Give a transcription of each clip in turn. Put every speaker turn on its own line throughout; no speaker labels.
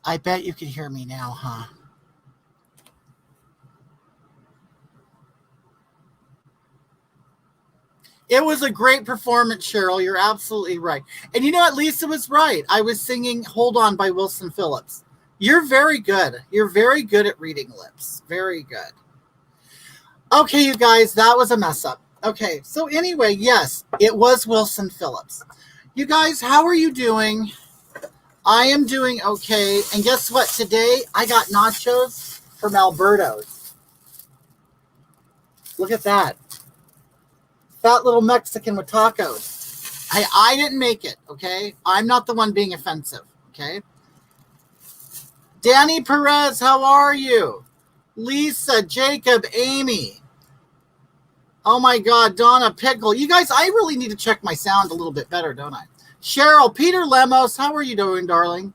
I bet you can hear me now, huh? It was a great performance, Cheryl. You're absolutely right. And you know what? Lisa was right. I was singing Hold On by Wilson Phillips. You're very good. You're very good at reading lips. Very good. Okay, you guys, that was a mess up. Okay, so anyway, yes, it was Wilson Phillips. You guys, how are you doing? I am doing okay. And guess what? Today I got nachos from Alberto's. Look at that. Fat little Mexican with tacos. I didn't make it, okay? I'm not the one being offensive, okay? Danny Perez, how are you? Lisa, Jacob, Amy. Oh my God, Donna Pickle. You guys, I really need to check my sound a little bit better, don't I? Cheryl, Peter Lemos, how are you doing, darling?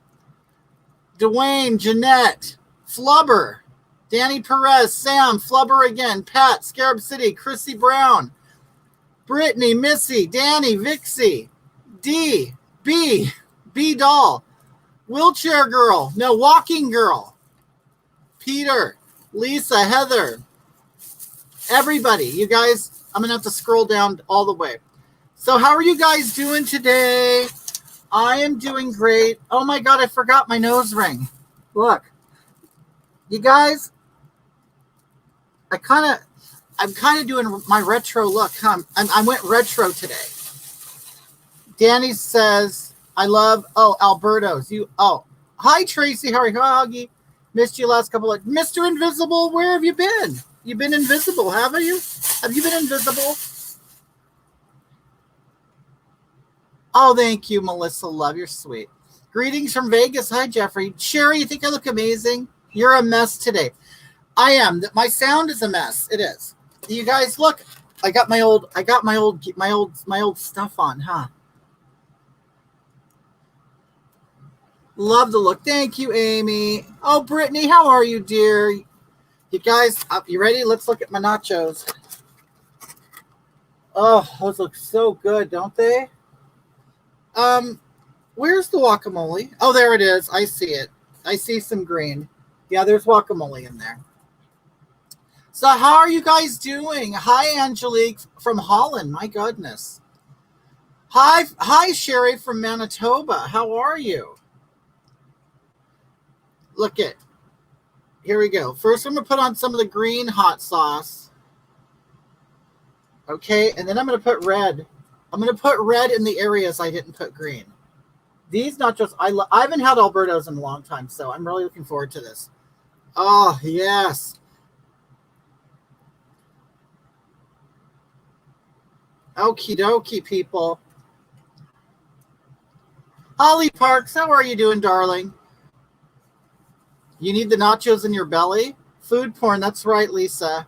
Dwayne, Jeanette, Flubber, Danny Perez, Sam, Flubber again, Pat, Scarab City, Chrissy Brown, Brittany, Missy, Danny, Vixie, D, B Doll, Wheelchair Girl, no, Walking Girl, Peter, Lisa, Heather, everybody. You guys, I'm going to have to scroll down all the way. So how are you guys doing today? I am doing great. Oh my God, I forgot my nose ring. Look, you guys, I'm kind of doing my retro look. Huh? I went retro today. Danny says, I love, Alberto's. Hi, Tracy. How are you? Hoggy. Missed you last couple of, Mr. Invisible, where have you been? You've been invisible, haven't you? Have you been invisible? Oh, thank you, Melissa Love. You're sweet. Greetings from Vegas. Hi, Jeffrey. Sherry, you think I look amazing? You're a mess today. I am. My sound is a mess. It is. You guys, look. I got my old stuff on, huh? Love the look. Thank you, Amy. Oh, Brittany, how are you, dear? You guys, you ready? Let's look at my nachos. Oh, those look so good, don't they? Where's the guacamole? Oh, there it is. I see it. I see some green. Yeah, there's guacamole in there. So how are you guys doing? Hi, Angelique from Holland. My goodness. Hi, Sherry from Manitoba. How are you? Look it. Here we go. First, I'm going to put on some of the green hot sauce. Okay, and then I'm going to put red. I'm going to put red in the areas I didn't put green. These nachos, I haven't had Alberto's in a long time, so I'm really looking forward to this. Oh, yes. Okie dokie, people. Holly Parks, how are you doing, darling? You need the nachos in your belly? Food porn, that's right, Lisa.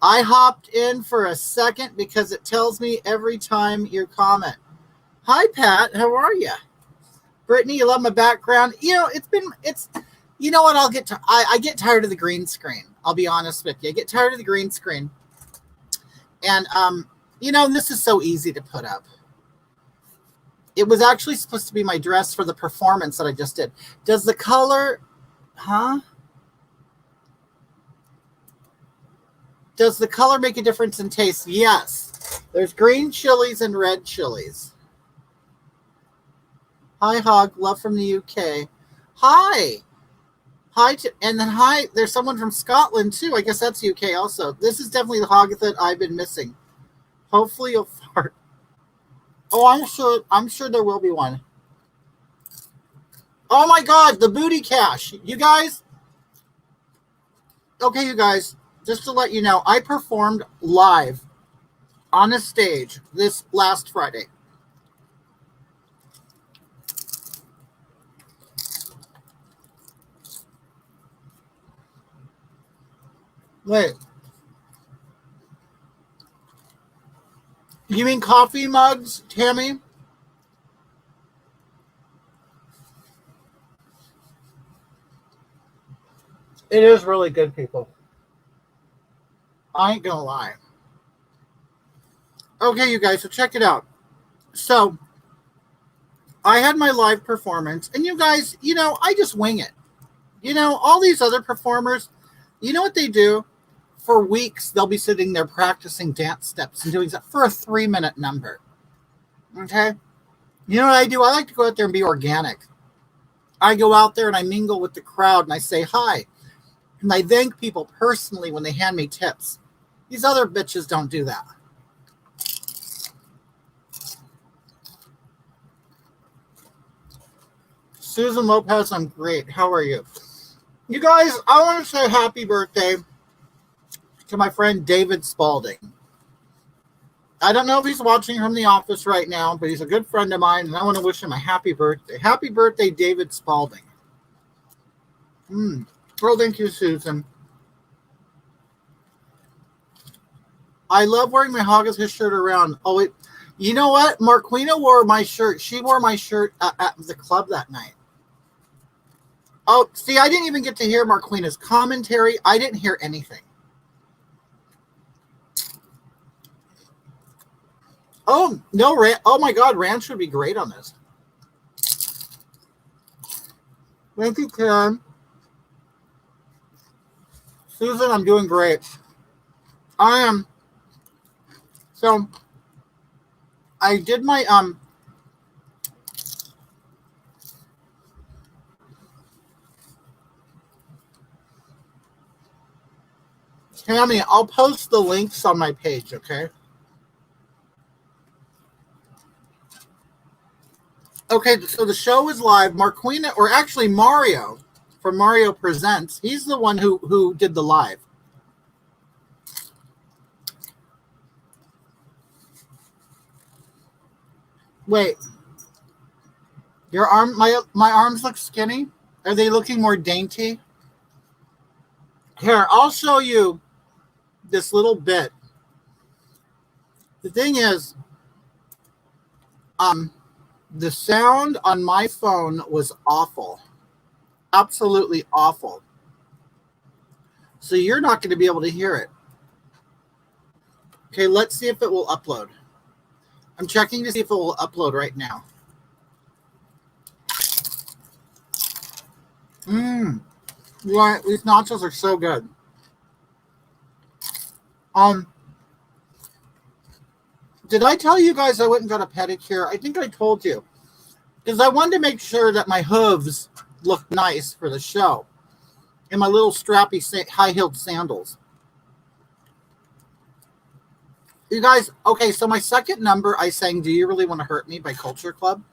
I hopped in for a second because it tells me every time you comment. Hi, Pat. How are you? Brittany, you love my background. You know, you know what? I get tired of the green screen. I'll be honest with you. I get tired of the green screen. And, this is so easy to put up. It was actually supposed to be my dress for the performance that I just did. Does the color, Does the color make a difference in taste? Yes. There's green chilies and red chilies. Hi, Hog. Love from the UK. Hi. And then hi. There's someone from Scotland, too. I guess that's UK also. This is definitely the Hog that I've been missing. Hopefully you'll fart. Oh, I'm sure there will be one. Oh, my God. The booty cash. You guys. Okay, you guys. Just to let you know, I performed live on a stage this last Friday. Wait. You mean coffee mugs, Tammy? It is really good, people. I ain't gonna lie. Okay, you guys, so check it out. So, I had my live performance, and you guys, I just wing it. All these other performers, you know what they do? For weeks, they'll be sitting there practicing dance steps and doing that for a 3-minute number. Okay? You know what I do? I like to go out there and be organic. I go out there and I mingle with the crowd and I say hi. And I thank people personally when they hand me tips. These other bitches don't do that. Susan Lopez, I'm great. How are you? You guys, I want to say happy birthday to my friend David Spalding. I don't know if he's watching from the office right now, but he's a good friend of mine, and I want to wish him a happy birthday. Happy birthday, David Spalding. Well, thank you, Susan. I love wearing my Hog Heaven shirt around. Oh, wait. You know what? Marquina wore my shirt. She wore my shirt at the club that night. Oh, see, I didn't even get to hear Marquina's commentary. I didn't hear anything. Oh, no, oh my God, ranch would be great on this. Thank you, Karen. Susan, I'm doing great. I am. So, I did my, Tammy, I'll post the links on my page, okay? Okay, so the show is live. Marquina, or actually Mario from Mario Presents, he's the one who did the live. Wait. Your arm, my arms look skinny? Are they looking more dainty? Here, I'll show you this little bit. The thing is, the sound on my phone was awful. Absolutely awful. So you're not going to be able to hear it. Okay, let's see if it will upload. I'm checking to see if it will upload right now. Right, these nachos are so good. Did I tell you guys I went and got a pedicure? I think I told you. Because I wanted to make sure that my hooves looked nice for the show. And my little strappy high-heeled sandals. You guys, okay, so my second number, I sang Do You Really Want to Hurt Me by Culture Club.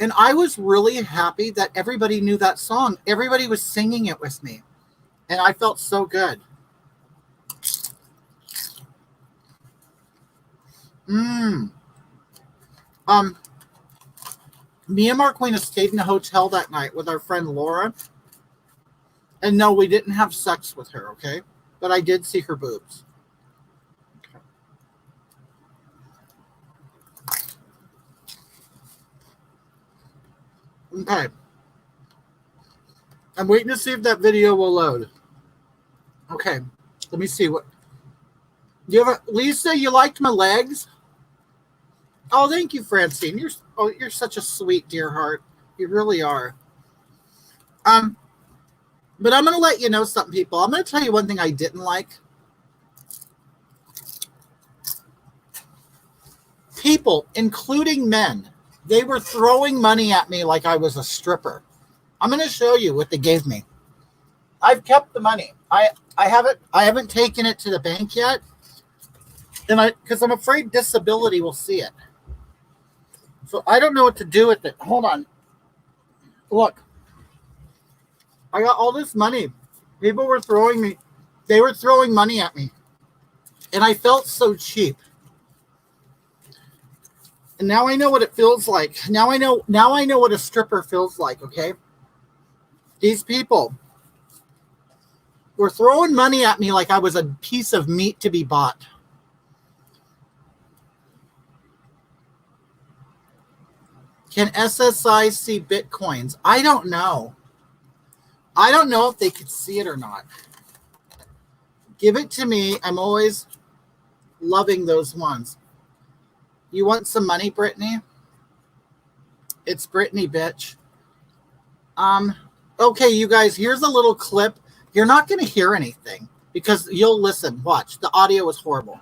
And I was really happy that everybody knew that song. Everybody was singing it with me. And I felt so good. Me and Marquina stayed in a hotel that night with our friend Laura. And no, we didn't have sex with her, okay? But I did see her boobs. Okay. I'm waiting to see if that video will load. Okay. Let me see what. Lisa, you liked my legs? Oh, thank you, Francine. You're such a sweet dear heart. You really are. But I'm going to let you know something, people. I'm going to tell you one thing I didn't like. People, including men, they were throwing money at me like I was a stripper. I'm going to show you what they gave me. I've kept the money. I haven't taken it to the bank yet. Because I'm afraid disability will see it. So I don't know what to do with it. Hold on. Look. I got all this money. People were they were throwing money at me. And I felt so cheap. And now I know what it feels like. Now I know what a stripper feels like, okay? These people were throwing money at me like I was a piece of meat to be bought. Can SSI see Bitcoins? I don't know. I don't know if they could see it or not. Give it to me. I'm always loving those ones. You want some money, Brittany? It's Brittany, bitch. Okay, you guys, here's a little clip. You're not going to hear anything because you'll listen. Watch. The audio is horrible.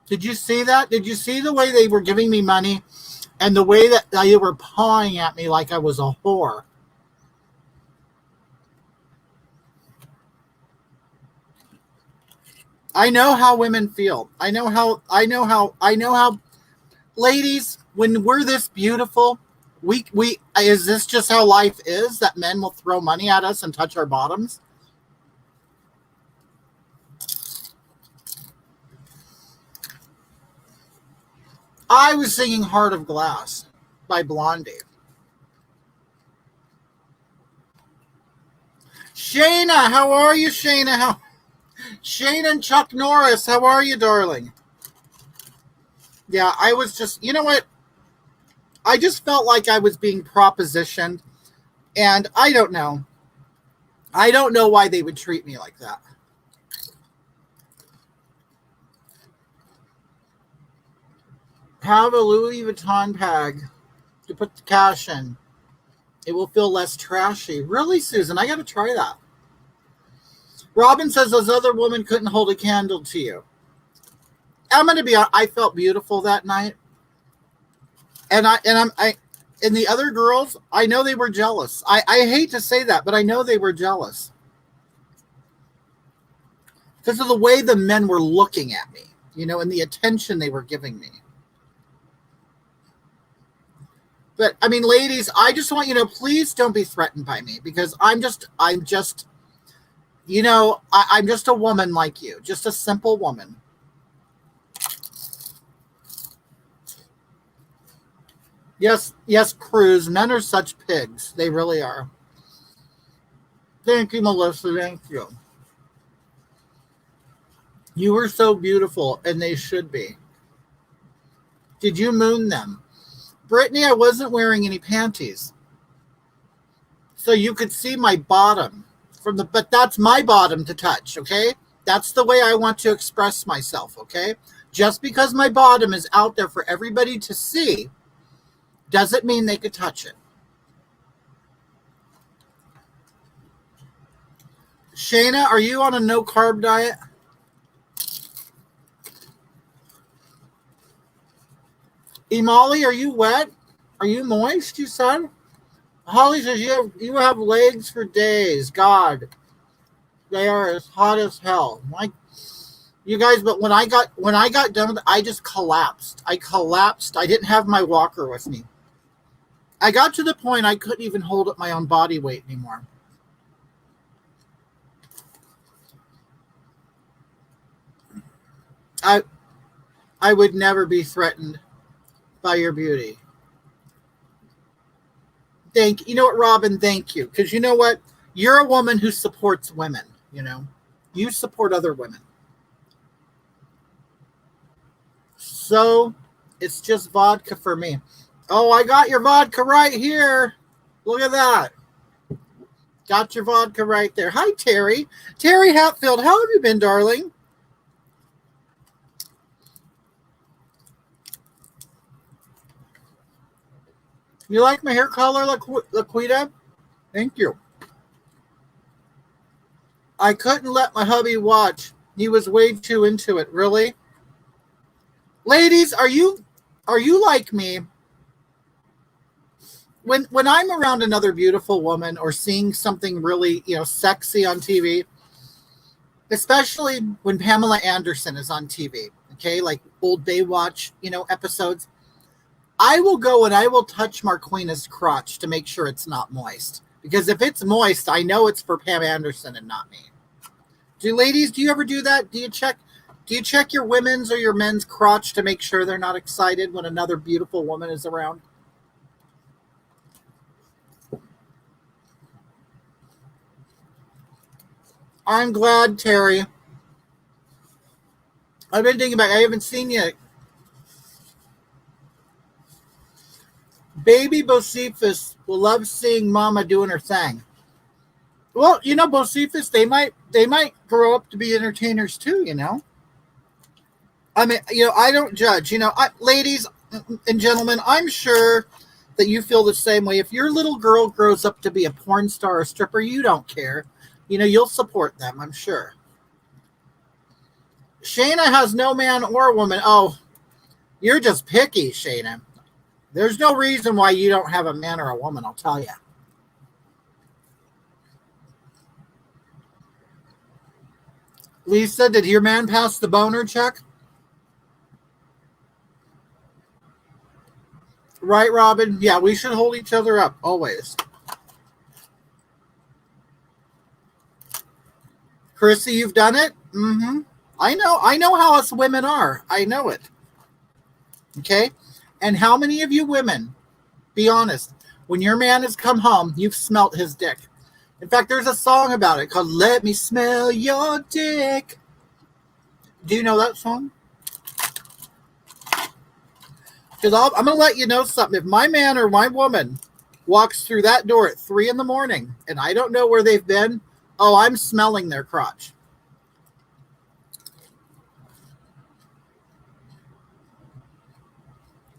Did you see that? Did you see the way they were giving me money and the way that they were pawing at me like I was a whore? I know how women feel. I know how ladies, when we're this beautiful, we is this just how life is, that men will throw money at us and touch our bottoms? I was singing Heart of Glass by Blondie. Shayna, how are you, Shayna? Shayna and Chuck Norris, how are you, darling? Yeah, I was just, you know what? I just felt like I was being propositioned, and I don't know. I don't know why they would treat me like that. Have a Louis Vuitton bag to put the cash in. It will feel less trashy. Really, Susan? I got to try that. Robin says those other women couldn't hold a candle to you. I'm going to be honest. I felt beautiful that night, and the other girls, I know they were jealous. I hate to say that, but I know they were jealous because of the way the men were looking at me, and the attention they were giving me. But I mean, ladies, I just want you to please don't be threatened by me because I'm just I'm just a woman like you, just a simple woman. Yes, Cruz. Men are such pigs. They really are. Thank you, Melissa. Thank you. You were so beautiful, and they should be. Did you moon them? Brittany, I wasn't wearing any panties. So you could see my bottom but that's my bottom to touch, okay? That's the way I want to express myself, okay? Just because my bottom is out there for everybody to see doesn't mean they could touch it. Shayna, are you on a no-carb diet? Imali, are you wet? Are you moist, you said? Holly says you have legs for days. God, they are as hot as hell. You guys, but when I got done with it, I just collapsed. I collapsed. I didn't have my walker with me. I got to the point I couldn't even hold up my own body weight anymore. I would never be threatened by your beauty. You know what, Robin? Thank you. Because you know what? You're a woman who supports women, you know. You support other women. So it's just vodka for me. Oh, I got your vodka right here. Look at that. Got your vodka right there. Hi, Terry. Terry Hatfield, how have you been, darling? You like my hair color, Laquita? Thank you. I couldn't let my hubby watch. He was way too into it. Really? Ladies, are you like me? When I'm around another beautiful woman or seeing something really, sexy on TV, especially when Pamela Anderson is on TV, okay, like old Baywatch, episodes, I will go and I will touch Marquina's crotch to make sure it's not moist. Because if it's moist, I know it's for Pam Anderson and not me. Ladies, do you ever do that? Do you check your women's or your men's crotch to make sure they're not excited when another beautiful woman is around? I'm glad, Terry. I've been thinking about it. I haven't seen you. Baby Bocephus will love seeing Mama doing her thing. Well, Bocephus, they might grow up to be entertainers too, I mean, I don't judge. Ladies and gentlemen, I'm sure that you feel the same way. If your little girl grows up to be a porn star or stripper, you don't care. You'll support them, I'm sure. Shayna has no man or woman. Oh, you're just picky, Shayna. There's no reason why you don't have a man or a woman, I'll tell you. Lisa, did your man pass the boner check? Right, Robin? Yeah, we should hold each other up, always. Chrissy, you've done it? Mm-hmm. I know how us women are. I know it. Okay? And how many of you women, be honest, when your man has come home, you've smelt his dick? In fact, there's a song about it called Let Me Smell Your Dick. Do you know that song? Because I'm going to let you know something. If my man or my woman walks through that door at 3 a.m. and I don't know where they've been, oh, I'm smelling their crotch.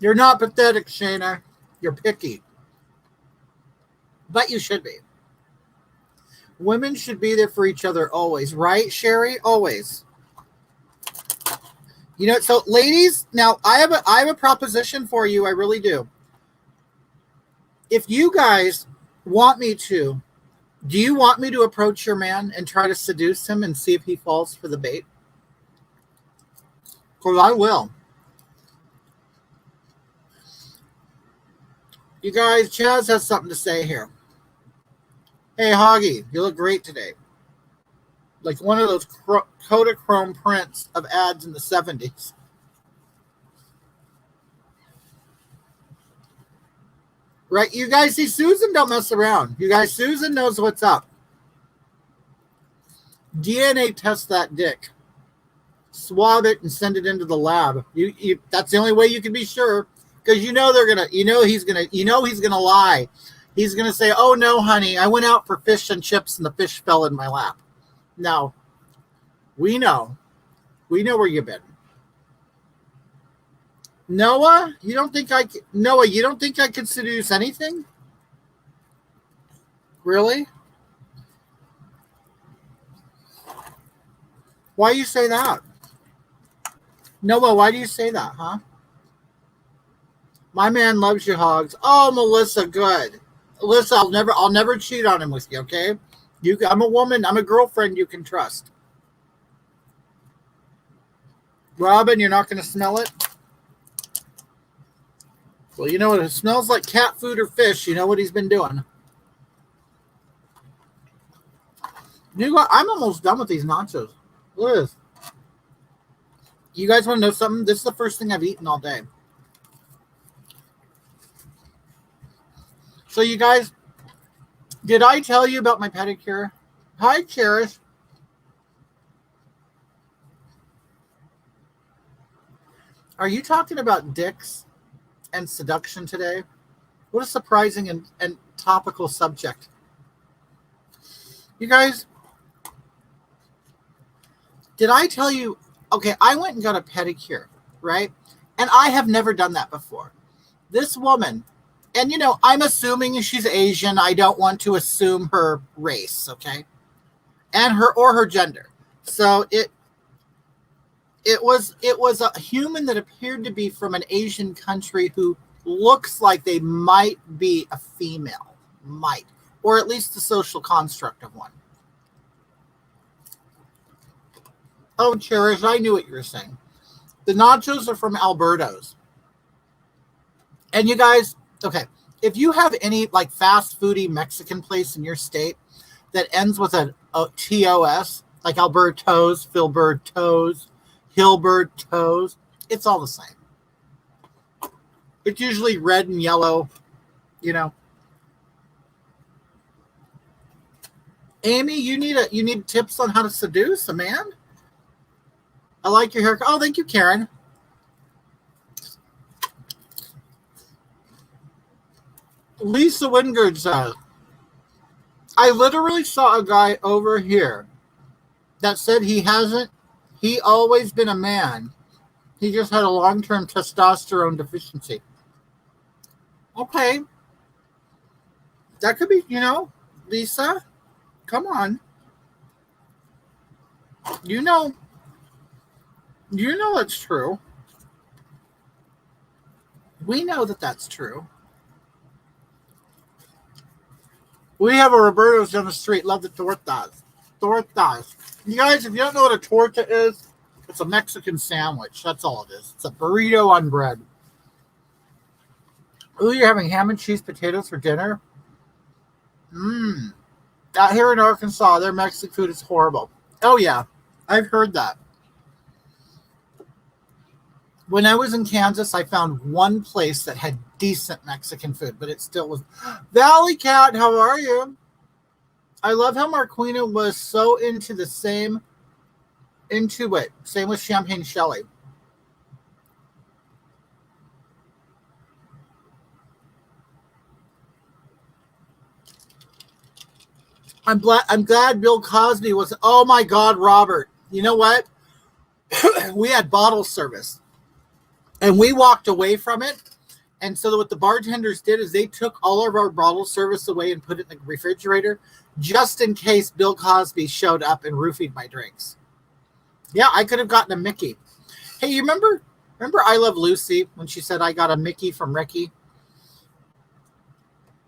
You're not pathetic, Shayna. You're picky. But you should be. Women should be there for each other always, right, Sherry? Always. So ladies, now I have a proposition for you. I really do. If you guys want me to, do you want me to approach your man and try to seduce him and see if he falls for the bait? Because I will. You guys, Chaz has something to say here. Hey, Hoggy, you look great today. Like one of those Kodachrome prints of ads in the 70s. Right? You guys see, Susan don't mess around. You guys, Susan knows what's up. DNA test that dick. Swab it and send it into the lab. That's the only way you can be sure. Because he's gonna lie. He's gonna say, "Oh no, honey, I went out for fish and chips and the fish fell in my lap." No, we know where you've been. Noah, you don't think I could seduce anything? Really? Why do you say that? Noah, why do you say that, huh? My man loves you, Hogs. Oh, Melissa, good. Melissa, I'll never cheat on him with you, okay? I'm a woman. I'm a girlfriend you can trust. Robin, you're not going to smell it? Well, you know what? It smells like cat food or fish. You know what he's been doing. I'm almost done with these nachos. Look at this. You guys want to know something? This is the first thing I've eaten all day. So you guys, did I tell you about my pedicure? Hi, Cherish. Are you talking about dicks and seduction today? What a surprising and topical subject. You guys, did I tell you? Okay, I went and got a pedicure, right? And I have never done that before. This woman, and I'm assuming she's Asian. I don't want to assume her race, okay? And her gender. So it was a human that appeared to be from an Asian country who looks like they might be a female, or at least the social construct of one. Oh, Cherish, I knew what you were saying. The nachos are from Alberto's. And you guys, okay, if you have any like fast foodie Mexican place in your state that ends with a TOS, like Alberto's, Filberto's, Hilberto's, it's all the same. It's usually red and yellow, Amy, you need tips on how to seduce a man? I like your haircut. Oh, thank you, Karen. Lisa Wingard says, I literally saw a guy over here that said he always been a man. He just had a long-term testosterone deficiency. Okay. That could be, Lisa, come on. You know it's true. We know that that's true. We have a Roberto's down the street. Love the tortas. Tortas. You guys, if you don't know what a torta is, it's a Mexican sandwich. That's all it is. It's a burrito on bread. Ooh, you're having ham and cheese potatoes for dinner? Out here in Arkansas, their Mexican food is horrible. Oh, yeah. I've heard that. When I was in Kansas, I found one place that had decent Mexican food, but it still was. Valley Cat, how are you? I love how Marquina was so into it. Same with Champagne Shelly. I'm glad Bill Cosby was. Oh my God, Robert. You know what? We had bottle service, and we walked away from it. And so what the bartenders did is they took all of our bottle service away and put it in the refrigerator just in case Bill Cosby showed up and roofied my drinks. Yeah, I could have gotten a Mickey. Hey, you remember I Love Lucy when she said I got a Mickey from Ricky?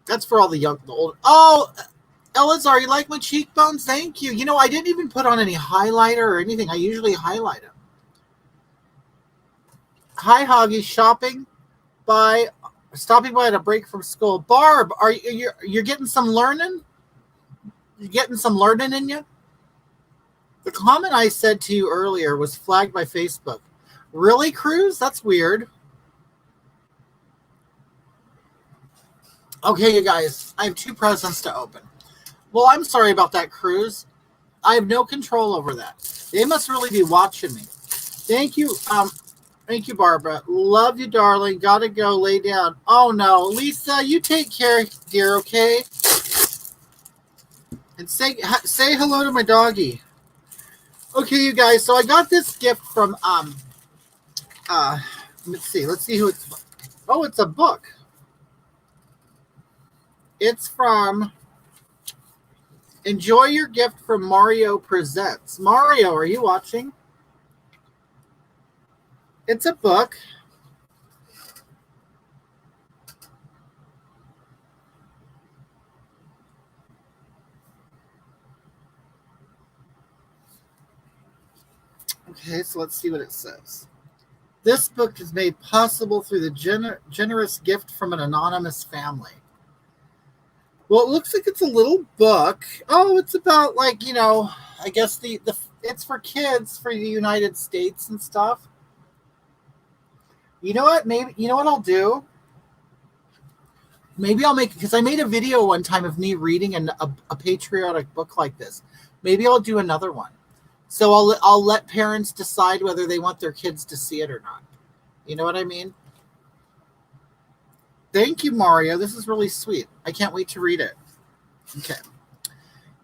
That's for all the old. Oh, Elazar, you like my cheekbones? Thank you. I didn't even put on any highlighter or anything. I usually highlight them. Hi, Hoggy. Stopping by at a break from school. Barb, are you're getting some learning? You getting some learning in you? The comment I said to you earlier was flagged by Facebook. Really, Cruz? That's weird. Okay, you guys, I have 2 presents to open. Well, I'm sorry about that, Cruz. I have no control over that. They must really be watching me. Thank you, Barbara. Love you, darling. Gotta go lay down. Oh, no. Lisa, you take care, dear, okay? And say hello to my doggy. Okay, you guys, so I got this gift from, let's see who it's from. Oh, it's a book. It's from Enjoy Your Gift from Mario Presents. Mario, are you watching? It's a book. Okay, so let's see what it says. This book is made possible through the generous gift from an anonymous family. Well, it looks like it's a little book. Oh, it's about like, I guess the it's for kids for the United States and stuff. You know what? Maybe you know what I'll do? Maybe I'll make because I made a video one time of me reading a patriotic book like this. Maybe I'll do another one. So I'll let parents decide whether they want their kids to see it or not. You know what I mean? Thank you, Mario. This is really sweet. I can't wait to read it. Okay.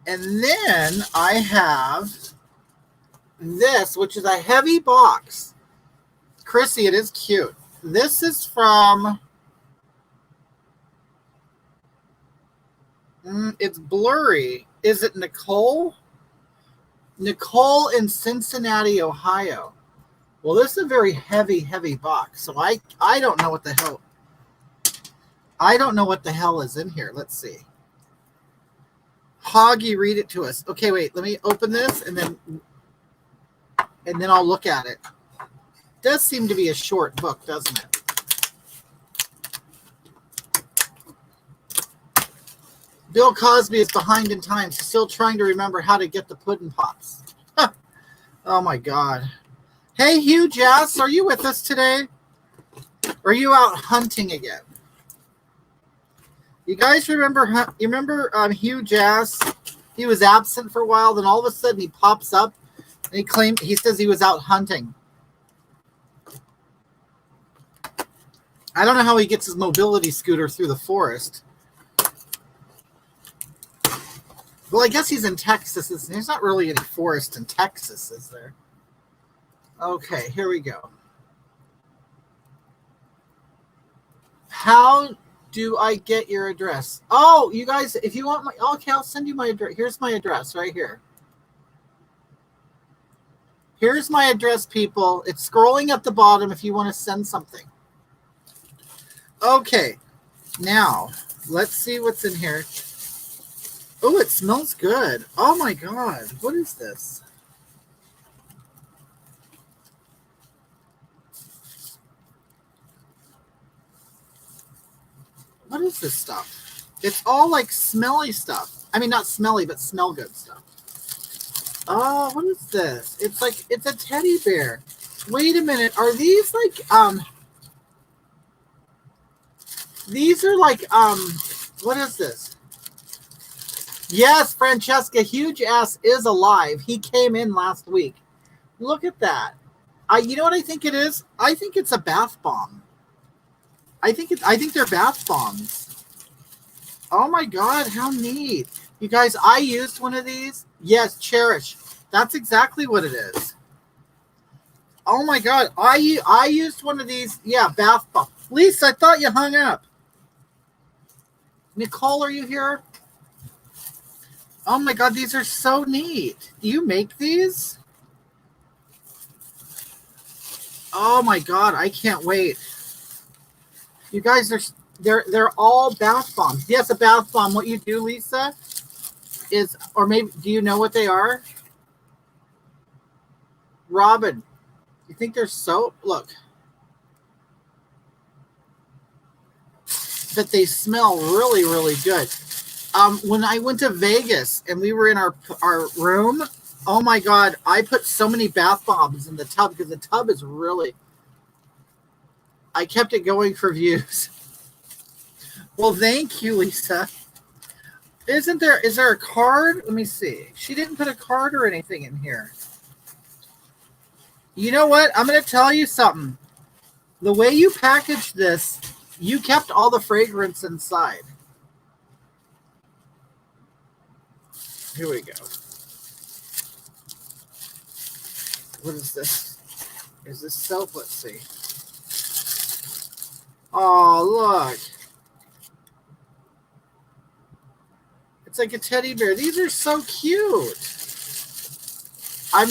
And then I have this, which is a heavy box. Chrissy, it is cute. This is from... it's blurry. Is it Nicole? Nicole in Cincinnati, Ohio. Well, this is a very heavy, heavy box. So I don't know what the hell... I don't know what the hell is in here. Let's see. Hoggy, read it to us. Okay, wait. Let me open this and then I'll look at it. It does seem to be a short book, doesn't it? Bill Cosby is behind in time, still trying to remember how to get the pudding pops. Oh my God. Hey, Hugh Jass, are you with us today? Or are you out hunting again? You guys remember Hugh Jass? He was absent for a while, then all of a sudden he pops up and he says he was out hunting. I don't know how he gets his mobility scooter through the forest. Well, I guess he's in Texas. There's not really any forest in Texas, is there? Okay, here we go. How do I get your address? Oh, you guys, if you want okay, I'll send you my address. Here's my address right here. Here's my address, people. It's scrolling at the bottom if you want to send something. Okay, now let's see what's in here. Oh, it smells good. Oh my God, what is this? What is this stuff? It's all like smelly stuff. I mean, not smelly, but smell good stuff. Oh, what is this? It's a teddy bear. Wait a minute. Are these like, these are like, what is this? Yes, Francesca, Huge Ass is alive. He came in last week. Look at that. You know what I think it is? I think it's a bath bomb. I think they're bath bombs. Oh my God, how neat. You guys, I used one of these. Yes, Cherish. That's exactly what it is. Oh my God, I used one of these. Yeah, bath bomb. Lisa, I thought you hung up. Nicole, are you here? Oh my God, these are so neat. Do you make these? Oh my God, I can't wait. You guys they're all bath bombs. Yes, a bath bomb. What you do, Lisa, is, or maybe, do you know what they are? Robin, you think they're soap? Look. But they smell really, really good. When I went to Vegas and we were in our room, oh my God, I put so many bath bombs in the tub because the tub is really, I kept it going for views. Well, thank you, Lisa. Is there a card? Let me see. She didn't put a card or anything in here. You know what? I'm going to tell you something. The way you packaged this, you kept all the fragrance inside. Here we go. What is this? Is this soap? Let's see. Oh, look. It's like a teddy bear. These are so cute. I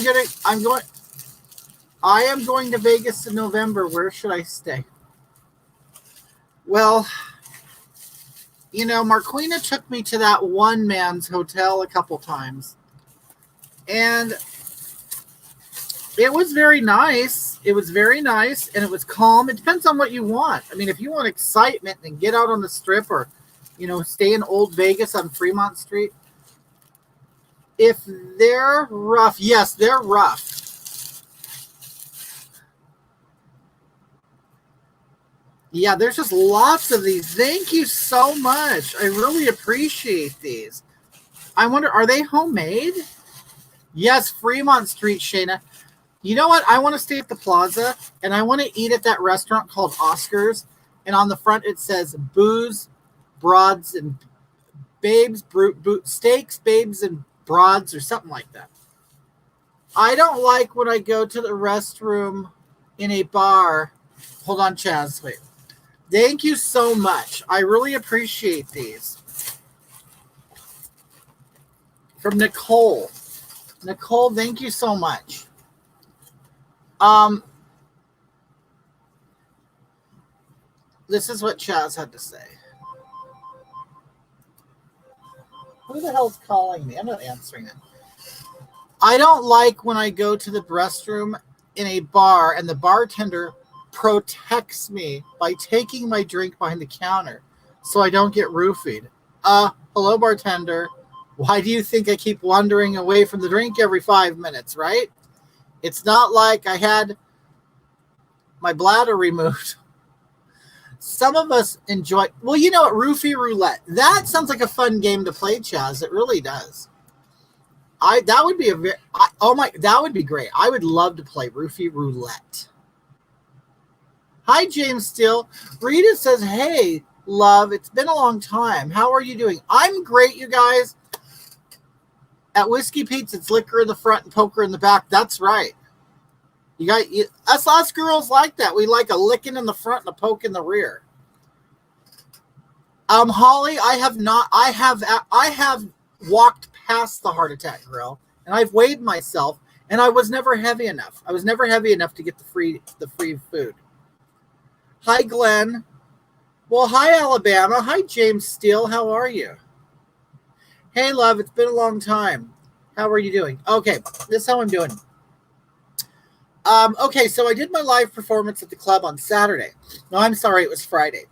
am going to Vegas in November. Where should I stay? Well, you know, Marquina took me to that one man's hotel a couple times. And It was very nice. It was very nice, and it was calm. It depends on what you want. I mean, if you want excitement, then get out on the strip or, stay in Old Vegas on Fremont Street. If they're rough, yes, they're rough. Yeah, there's just lots of these. Thank you so much. I really appreciate these. I wonder, are they homemade? Yes, Fremont Street, Shayna. You know what? I want to stay at the Plaza, and I want to eat at that restaurant called Oscar's. And on the front, it says booze, broads, and babes, steaks, babes, and broads, or something like that. I don't like when I go to the restroom in a bar. Hold on, Chaz. Wait. Thank you so much. I really appreciate these. From Nicole. Nicole, thank you so much. This is what Chaz had to say. Who the hell's calling me? I'm not answering it. I don't like when I go to the restroom in a bar and the bartender protects me by taking my drink behind the counter so I don't get roofied. Hello, bartender. Why do you think I keep wandering away from the drink every 5 minutes, right? It's not like I had my bladder removed. Some of us enjoy, well, you know what, roofie roulette. That sounds like a fun game to play, Chaz. It really does. That would be that would be great. I would love to play roofie roulette. Hi, James Steele. Rita says, hey, love, it's been a long time. How are you doing? I'm great, you guys. At Whiskey Pete's, it's liquor in the front and poker in the back. That's right. Us girls like that. We like a licking in the front and a poke in the rear. Holly, I have walked past the heart attack grill, and I've weighed myself, and I was never heavy enough. I was never heavy enough to get the free food. Hi, Glenn. Well, hi, Alabama. Hi, James Steele. How are you? Hey, love. It's been a long time. How are you doing? Okay, this is how I'm doing. Okay, so I did my live performance at the club on Saturday. No, I'm sorry, it was Friday.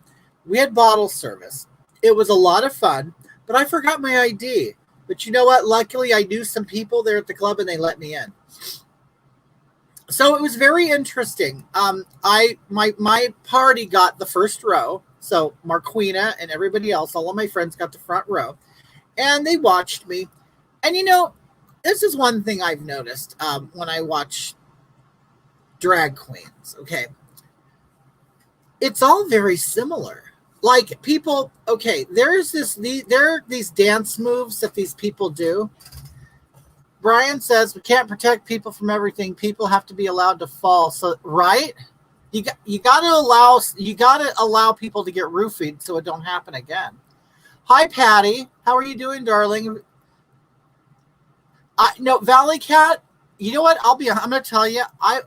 We had bottle service. It was a lot of fun, but I forgot my ID. But you know what? Luckily, I knew some people there at the club, and they let me in. So it was very interesting. My party got the first row. So Marquina and everybody else, all of my friends got the front row. And they watched me. And, this is one thing I've noticed when I watch drag queens, okay? It's all very similar. Like people, okay, there are these dance moves that these people do. Brian says we can't protect people from everything. People have to be allowed to fall. So, right? You got to allow people to get roofied so it don't happen again. Hi, Patty. How are you doing, darling? No, Valley Cat. You know what? I'm going to tell you. I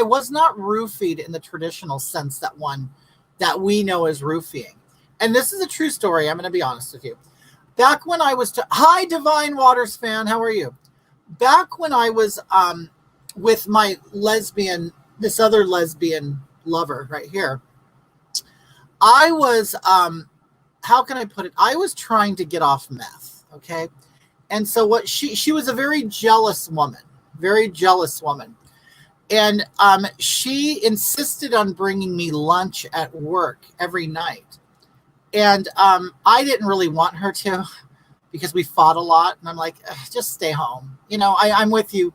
was not roofied in the traditional sense that we know as roofing. And this is a true story. I'm going to be honest with you. Back when I was hi, Divine Waters fan. How are you? Back when I was with my this other lesbian lover right here, I was how can I put it? I was trying to get off meth. Okay. And so what she was a very jealous woman. And she insisted on bringing me lunch at work every night. And I didn't really want her to because we fought a lot. And I'm like, just stay home. I'm with you.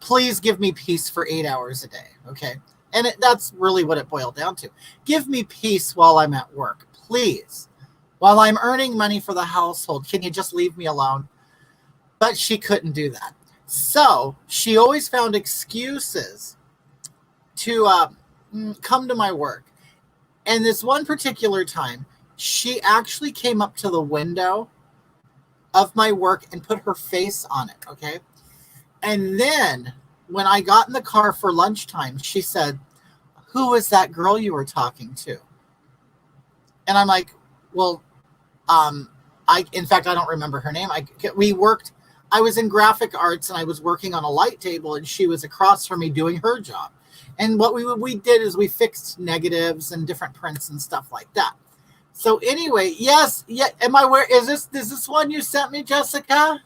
Please give me peace for 8 hours a day. Okay. And that's really what it boiled down to. Give me peace while I'm at work, please. While I'm earning money for the household, can you just leave me alone? But she couldn't do that. So she always found excuses to come to my work. And this one particular time, she actually came up to the window of my work and put her face on it, okay? And then when I got in the car for lunchtime, she said, who was that girl you were talking to? And I'm like, well, in fact, I don't remember her name. I was in graphic arts and I was working on a light table, and she was across from me doing her job. And what we did is we fixed negatives and different prints and stuff like that. So anyway, yes, yeah. Am I where is this one you sent me, Jessica?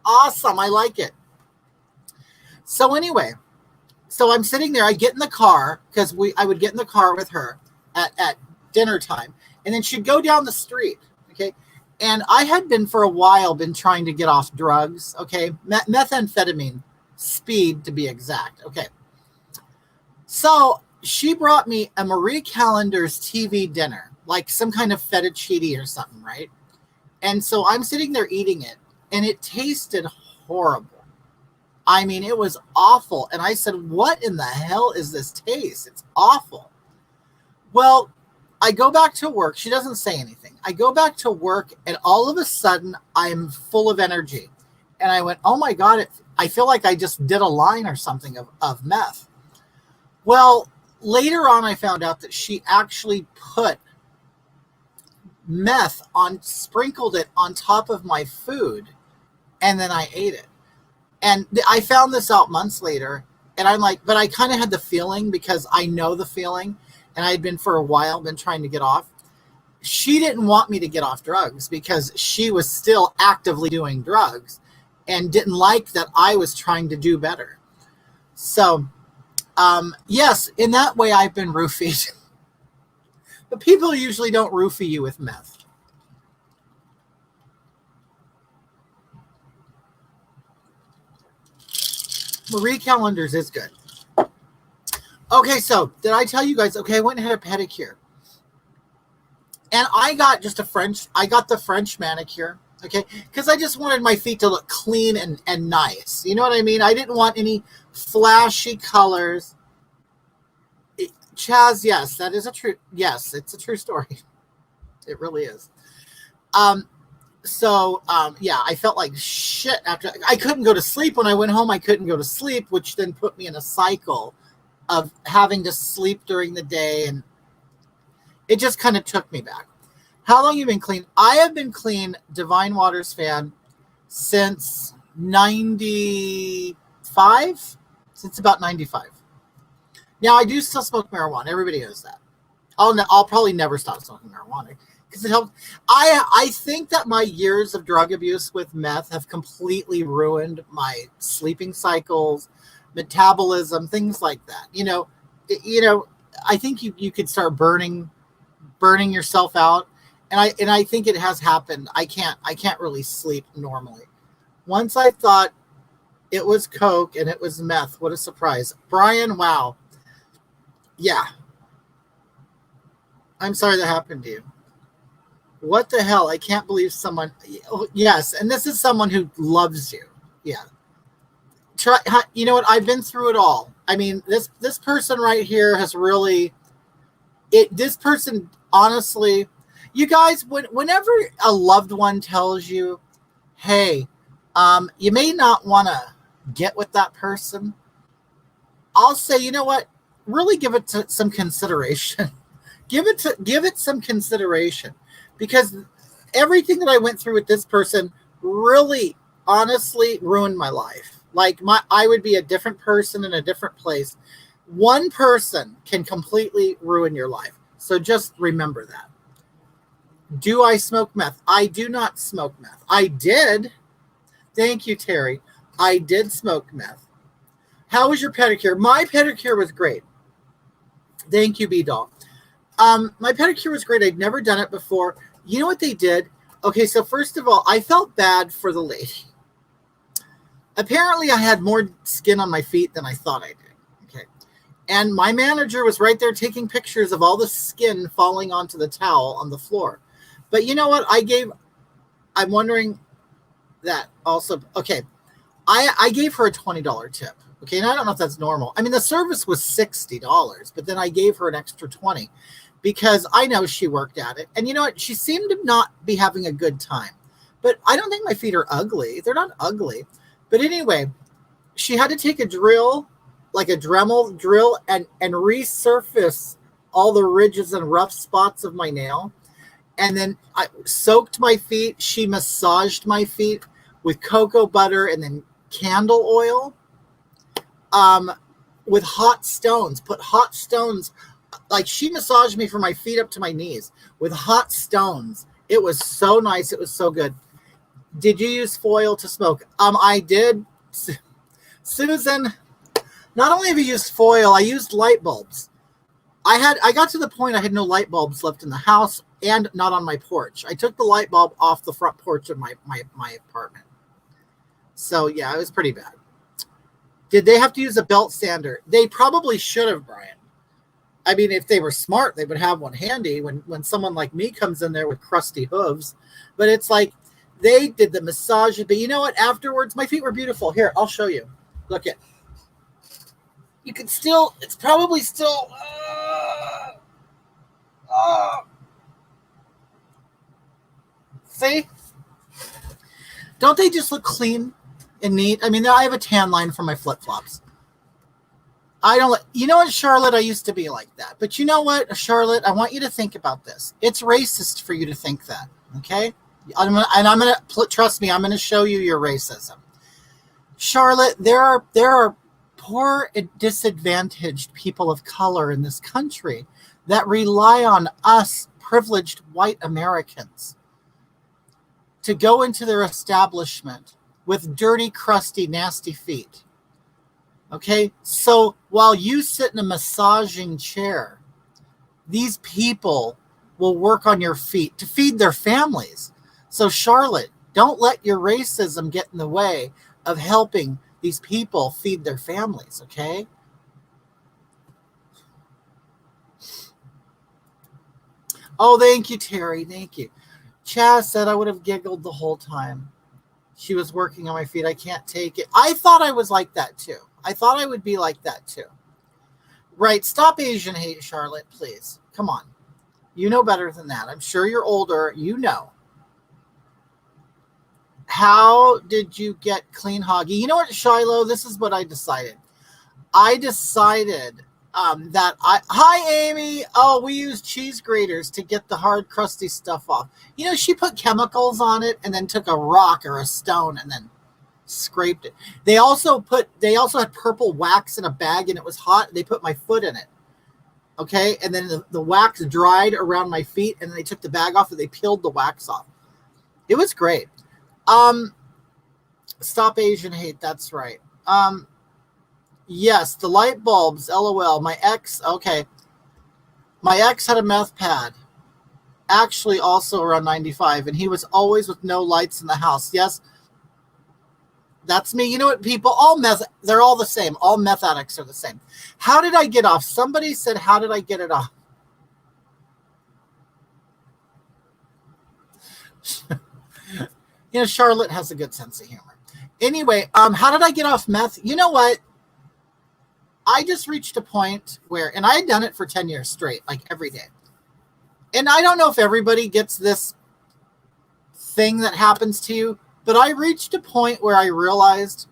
Awesome, I like it. So anyway, so I'm sitting there. I get in the car because I would get in the car with her at dinner time, and then she'd go down the street. Okay, and I had been for a while been trying to get off drugs. Okay, methamphetamine, speed to be exact. Okay, so she brought me a Marie Callender's TV dinner, like some kind of fettuccine or something, right? And so I'm sitting there eating it, and it tasted horrible. I mean, it was awful. And I said, what in the hell is this taste? It's awful. Well, I go back to work. She doesn't say anything. I go back to work, and all of a sudden, I'm full of energy. And I went, oh my God, I feel like I just did a line or something of meth. Well, later on, I found out that she actually put meth sprinkled it on top of my food, and then I ate it. And I found this out months later, and I'm like, but I kind of had the feeling, because I know the feeling, and I had been for a while, been trying to get off. She didn't want me to get off drugs because she was still actively doing drugs and didn't like that I was trying to do better. So, yes, in that way, I've been roofied. But people usually don't roofie you with meth. Marie Callender's is good. Okay, so did I tell you guys? Okay, I went and had a pedicure. And I got the French manicure, okay? Because I just wanted my feet to look clean and nice. You know what I mean? I didn't want any flashy colors. Chaz, yes, that is yes, it's a true story. It really is. Yeah, I felt like shit after. I couldn't go to sleep when I went home. I couldn't go to sleep, which then put me in a cycle of having to sleep during the day, and it just kind of took me back. How long you been clean? I have been clean, Divine Waters fan, since 95, since about 95. Now, I do still smoke marijuana. Everybody knows that. I'll probably never stop smoking marijuana because it helps. I think that my years of drug abuse with meth have completely ruined my sleeping cycles, metabolism, things like that. I think you could start burning yourself out, and I think it has happened. I can't really sleep normally. Once I thought it was coke and it was meth. What a surprise, Brian! Wow. Yeah. I'm sorry that happened to you. What the hell? I can't believe someone. Yes, and this is someone who loves you. Yeah. You know what? I've been through it all. I mean, this person right here has really. This person, honestly, you guys, whenever a loved one tells you, "Hey, you may not want to get with that person," I'll say, you know what? Really give it some consideration. give it some consideration, because everything that I went through with this person really, honestly, ruined my life. Like I would be a different person in a different place. One person can completely ruin your life. So just remember that. Do I smoke meth? I do not smoke meth. I did. Thank you, Terry. I did smoke meth. How was your pedicure? My pedicure was great. Thank you, B-Doll. My pedicure was great. I'd never done it before. You know what they did? Okay, so first of all, I felt bad for the lady. Apparently, I had more skin on my feet than I thought I did. Okay. And my manager was right there taking pictures of all the skin falling onto the towel on the floor. But you know what? I'm wondering that also. Okay. I gave her a $20 tip. Okay, and I don't know if that's normal. I mean, the service was $60, but then I gave her an extra $20 because I know she worked at it. And you know what? She seemed to not be having a good time. But I don't think my feet are ugly. They're not ugly. But anyway, she had to take a drill, like a Dremel drill, and resurface all the ridges and rough spots of my nail. And then I soaked my feet. She massaged my feet. with cocoa butter and then candle oil, with hot stones. Put hot stones, like she massaged me from my feet up to my knees with hot stones. It was so nice. It was so good. Did you use foil to smoke? I did. Susan, not only have you used foil, I used light bulbs. I got to the point I had no light bulbs left in the house and not on my porch. I took the light bulb off the front porch of my apartment. So yeah, it was pretty bad. Did they have to use a belt sander? They probably should have, Brian. I mean, if they were smart, they would have one handy when someone like me comes in there with crusty hooves. But it's like they did the massage. But you know what? Afterwards, my feet were beautiful. Here, I'll show you. Look at. You can still, it's probably still. See? Don't they just look clean and neat? I mean, I have a tan line for my flip-flops. I don't, you know what, Charlotte, I used to be like that. But you know what, Charlotte, I want you to think about this. It's racist for you to think that, okay? Trust me, I'm going to show you your racism. Charlotte, there are poor and disadvantaged people of color in this country that rely on us privileged white Americans to go into their establishment with dirty, crusty, nasty feet. Okay, so while you sit in a massaging chair, these people will work on your feet to feed their families. So Charlotte, don't let your racism get in the way of helping these people feed their families, okay? Oh, thank you, Terry. Thank you. Chaz said I would have giggled the whole time. She was working on my feet. I can't take it. I thought I was like that too. I thought I would be like that too. Right. Stop Asian hate, Charlotte, please. Come on. You know better than that. I'm sure you're older. You know. How did you get clean Hoggy? You know what, Shiloh? This is what I decided. I decided hi, Amy. Oh, we use cheese graters to get the hard, crusty stuff off. You know, she put chemicals on it and then took a rock or a stone and then scraped it. They also had purple wax in a bag and it was hot. They put my foot in it. Okay. And then the wax dried around my feet and then they took the bag off and they peeled the wax off. It was great. Stop Asian hate. That's right. Yes, the light bulbs, LOL. My ex had a meth pad, actually also around 95, and he was always with no lights in the house. Yes, that's me. You know what, people, they're all the same. All meth addicts are the same. How did I get off? Somebody said, how did I get it off? You know, Charlotte has a good sense of humor. Anyway, how did I get off meth? You know what? I just reached a point where, and I had done it for 10 years straight, like every day. And I don't know if everybody gets this thing that happens to you, but I reached a point where I realized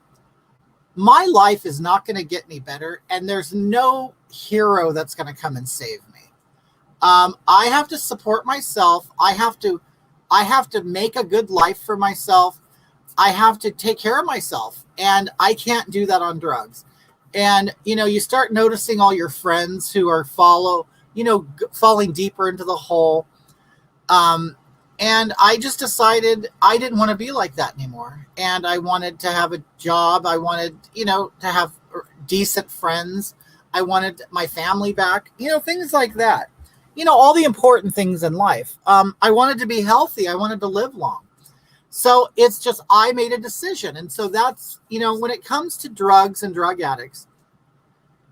my life is not going to get any better, and there's no hero that's going to come and save me. I have to support myself. I have to make a good life for myself. I have to take care of myself, and I can't do that on drugs. And, you know, you start noticing all your friends who are falling deeper into the hole. And I just decided I didn't want to be like that anymore. And I wanted to have a job. I wanted, to have decent friends. I wanted my family back, things like that. All the important things in life. I wanted to be healthy. I wanted to live long. So it's just, I made a decision. And so that's, when it comes to drugs and drug addicts,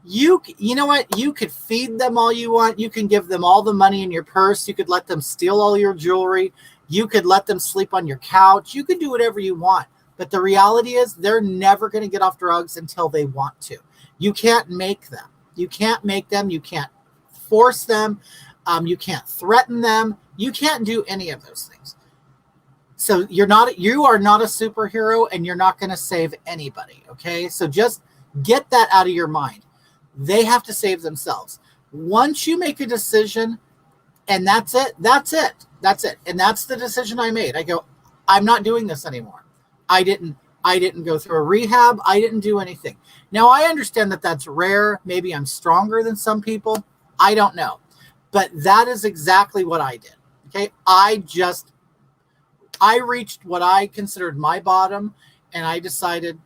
you know what? You could feed them all you want. You can give them all the money in your purse. You could let them steal all your jewelry. You could let them sleep on your couch. You could do whatever you want. But the reality is they're never going to get off drugs until they want to. You can't make them. You can't make them. You can't force them. You can't threaten them. You can't do any of those things. So you are not a superhero, and you're not going to save anybody. Okay. So just get that out of your mind. They have to save themselves. Once you make a decision and that's it. And that's the decision I made. I go, I'm not doing this anymore. I didn't go through a rehab. I didn't do anything. Now, I understand that that's rare. Maybe I'm stronger than some people. I don't know. But that is exactly what I did. Okay. I reached what I considered my bottom, and I decided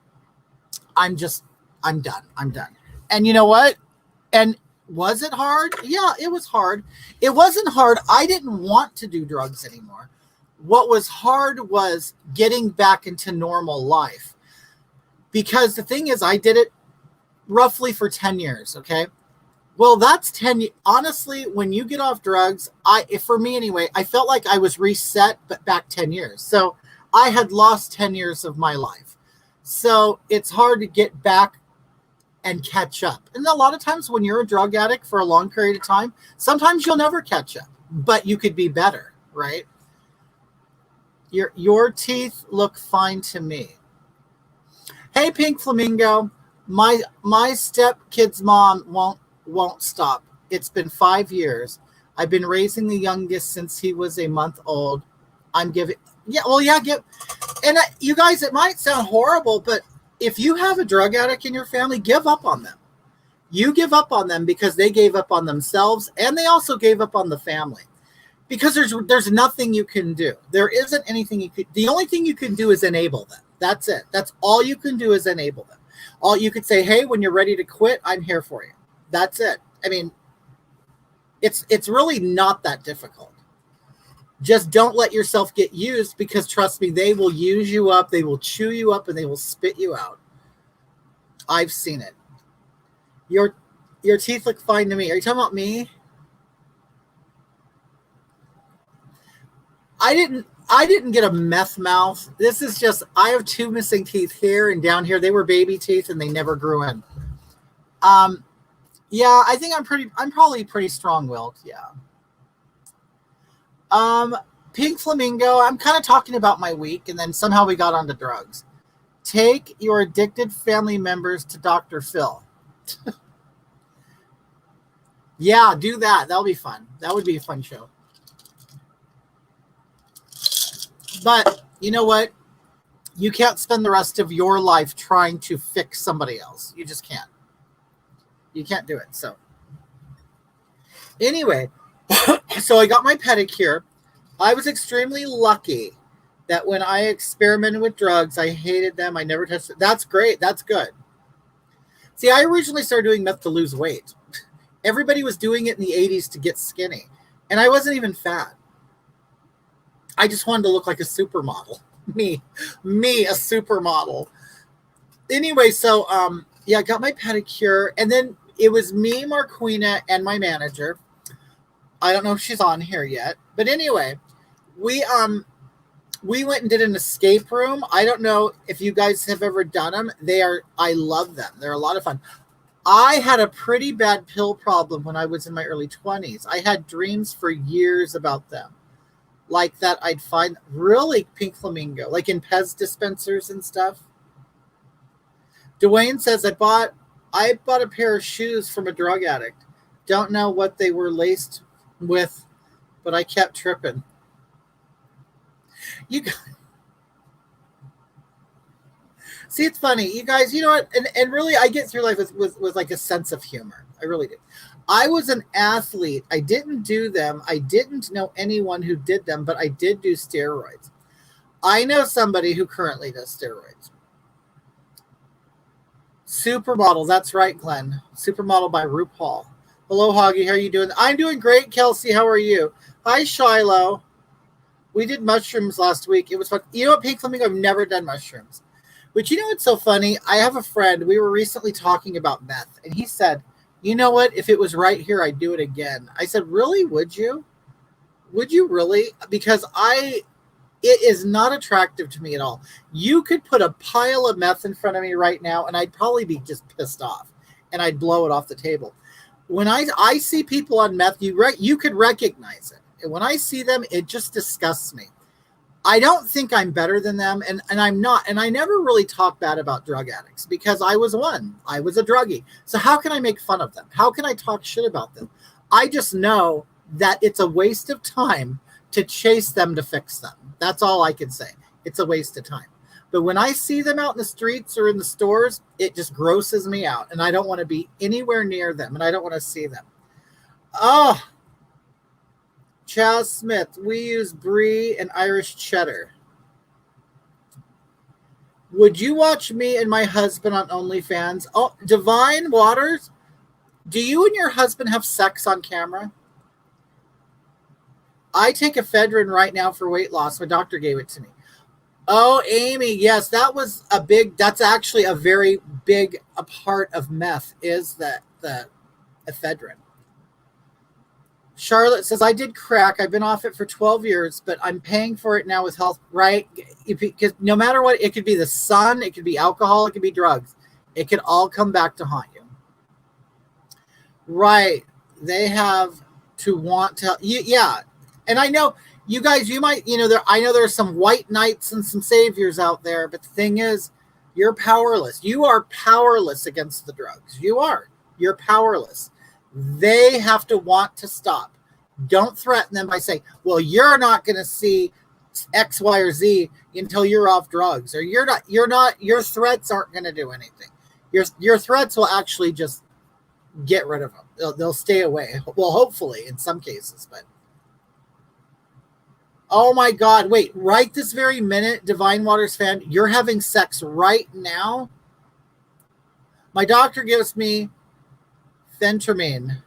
I'm done. I'm done. And you know what? And was it hard? Yeah, it was hard. It wasn't hard. I didn't want to do drugs anymore. What was hard was getting back into normal life. Because the thing is, I did it roughly for 10 years, okay? Well, that's 10 years. Honestly, when you get off drugs, for me anyway, I felt like I was reset, but back 10 years. So I had lost 10 years of my life. So it's hard to get back and catch up. And a lot of times when you're a drug addict for a long period of time, sometimes you'll never catch up, but you could be better, right? Your teeth look fine to me. Hey, Pink Flamingo, my stepkid's mom won't stop. It's been 5 years. I've been raising the youngest since he was a month old. I'm giving, and you guys, it might sound horrible, but if you have a drug addict in your family, give up on them. You give up on them because they gave up on themselves, and they also gave up on the family. Because there's nothing you can do. There isn't anything you could. The only thing you can do is enable them. That's it. That's all you can do is enable them. All you could say, hey, when you're ready to quit, I'm here for you. That's it. I mean, it's really not that difficult. Just don't let yourself get used, because trust me, they will use you up, they will chew you up, and they will spit you out. I've seen it. Your teeth look fine to me. Are you talking about me? I didn't get a meth mouth. This is just, I have 2 missing teeth here and down here. They were baby teeth and they never grew in. Yeah, I think I'm probably pretty strong-willed. Yeah. Pink Flamingo, I'm kind of talking about my week, and then somehow we got onto drugs. Take your addicted family members to Dr. Phil. Yeah, do that. That'll be fun. That would be a fun show. But you know what? You can't spend the rest of your life trying to fix somebody else. You just can't. You can't do it. So anyway, so I got my pedicure. I was extremely lucky that when I experimented with drugs, I hated them. I never touched it. That's great. That's good. See, I originally started doing meth to lose weight. Everybody was doing it in the 80s to get skinny. And I wasn't even fat. I just wanted to look like a supermodel. Me, a supermodel. Anyway, so I got my pedicure, and then it was me, Marquina, and my manager. I don't know if she's on here yet, but anyway, we went and did an escape room. I don't know if you guys have ever done them. I love them. They're a lot of fun. I had a pretty bad pill problem when I was in my early 20s. I had dreams for years about them. Like that I'd find really Pink Flamingo, like in Pez dispensers and stuff. Dwayne says, I bought a pair of shoes from a drug addict. Don't know what they were laced with, but I kept tripping. See, it's funny. You guys, you know what? And really, I get through life with like a sense of humor. I really do. I was an athlete. I didn't do them. I didn't know anyone who did them, but I did do steroids. I know somebody who currently does steroids. Supermodel. That's right, Glenn. Supermodel by RuPaul. Hello, Hoggy. How are you doing? I'm doing great, Kelsey. How are you? Hi, Shiloh. We did mushrooms last week. It was fun. You know what, Pink Flamingo? I've never done mushrooms. But you know what's so funny? I have a friend. We were recently talking about meth, and he said, you know what? If it was right here, I'd do it again. I said, really? Would you? Would you really? Because it is not attractive to me at all. You could put a pile of meth in front of me right now, and I'd probably be just pissed off, and I'd blow it off the table. When I see people on meth, you could recognize it. And when I see them, it just disgusts me. I don't think I'm better than them, and I'm not. And I never really talk bad about drug addicts because I was one. I was a druggie. So how can I make fun of them? How can I talk shit about them? I just know that it's a waste of time to chase them to fix them. That's all I can say. It's a waste of time. But when I see them out in the streets or in the stores, it just grosses me out. And I don't want to be anywhere near them. And I don't want to see them. Oh, Chaz Smith. We use brie and Irish cheddar. Would you watch me and my husband on OnlyFans? Oh, Divine Waters. Do you and your husband have sex on camera? I take ephedrine right now for weight loss. My doctor gave it to me. Oh, Amy, yes, that's actually a very big a part of meth is the ephedrine. Charlotte says, I did crack. I've been off it for 12 years, but I'm paying for it now with health, right? Because no matter what, it could be the sun, it could be alcohol, it could be drugs. It could all come back to haunt you. Right. They have to want to, yeah. And I know you guys, you might, I know there's some white knights and some saviors out there, but the thing is, you're powerless. You are powerless against the drugs. You're powerless. They have to want to stop. Don't threaten them by saying, well, you're not going to see X, Y, or Z until you're off drugs, or your threats aren't going to do anything. Your threats will actually just get rid of them. They'll stay away. Well, hopefully in some cases, but oh my God, wait, right this very minute, Divine Waters fan, you're having sex right now? My doctor gives me phentermine,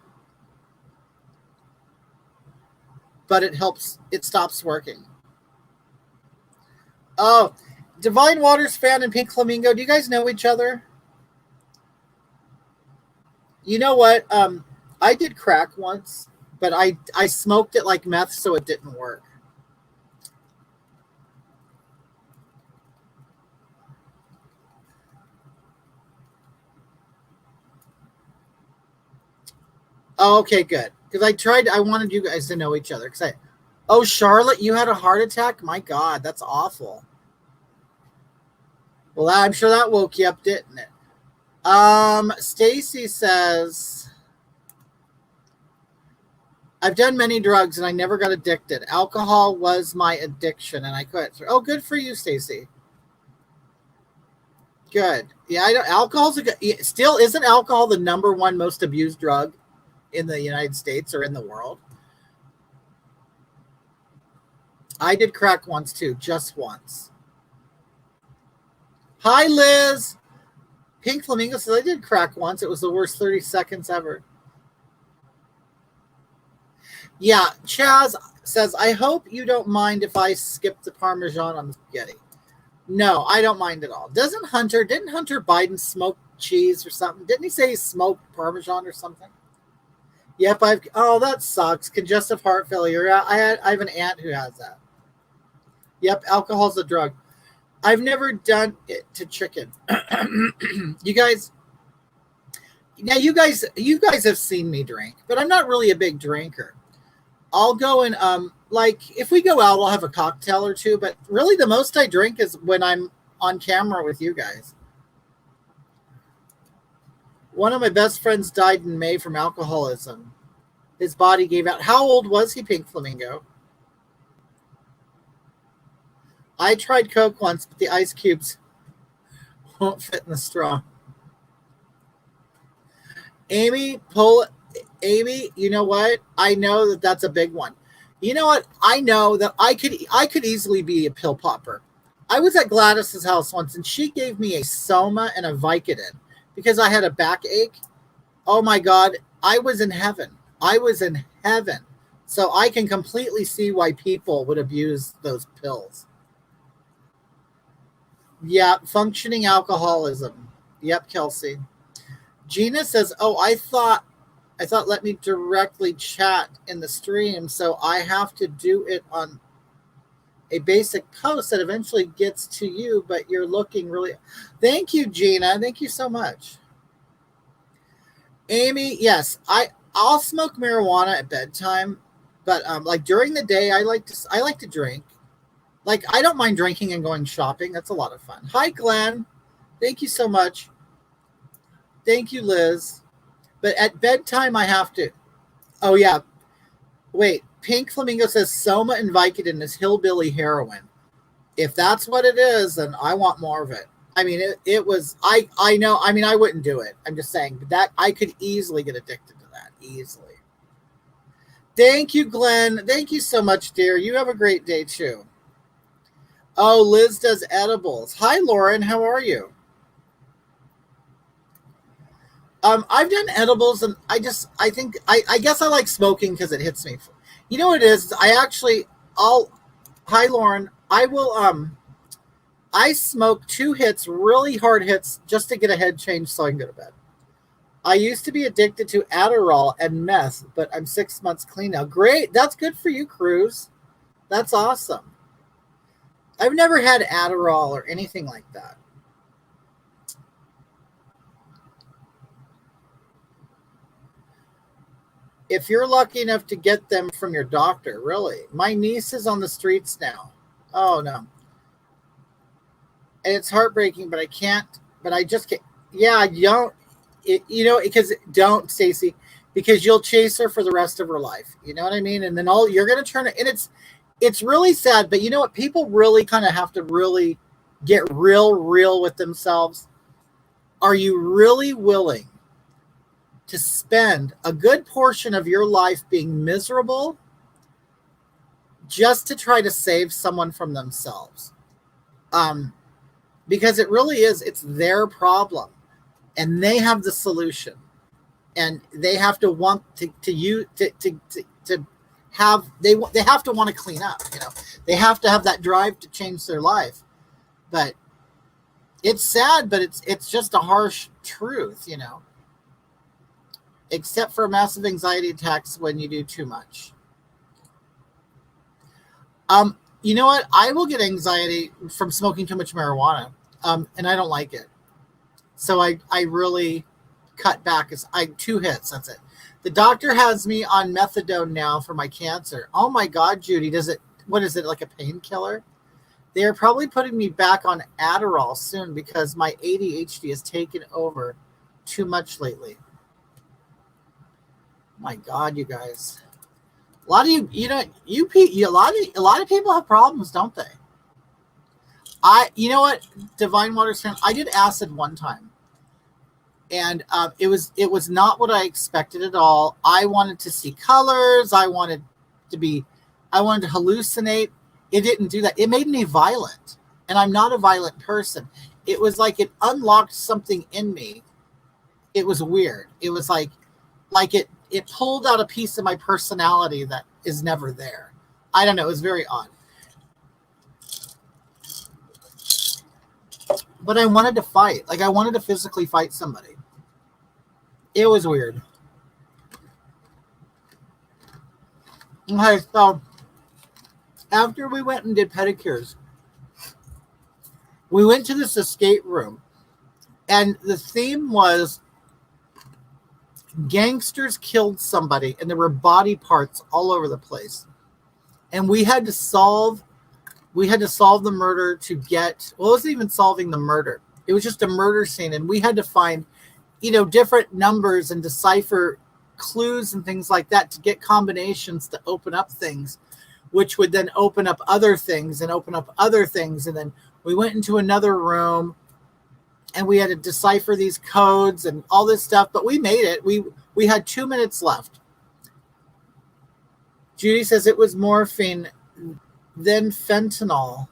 but it stops working. Oh, Divine Waters fan and Pink Flamingo, do you guys know each other? You know what? I did crack once, but I smoked it like meth, so it didn't work. Oh, okay, good. Because I wanted you guys to know each other. Oh, Charlotte, you had a heart attack? My God, that's awful. Well, I'm sure that woke you up, didn't it? Stacy says, I've done many drugs and I never got addicted. Alcohol was my addiction and I quit. Oh, good for you, Stacy. Good. Yeah, alcohol's still isn't alcohol the number one most abused drug in the United States or in the world? I did crack once too, just once. Hi, Liz. Pink Flamingo says, I did crack once. It was the worst 30 seconds ever. Yeah, Chaz says, I hope you don't mind if I skip the Parmesan on the spaghetti. No, I don't mind at all. Didn't Hunter Biden smoke cheese or something? Didn't he say he smoked Parmesan or something? Yep, that sucks. Congestive heart failure. I have an aunt who has that. Yep, alcohol's a drug. I've never done it to chicken. You guys have seen me drink, but I'm not really a big drinker. I'll go and if we go out, I'll have a cocktail or two, but really the most I drink is when I'm on camera with you guys. One of my best friends died in May from alcoholism. His body gave out. How old was he, Pink Flamingo? I tried Coke once, but the ice cubes won't fit in the straw. Amy, you know what? I know that's a big one. You know what? I know that I could easily be a pill popper. I was at Gladys's house once, and she gave me a Soma and a Vicodin because I had a backache. Oh my God, I was in heaven. So I can completely see why people would abuse those pills. Yeah, functioning alcoholism. Yep, Kelsey. Gina says, oh, I thought let me directly chat in the stream, so I have to do it on a basic post that eventually gets to you, but you're looking really... Thank you, Gina. Thank you so much. Amy, yes, I'll smoke marijuana at bedtime, but during the day, I like to drink. I don't mind drinking and going shopping. That's a lot of fun. Hi, Glenn. Thank you so much. Thank you, Liz. But at bedtime, I have to. Oh, yeah. Wait. Pink Flamingo says Soma and Vicodin is hillbilly heroin. If that's what it is, then I want more of it. I mean, it was, I know, I mean, I wouldn't do it. I'm just saying that I could easily get addicted to that, easily. Thank you, Glenn. Thank you so much, dear. You have a great day, too. Oh, Liz does edibles. Hi, Lauren. How are you? I've done edibles, and I guess I like smoking because it hits me. You know what it is? Hi, Lauren. I smoke 2 hits, really hard hits, just to get a head change so I can go to bed. I used to be addicted to Adderall and meth, but I'm 6 months clean now. Great. That's good for you, Cruz. That's awesome. I've never had Adderall or anything like that. If you're lucky enough to get them from your doctor, really. My niece is on the streets now. Oh, no. And it's heartbreaking, but I just can't. Yeah, don't, Stacy, because you'll chase her for the rest of her life. You know what I mean? And then you're going to turn it, and it's really sad, but you know what? People really kind of have to really get real with themselves. Are you really willing to spend a good portion of your life being miserable just to try to save someone from themselves? Because it really is, it's their problem and they have the solution, and they have to want they have to want to clean up, they have to have that drive to change their life. But it's sad, but it's just a harsh truth, except for massive anxiety attacks when you do too much. You know what? I will get anxiety from smoking too much marijuana, and I don't like it. So I really cut back. 2 hits, that's it. The doctor has me on methadone now for my cancer. Oh my God, Judy, what is it, like a painkiller? They're probably putting me back on Adderall soon because my ADHD has taken over too much lately. My God, you guys. A lot of a lot of people have problems, don't they? You know what, Divine Waters fan, I did acid one time, and it was not what I expected at all. I wanted to see colors. I wanted to hallucinate. It didn't do that. It made me violent, and I'm not a violent person. It was like it unlocked something in me. It was weird. It was like it pulled out a piece of my personality that is never there. I don't know. It was very odd. But I wanted to fight. Like, I wanted to physically fight somebody. It was weird. Okay, so after we went and did pedicures, we went to this escape room, and the theme was gangsters killed somebody, and there were body parts all over the place, and we had to solve the murder to get, well, it wasn't even solving the murder. It was just a murder scene, and we had to find, different numbers and decipher clues and things like that to get combinations to open up things, which would then open up other things and open up other things. And then we went into another room, and we had to decipher these codes and all this stuff, but we made it. We had 2 minutes left. Judy says it was morphine, then fentanyl.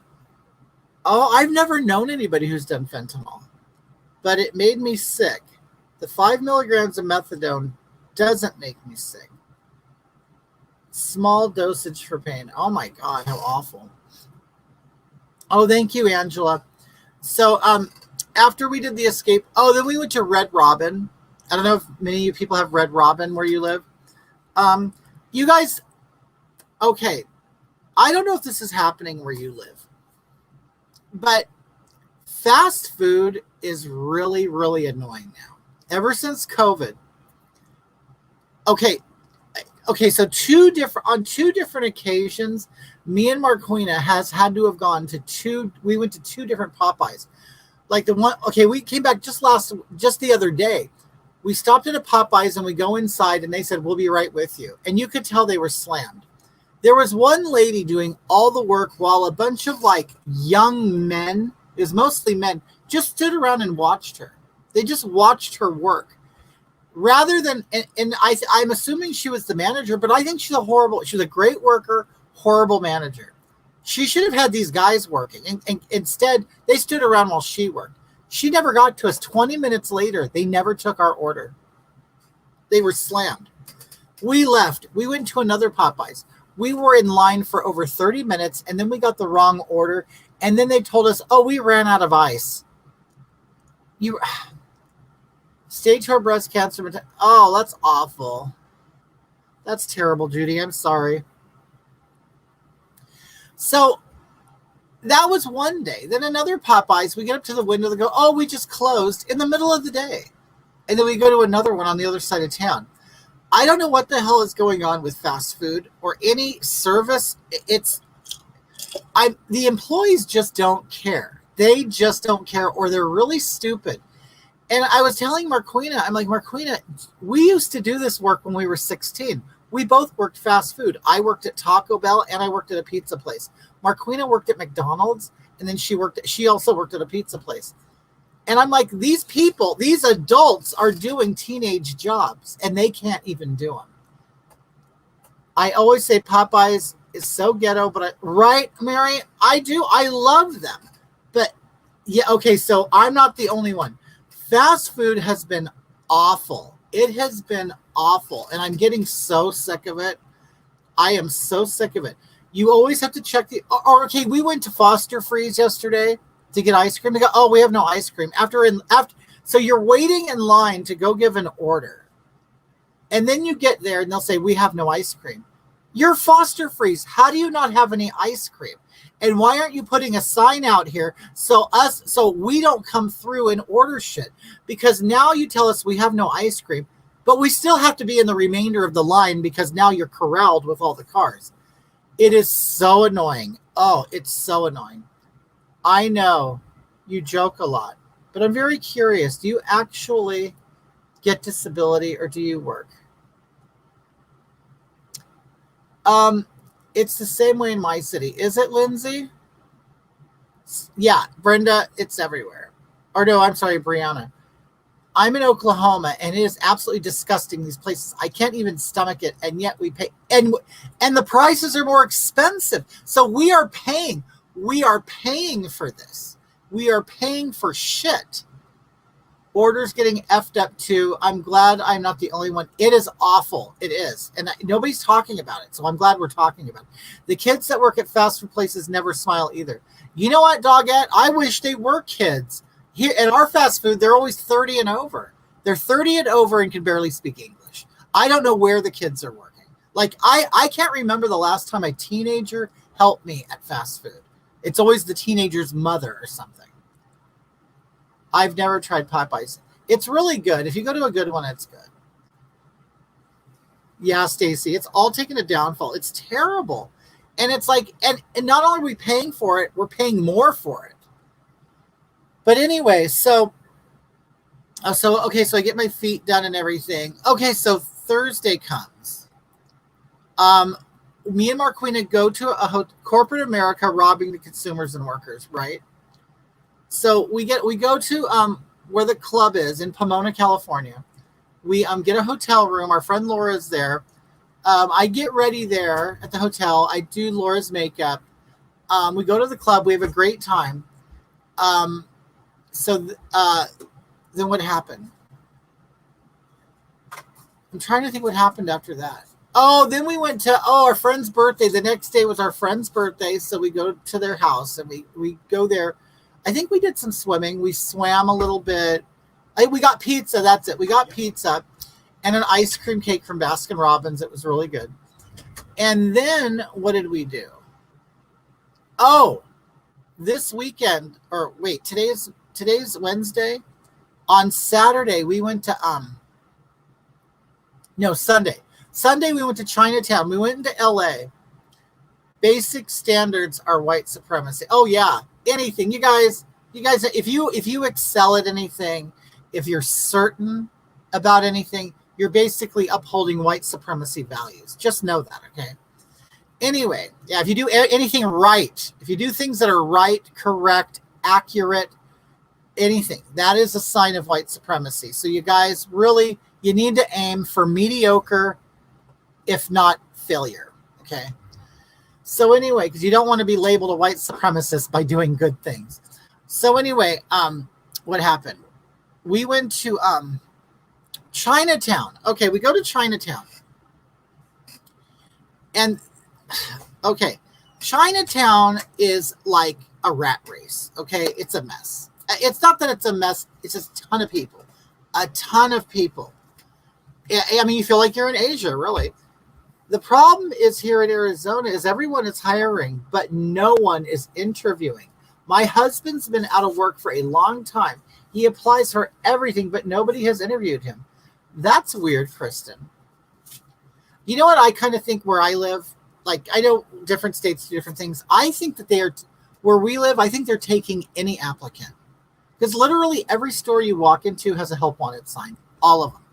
Oh, I've never known anybody who's done fentanyl, but it made me sick. The 5 milligrams of methadone doesn't make me sick. Small dosage for pain. Oh my God, how awful. Oh, thank you, Angela. So, after we did the escape, then we went to Red Robin. I don't know if many of you people have Red Robin where you live. You guys, okay, I don't know if this is happening where you live, but fast food is really, really annoying now. Ever since COVID. Okay, so on two different occasions, me and Marquina has had to have gone to we went to 2 different Popeyes. Like the one, okay, we came back just the other day. We stopped at a Popeyes and we go inside and they said, we'll be right with you. And you could tell they were slammed. There was one lady doing all the work while a bunch of like young men, it was mostly men, just stood around and watched her. They just watched her work. Rather than, I'm assuming she was the manager, but I think she was a great worker, horrible manager. She should have had these guys working. And instead, they stood around while she worked. She never got to us. 20 minutes later, they never took our order. They were slammed. We left. We went to another Popeyes. We were in line for over 30 minutes, and then we got the wrong order. And then they told us, oh, we ran out of ice. Stage 4 breast cancer. Oh, that's awful. That's terrible, Judy. I'm sorry. So that was one day. Then another Popeyes, we get up to the window, they go, oh, we just closed in the middle of the day. And then we go to another one on the other side of town. I don't know what the hell is going on with fast food or any service. The employees just don't care. They just don't care, or they're really stupid. And I was telling Marquina, I'm like, Marquina, we used to do this work when we were 16. We both worked fast food. I worked at Taco Bell and I worked at a pizza place. Marquina worked at McDonald's, and then she also worked at a pizza place. And I'm like, these people, these adults are doing teenage jobs and they can't even do them. I always say Popeyes is so ghetto, but right, Mary? I do. I love them. But yeah, okay, so I'm not the only one. Fast food has been awful. It has been awful. And I'm getting so sick of it. I am so sick of it. You always have to check okay, we went to Foster Freeze yesterday to get ice cream. They go, oh, we have no ice cream. So you're waiting in line to go give an order. And then you get there and they'll say, we have no ice cream. You're Foster Freeze. How do you not have any ice cream? And why aren't you putting a sign out here so we don't come through and order shit? Because now you tell us we have no ice cream, but we still have to be in the remainder of the line because now you're corralled with all the cars. It is so annoying. Oh, it's so annoying. I know you joke a lot, but I'm very curious. Do you actually get disability or do you work? It's the same way in my city. Is it, Lindsay? Yeah, Brenda, it's everywhere. Or no, I'm sorry, Brianna. I'm in Oklahoma, and it is absolutely disgusting, these places. I can't even stomach it, and yet we pay. And the prices are more expensive. So we are paying. We are paying for this. We are paying for shit. Orders getting effed up too. I'm glad I'm not the only one. It is awful. It is. And nobody's talking about it. So I'm glad we're talking about it. The kids that work at fast food places never smile either. You know what, Doggette? I wish they were kids. Here at our fast food, they're always 30 and over. They're 30 and over and can barely speak English. I don't know where the kids are working. Like, I can't remember the last time a teenager helped me at fast food. It's always the teenager's mother or something. I've never tried Popeyes. It's really good. If you go to a good one, it's good. Yeah, Stacy, it's all taken a downfall. It's terrible. And it's like, and not only are we paying for it, we're paying more for it. But anyway, so I get my feet done and everything. Okay, so Thursday comes. Me and Marquina go to corporate America robbing the consumers and workers, right? So we go to where the club is in Pomona, California. We get a hotel room. Our friend Laura is there. I get ready there at the hotel. I do Laura's makeup. We go to the club. We have a great time. Then what happened? I'm trying to think what happened after that. Oh, then we went to our friend's birthday. The next day was our friend's birthday, so we go to their house and we go there. I think we did some swimming. We swam a little bit. We got pizza. That's it. We got pizza and an ice cream cake from Baskin Robbins. It was really good. And then what did we do? Oh, this weekend, or wait, today's Wednesday. On Saturday, we went to Sunday. Sunday we went to Chinatown. We went into LA. Basic standards are white supremacy. Oh yeah. Anything. You guys, if you excel at anything, if you're certain about anything, you're basically upholding white supremacy values. Just know that, okay? Anyway, yeah, if you do anything right, if you do things that are right, correct, accurate, anything, that is a sign of white supremacy. So you guys really, you need to aim for mediocre, if not failure. Okay. So anyway, because you don't want to be labeled a white supremacist by doing good things. So anyway, what happened? We went to Chinatown. Okay, we go to Chinatown. And okay, Chinatown is like a rat race. Okay, it's a mess. It's not that it's a mess. It's just a ton of people. A ton of people. I mean, you feel like you're in Asia, really. The problem is here in Arizona is everyone is hiring, but no one is interviewing. My husband's been out of work for a long time. He applies for everything, but nobody has interviewed him. That's weird, Kristen. You know what I kind of think where I live? Like, I know different states do different things. I think that where we live, I think they're taking any applicant. Because literally every store you walk into has a help wanted sign. All of them.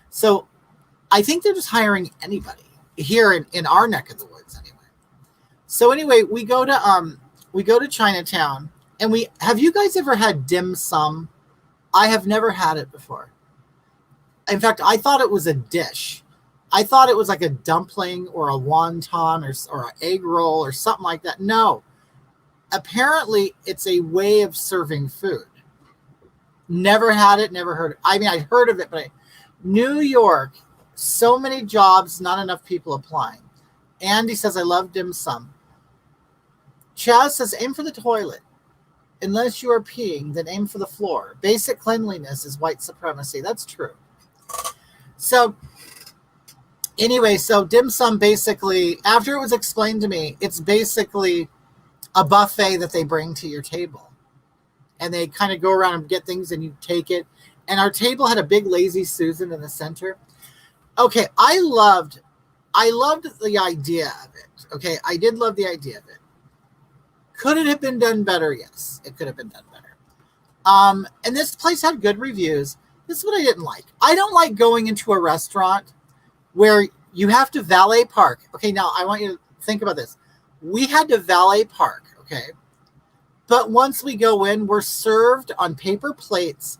So I think they're just hiring anybody here in our neck of the woods anyway. So anyway, we go to Chinatown, and have you guys ever had dim sum? I have never had it before. In fact, I thought it was a dish. I thought it was like a dumpling or a wonton or an egg roll or something like that. No. Apparently, it's a way of serving food. Never had it, never heard it. I mean, I heard of it, but New York, so many jobs, not enough people applying. Andy says, I love dim sum. Chaz says, aim for the toilet. Unless you are peeing, then aim for the floor. Basic cleanliness is white supremacy. That's true. So anyway, so dim sum basically, after it was explained to me, it's basically a buffet that they bring to your table. And they kind of go around and get things and you take it. And our table had a big lazy Susan in the center. Okay, I loved the idea of it. Okay, I did love the idea of it. Could it have been done better? Yes, it could have been done better. And this place had good reviews. This is what I didn't like. I don't like going into a restaurant where you have to valet park. Okay, now I want you to think about this. We had to valet park, okay? But once we go in, we're served on paper plates,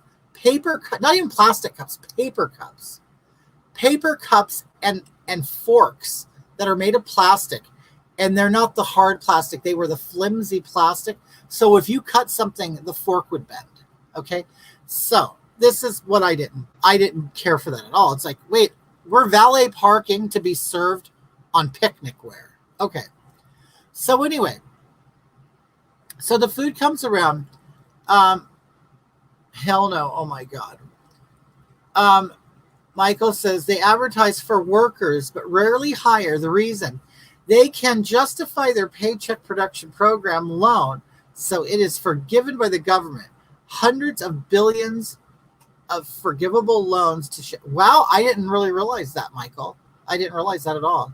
not even plastic cups, paper cups and forks that are made of plastic. And they're not the hard plastic. They were the flimsy plastic. So if you cut something, the fork would bend. Okay. So this is what I didn't care for that at all. It's like, wait, we're valet parking to be served on picnic ware. Okay. So anyway, so the food comes around. Hell no. Oh my God. Michael says they advertise for workers, but rarely hire. The reason they can justify their paycheck production program loan, so it is forgiven by the government. Hundreds of billions of forgivable loans to wow, I didn't really realize that, Michael. I didn't realize that at all.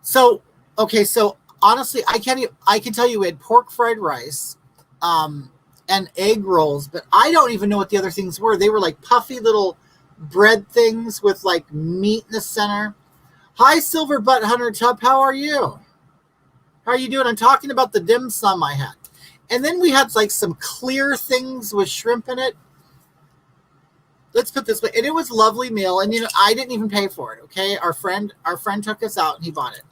So, okay, so honestly, I can tell you we had pork fried rice and egg rolls, but I don't even know what the other things were. They were like puffy little bread things with like meat in the center. Hi, Silver Butt Hunter Tub. How are you? How are you doing? I'm talking about the dim sum I had. And then we had like some clear things with shrimp in it. Let's put this way. And it was a lovely meal. And, you know, I didn't even pay for it. Okay. Our friend took us out and he bought it.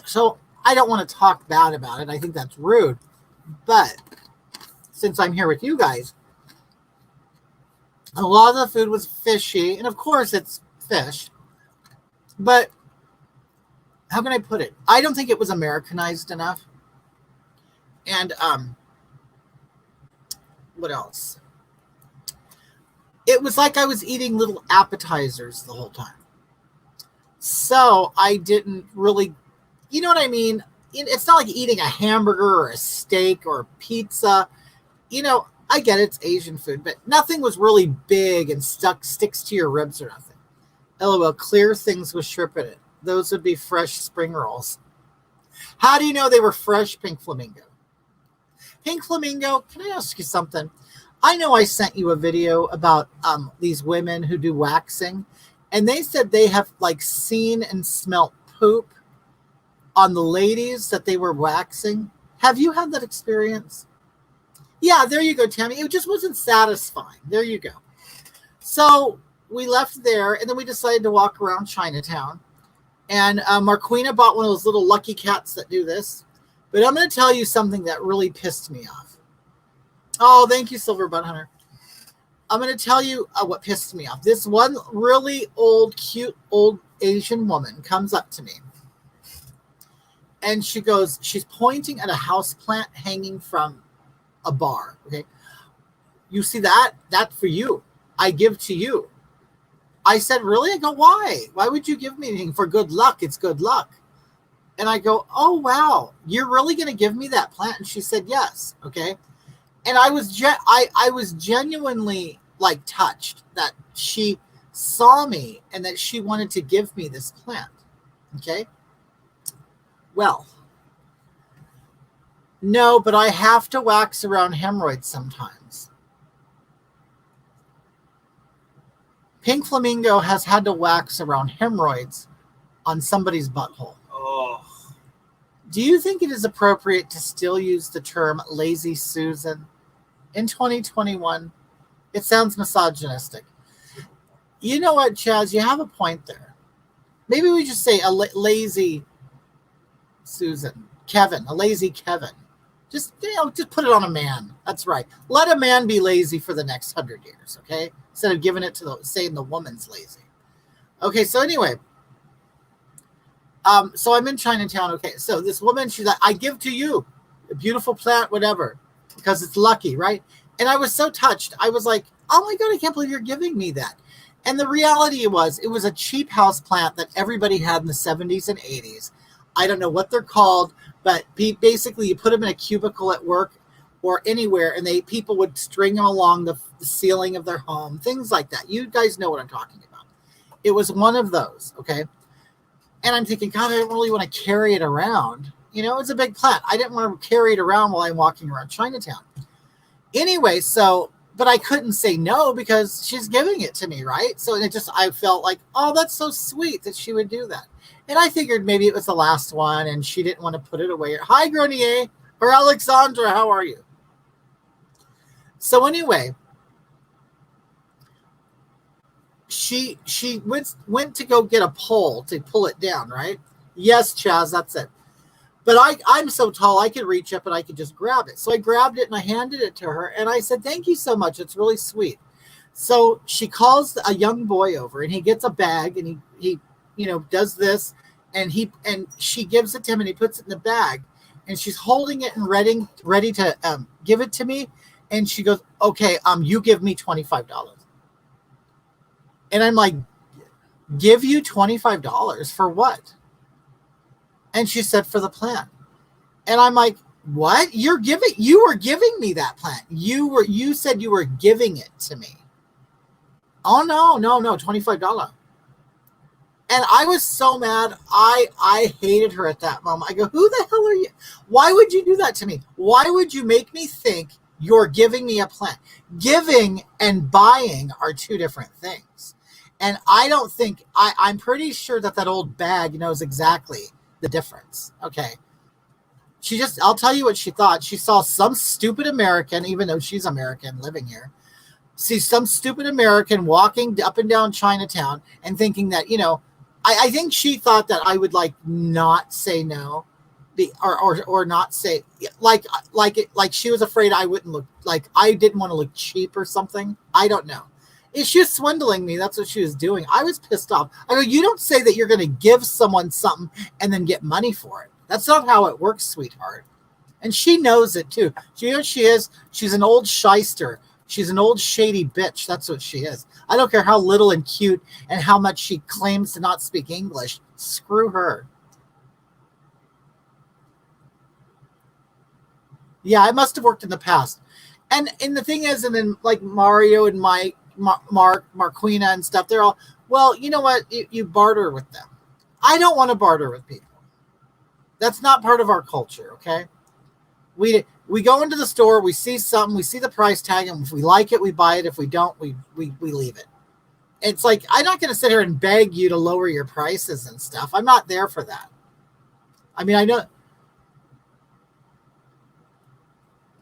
So I don't want to talk bad about it. I think that's rude. But since I'm here with you guys, a lot of the food was fishy. And of course it's fish. But how can I put it? I don't think it was Americanized enough. And what else? It was like I was eating little appetizers the whole time. So I didn't really, you know what I mean? It's not like eating a hamburger or a steak or pizza. You know, I get it, it's Asian food, but nothing was really big and sticks to your ribs or nothing. LOL, clear things with shrimp in it. Those would be fresh spring rolls. How do you know they were fresh, Pink Flamingo? Pink Flamingo, can I ask you something? I know I sent you a video about these women who do waxing, And they said they have like seen and smelt poop on the ladies that they were waxing. Have you had that experience? Yeah, there you go, Tammy. It just wasn't satisfying. There you go. So we left there, and then we decided to walk around Chinatown. And Marquina bought one of those little lucky cats that do this. But I'm going to tell you something that really pissed me off. Oh, thank you, Silver Butt Hunter. I'm going to tell you what pissed me off. This one really old, cute, old Asian woman comes up to me. And she's pointing at a house plant hanging from a bar. Okay. You see that? That's for you. I give to you. I said, really? I go, why? Why would you give me anything? For good luck. It's good luck. And I go, oh, wow. You're really going to give me that plant? And she said, yes. Okay. And I was genuinely like touched that she saw me and that she wanted to give me this plant. Okay. Well, no, but I have to wax around hemorrhoids sometimes. Pink Flamingo has had to wax around hemorrhoids on somebody's butthole.
Oh.
Do you think it is appropriate to still use the term lazy Susan in 2021? It sounds misogynistic. You know what, Chaz? You have a point there. Maybe we just say a lazy Susan. Kevin, a lazy Kevin. Just put it on a man. That's right. Let a man be lazy for the next 100 years, okay? Instead of giving it to saying the woman's lazy. Okay, so anyway. So I'm in Chinatown. Okay, so this woman, she's like, I give to you a beautiful plant, whatever, because it's lucky, right? And I was so touched. I was like, oh my God, I can't believe you're giving me that. And the reality was, it was a cheap house plant that everybody had in the 70s and 80s. I don't know what they're called, but basically you put them in a cubicle at work or anywhere, and people would string them along the ceiling of their home, things like that. You guys know what I'm talking about. It was one of those, okay? And I'm thinking, God, I don't really want to carry it around. You know, it's a big plant. I didn't want to carry it around while I'm walking around Chinatown. Anyway, but I couldn't say no because she's giving it to me, right? So I felt like, oh, that's so sweet that she would do that. And I figured maybe it was the last one and she didn't want to put it away. Hi, Grenier, or Alexandra, how are you? So anyway, she went to go get a pole to pull it down, right? Yes, Chaz, that's it. But I'm so tall, I could reach up and I could just grab it. So I grabbed it and I handed it to her. And I said, thank you so much. It's really sweet. So she calls a young boy over and he gets a bag and he does this. And she gives it to him and he puts it in the bag. And she's holding it and ready to give it to me. And she goes, okay, you give me $25. And I'm like, give you $25 for what? And she said, for the plant. And I'm like, what? You were giving me that plant. You said you were giving it to me. Oh, no, $25. And I was so mad. I hated her at that moment. I go, who the hell are you? Why would you do that to me? Why would you make me think you're giving me a plant? Giving and buying are two different things. And I don't think, I'm pretty sure that old bag knows exactly the difference. Okay. I'll tell you what she thought. She saw some stupid American, even though she's American living here, see some stupid American walking up and down Chinatown and thinking that, I think she thought that I would like not say no, or not say like she was afraid I wouldn't look like I didn't want to look cheap or something. I don't know. She was swindling me. That's what she was doing. I was pissed off. I go, you don't say that you're going to give someone something and then get money for it. That's not how it works, sweetheart. And she knows it too. You know what she is? She's an old shyster. She's an old shady bitch. That's what she is. I don't care how little and cute and how much she claims to not speak English. Screw her. Yeah, I must have worked in the past. And the thing is, and then like Mario and Mike, Marquina and stuff, they're all, well, you know what? You barter with them. I don't want to barter with people. That's not part of our culture, okay? We go into the store, we see something, we see the price tag, and if we like it, we buy it. If we don't, we leave it. it's like, I'm not going to sit here and beg you to lower your prices and stuff. I'm not there for that. I mean, I know.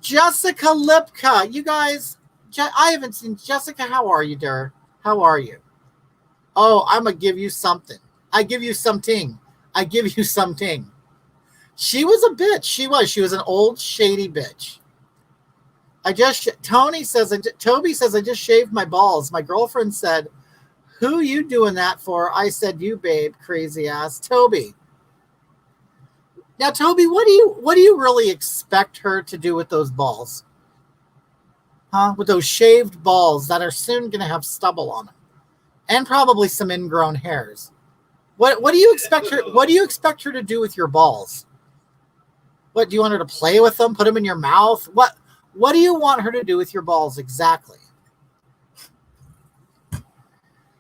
Jessica Lipka, you guys, I haven't seen Jessica. How are you, dear? How are you? Oh, I'm going to give you something. I give you something. I give you something. She was a bitch. She was an old shady bitch. Toby says, I just shaved my balls. My girlfriend said, who you doing that for? I said, you, babe, crazy ass. Toby. Now, Toby, what do you really expect her to do with those balls? Huh? With those shaved balls that are soon going to have stubble on them. And probably some ingrown hairs. What do you expect her to do with your balls? What, do you want her to play with them? Put them in your mouth? What do you want her to do with your balls exactly?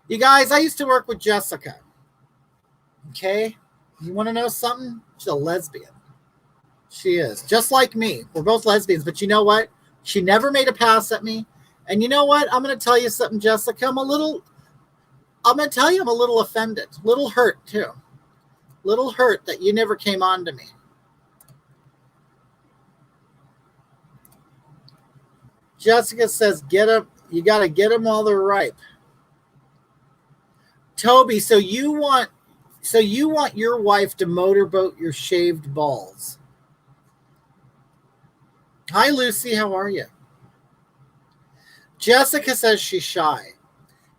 You guys, I used to work with Jessica. Okay? You want to know something? She's a lesbian. She is. Just like me. We're both lesbians. But you know what? She never made a pass at me. And you know what? I'm going to tell you something, Jessica. I'm going to tell you I'm a little offended. A little hurt, too. A little hurt that you never came on to me. Jessica says, get them. You got to get them while they're ripe. Toby, so you want your wife to motorboat your shaved balls. Hi, Lucy. How are you? Jessica says she's shy.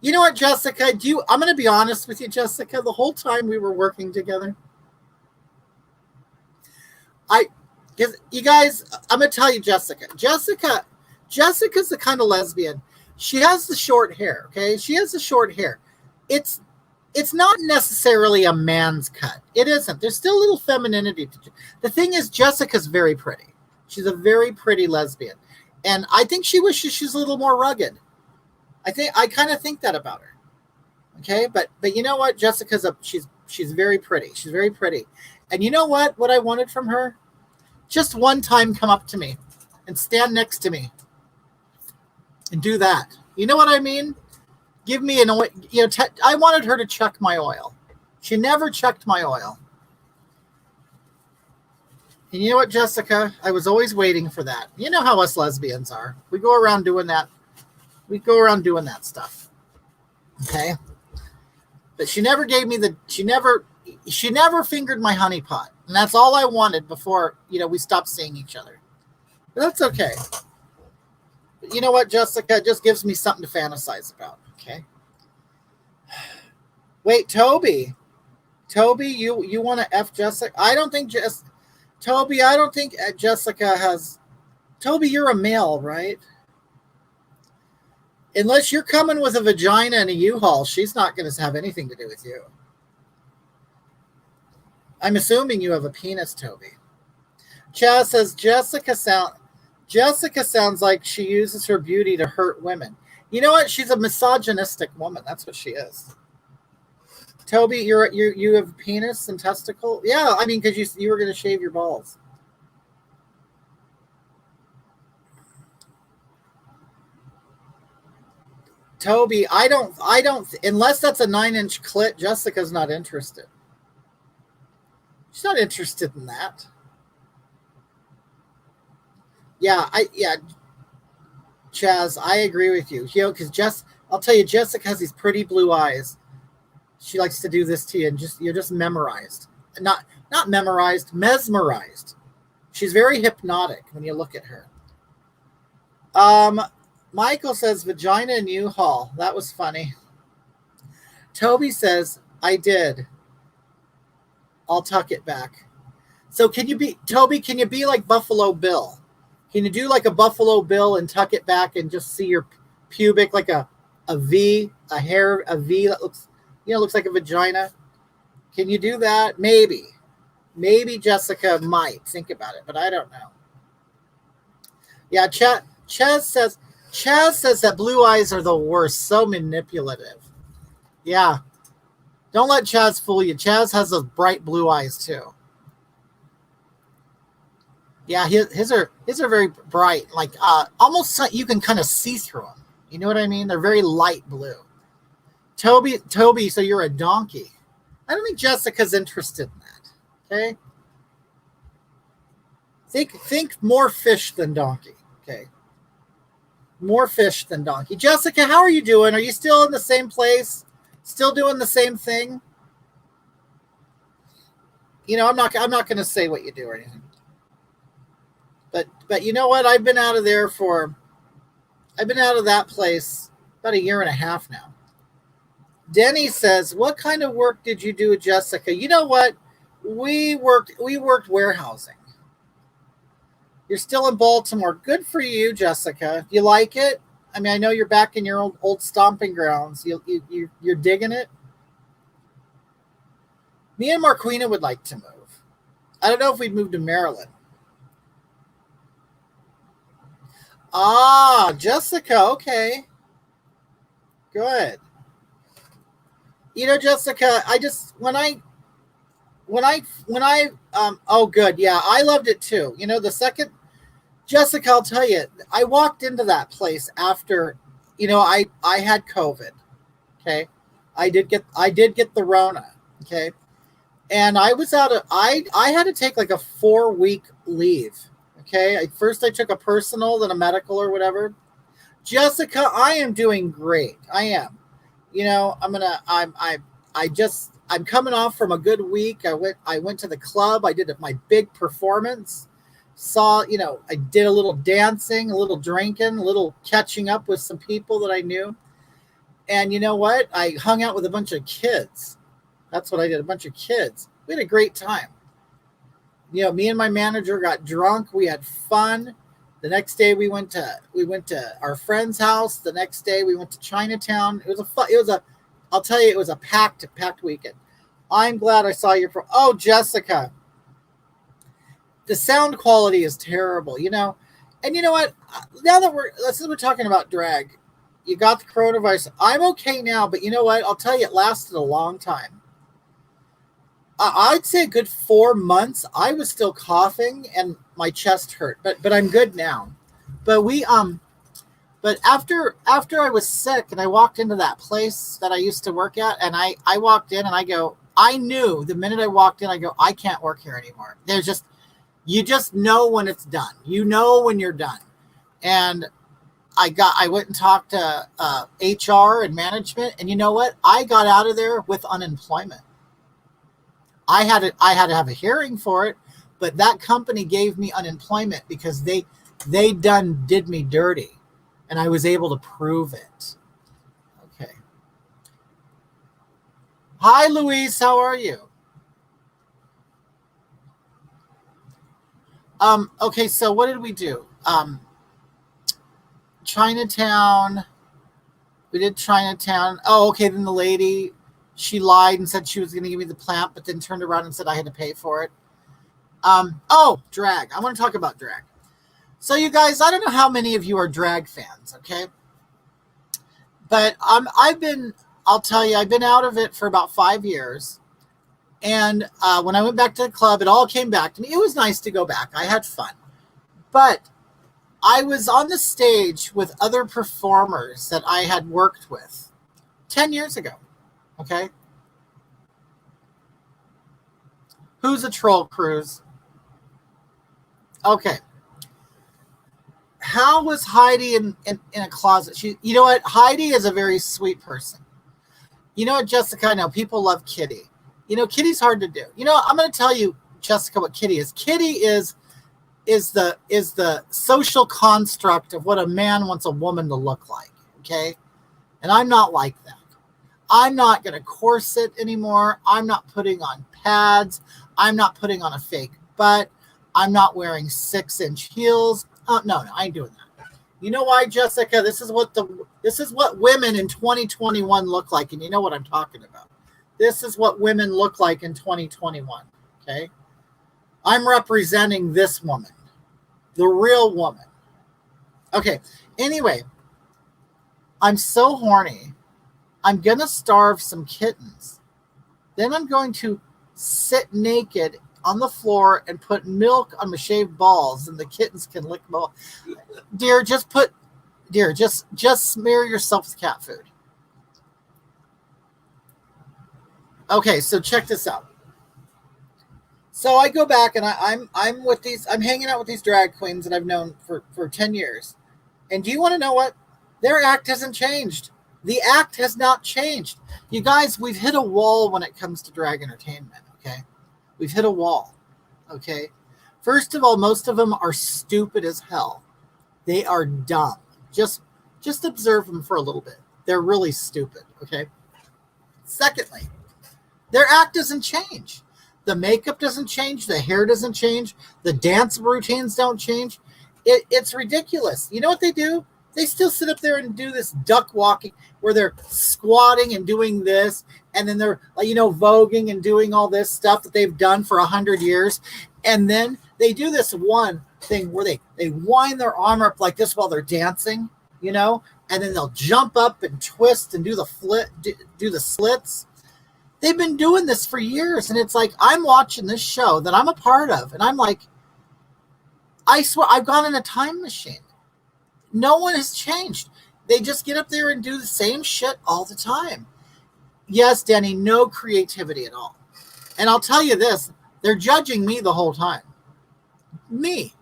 You know what, Jessica? I'm going to be honest with you, Jessica. The whole time we were working together, because you guys, I'm going to tell you, Jessica's the kind of lesbian. She has the short hair, okay? She has the short hair. It's not necessarily a man's cut. It isn't. There's still a little femininity to it. The thing is, Jessica's very pretty. She's a very pretty lesbian. And I think she wishes she's a little more rugged. I kind of think that about her. Okay? But you know what? She's very pretty. She's very pretty. And you know what? What I wanted from her? Just one time come up to me and stand next to me and do that. You know what I mean? Give me I wanted her to check my oil. She never checked my oil. And you know what, Jessica? I was always waiting for that. You know how us lesbians are. We go around doing that. We go around doing that stuff. Okay? But she never gave me she never fingered my honeypot. And that's all I wanted before, we stopped seeing each other. But that's okay. But you know what, Jessica? It just gives me something to fantasize about. Okay. Wait, Toby, you want to F Jessica? I don't think Toby, I don't think Jessica has. Toby, you're a male, right? Unless you're coming with a vagina and a U-Haul, she's not going to have anything to do with you. I'm assuming you have a penis, Toby. Chaz says Jessica sounds like she uses her beauty to hurt women. You know what? She's a misogynistic woman. That's what she is. Toby, you have penis and testicle? Yeah, I mean, because you were going to shave your balls. Toby, I don't, unless that's a 9-inch clit, Jessica's not interested. She's not interested in that. Yeah, Chaz, I agree with you. Because I'll tell you, Jessica has these pretty blue eyes. She likes to do this to you, and you're just memorized. Not memorized, mesmerized. She's very hypnotic when you look at her. Michael says vagina and U-Haul. That was funny. Toby says, I did. I'll tuck it back. So can you be like Buffalo Bill? Can you do like a Buffalo Bill and tuck it back and just see your pubic like a V, a V that looks like a vagina? Can you do that? Maybe. Maybe Jessica might think about it, but I don't know. Yeah, Chaz says that blue eyes are the worst. So manipulative. Yeah. Don't let Chaz fool you. Chaz has those bright blue eyes too. Yeah, his are very bright, like almost you can kind of see through them. You know what I mean? They're very light blue. Toby, so you're a donkey. I don't think Jessica's interested in that. Okay. Think more fish than donkey. Okay. More fish than donkey. Jessica, how are you doing? Are you still in the same place? Still doing the same thing? You know, I'm not going to say what you do or anything. But you know what? I've been out of that place about 1.5 years now. Denny says, "What kind of work did you do with Jessica?" You know what? We worked warehousing. You're still in Baltimore. Good for you, Jessica. You like it? I mean, I know you're back in your old stomping grounds. You're digging it. Me and Marquina would like to move. I don't know if we'd move to Maryland. Ah, Jessica. Okay. Good. You know, Jessica, oh, good. Yeah, I loved it too. You know, the second, Jessica, I'll tell you, I walked into that place after, you know, I had COVID. Okay. I did get the Rona. Okay. And I had to take like a 4-week leave. Okay. First I took a personal, then a medical or whatever. Jessica, I am doing great. I am. You know, I'm coming off from a good week. I went to the club. I did my big performance. I did a little dancing, a little drinking, a little catching up with some people that I knew. And you know what? I hung out with a bunch of kids. That's what I did. A bunch of kids. We had a great time. You know, me and my manager got drunk. We had fun. The next day we went to our friend's house. The next day we went to Chinatown. I'll tell you, it was a packed weekend. I'm glad I saw oh, Jessica. The sound quality is terrible, you know. And you know what? Now that we're talking about drag, you got the coronavirus. I'm okay now, but you know what? I'll tell you, it lasted a long time. I'd say a good 4 months. I was still coughing and my chest hurt, but I'm good now. But but after I was sick and I walked into that place that I used to work at, and I walked in and I knew the minute I walked in, I can't work here anymore. You just know when it's done. You know when you're done. And I went and talked to HR and management, and you know what? I got out of there with unemployment. I had to have a hearing for it, but that company gave me unemployment because they did me dirty, and I was able to prove it. Okay. Hi, Louise. How are you? Okay, so what did we do? Chinatown. We did Chinatown. Oh, okay. Then the lady, she lied and said she was going to give me the plant, but then turned around and said I had to pay for it. Drag. I want to talk about drag. So you guys, I don't know how many of you are drag fans, okay? But I'll tell you, I've been out of it for about 5 years. And when I went back to the club, it all came back to me. It was nice to go back. I had fun. But I was on the stage with other performers that I had worked with 10 years ago. Okay. Who's a troll, Cruz? Okay. How was Heidi in a closet? You know what? Heidi is a very sweet person. You know what, Jessica? I know people love Kitty. You know, Kitty's hard to do. You know, I'm going to tell you, Jessica, what Kitty is. Kitty is the social construct of what a man wants a woman to look like. Okay. And I'm not like that. I'm not going to corset anymore. I'm not putting on pads. I'm not putting on a fake butt. I'm not wearing 6-inch heels. No, I ain't doing that. You know why, Jessica? This is what women in 2021 look like, and you know what I'm talking about. This is what women look like in 2021. Okay, I'm representing this woman, the real woman. Okay. Anyway, I'm so horny. I'm going to starve some kittens. Then I'm going to sit naked on the floor and put milk on my shaved balls, and the kittens can lick them all. Dear, just smear yourself with cat food. Okay, so check this out. So I go back and I'm with these. I'm hanging out with these drag queens that I've known for 10 years. And do you want to know what? Their act hasn't changed. The act has not changed. You guys, we've hit a wall when it comes to drag entertainment, okay? We've hit a wall, okay? First of all, most of them are stupid as hell. They are dumb. Just observe them for a little bit. They're really stupid, okay? Secondly, their act doesn't change. The makeup doesn't change. The hair doesn't change. The dance routines don't change. It's ridiculous. You know what they do? They still sit up there and do this duck walking where they're squatting and doing this. And then they're, voguing and doing all this stuff that they've done for 100 years. And then they do this one thing where they wind their arm up like this while they're dancing, and then they'll jump up and twist and do the slits. They've been doing this for years. And it's like, I'm watching this show that I'm a part of. And I'm like, I swear, I've gone in a time machine. No one has changed. They just get up there and do the same shit all the time. Yes, Denny, no creativity at all. And I'll tell you this, they're judging me the whole time. Me.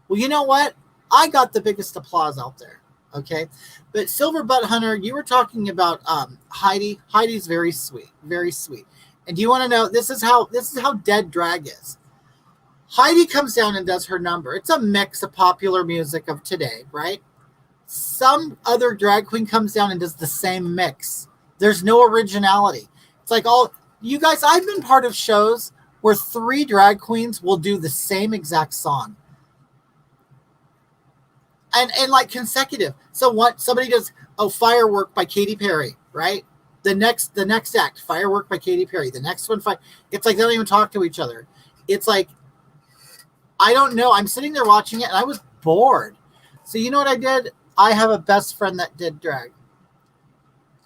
Well, you know what? I got the biggest applause out there. Okay. But Silver Butt Hunter, you were talking about Heidi. Heidi's very sweet. Very sweet. And do you want to know, this is how dead drag is. Heidi comes down and does her number. It's a mix of popular music of today, right? Some other drag queen comes down and does the same mix. There's no originality. It's like you guys, I've been part of shows where 3 drag queens will do the same exact song. And like consecutive. So what somebody does, Firework by Katy Perry, right? The next act, Firework by Katy Perry. The next one, it's like they don't even talk to each other. It's like, I don't know. I'm sitting there watching it and I was bored. So you know what I did? I have a best friend that did drag.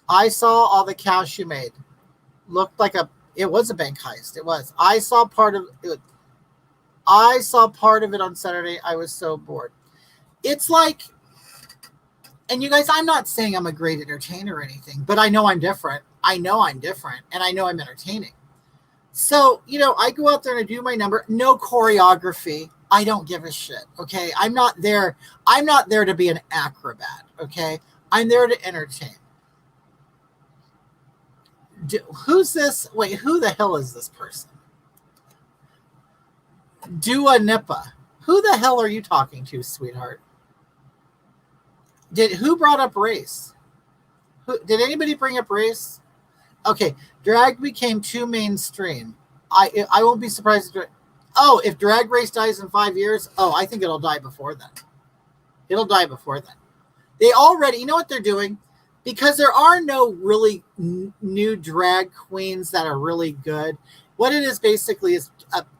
I saw all the cash you made. Looked like it was a bank heist. It was. I saw part of it on Saturday. I was so bored. It's like, and you guys, I'm not saying I'm a great entertainer or anything, but I know I'm different. And I know I'm entertaining. So, I go out there and I do my number. No choreography. I don't give a shit. Okay. I'm not there to be an acrobat. Okay. I'm there to entertain. Who's this? Wait, who the hell is this person? Dua Nipa. Who the hell are you talking to, sweetheart? Who brought up race? Did anybody bring up race? Okay, drag became too mainstream. I won't be surprised. If Drag Race dies in 5 years, I think it'll die before then. They already, you know what they're doing? Because there are no really new drag queens that are really good. What it is basically is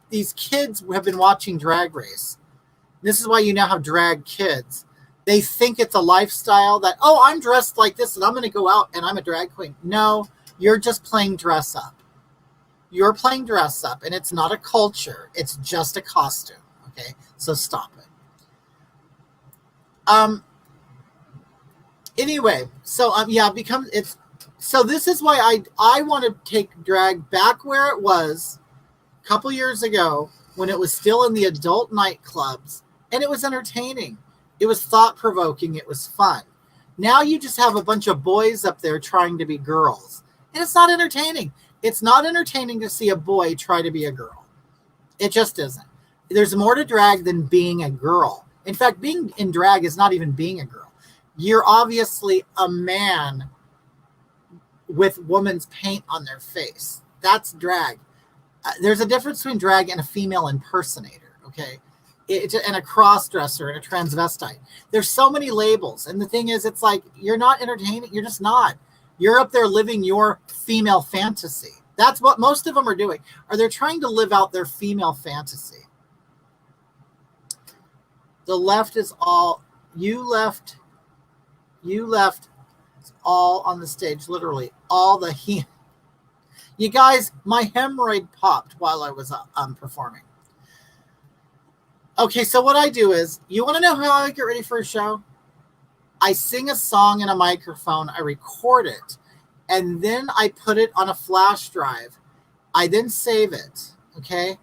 these kids have been watching Drag Race. This is why you now have drag kids. They think it's a lifestyle that, I'm dressed like this and I'm going to go out and I'm a drag queen. No, you're just playing dress up. You're playing dress up and it's not a culture. It's just a costume. Okay. So stop it. Anyway, so so this is why I want to take drag back where it was a couple years ago when it was still in the adult nightclubs and it was entertaining. It was thought-provoking. It was fun. Now you just have a bunch of boys up there trying to be girls. And it's not entertaining. It's not entertaining to see a boy try to be a girl. It just isn't. There's more to drag than being a girl. In fact, being in drag is not even being a girl. You're obviously a man with woman's paint on their face. That's drag. There's a difference between drag and a female impersonator, okay? And a cross-dresser and a transvestite. There's so many labels. And the thing is, it's like, you're not entertaining. You're just not. You're up there living your female fantasy. That's what most of them are doing. They're trying to live out their female fantasy. The left is all, you left it's all on the stage, literally. All the you guys, my hemorrhoid popped while I was performing. Okay, so what I do is, you want to know how I get ready for a show? I sing a song in a microphone, I record it, and then I put it on a flash drive. I then save it, okay?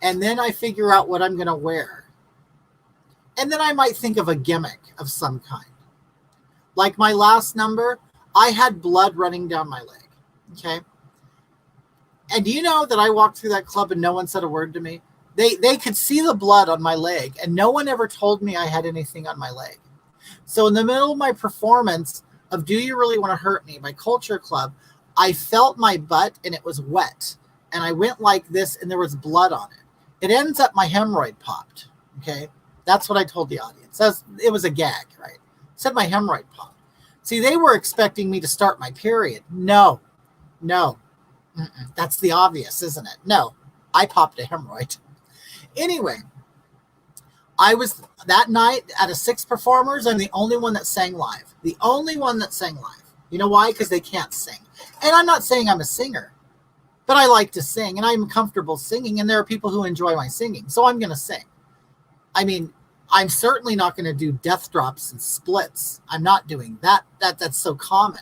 And then I figure out what I'm going to wear. And then I might think of a gimmick of some kind. Like my last number, I had blood running down my leg, okay? And do you know that I walked through that club and no one said a word to me? They could see the blood on my leg, and no one ever told me I had anything on my leg. So in the middle of my performance of Do You Really Want to Hurt Me, my culture club, I felt my butt and it was wet. And I went like this and there was blood on it. It ends up my hemorrhoid popped, okay? That's what I told the audience. It was a gag, right? Said my hemorrhoid popped. See, they were expecting me to start my period. No. That's the obvious, isn't it? No, I popped a hemorrhoid. Anyway, I was that night at a 6 performers. I'm the only one that sang live. The only one that sang live. You know why? Because they can't sing. And I'm not saying I'm a singer, but I like to sing and I'm comfortable singing. And there are people who enjoy my singing. So I'm going to sing. I mean, I'm certainly not going to do death drops and splits. I'm not doing that. That's so common.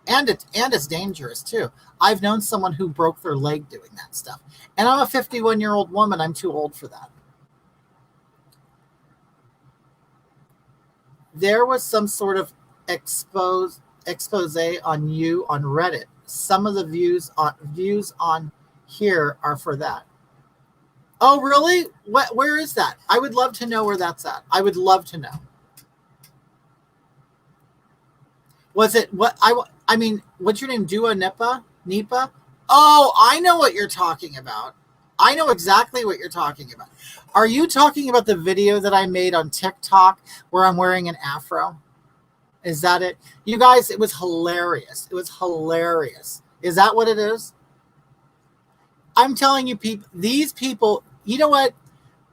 And it's dangerous too. I've known someone who broke their leg doing that stuff. And I'm a 51-year-old woman. I'm too old for that. There was some sort of expose on you on Reddit. Some of the views on here are for that. Oh, really? Where is that? I would love to know where that's at. I would love to know. Was it what I mean, what's your name? Dua Nipa? Oh, I know what you're talking about. I know exactly what you're talking about. Are you talking about the video that I made on TikTok where I'm wearing an afro? Is that it? You guys, it was hilarious. It was hilarious. Is that what it is? I'm telling you, people, these people, you know what?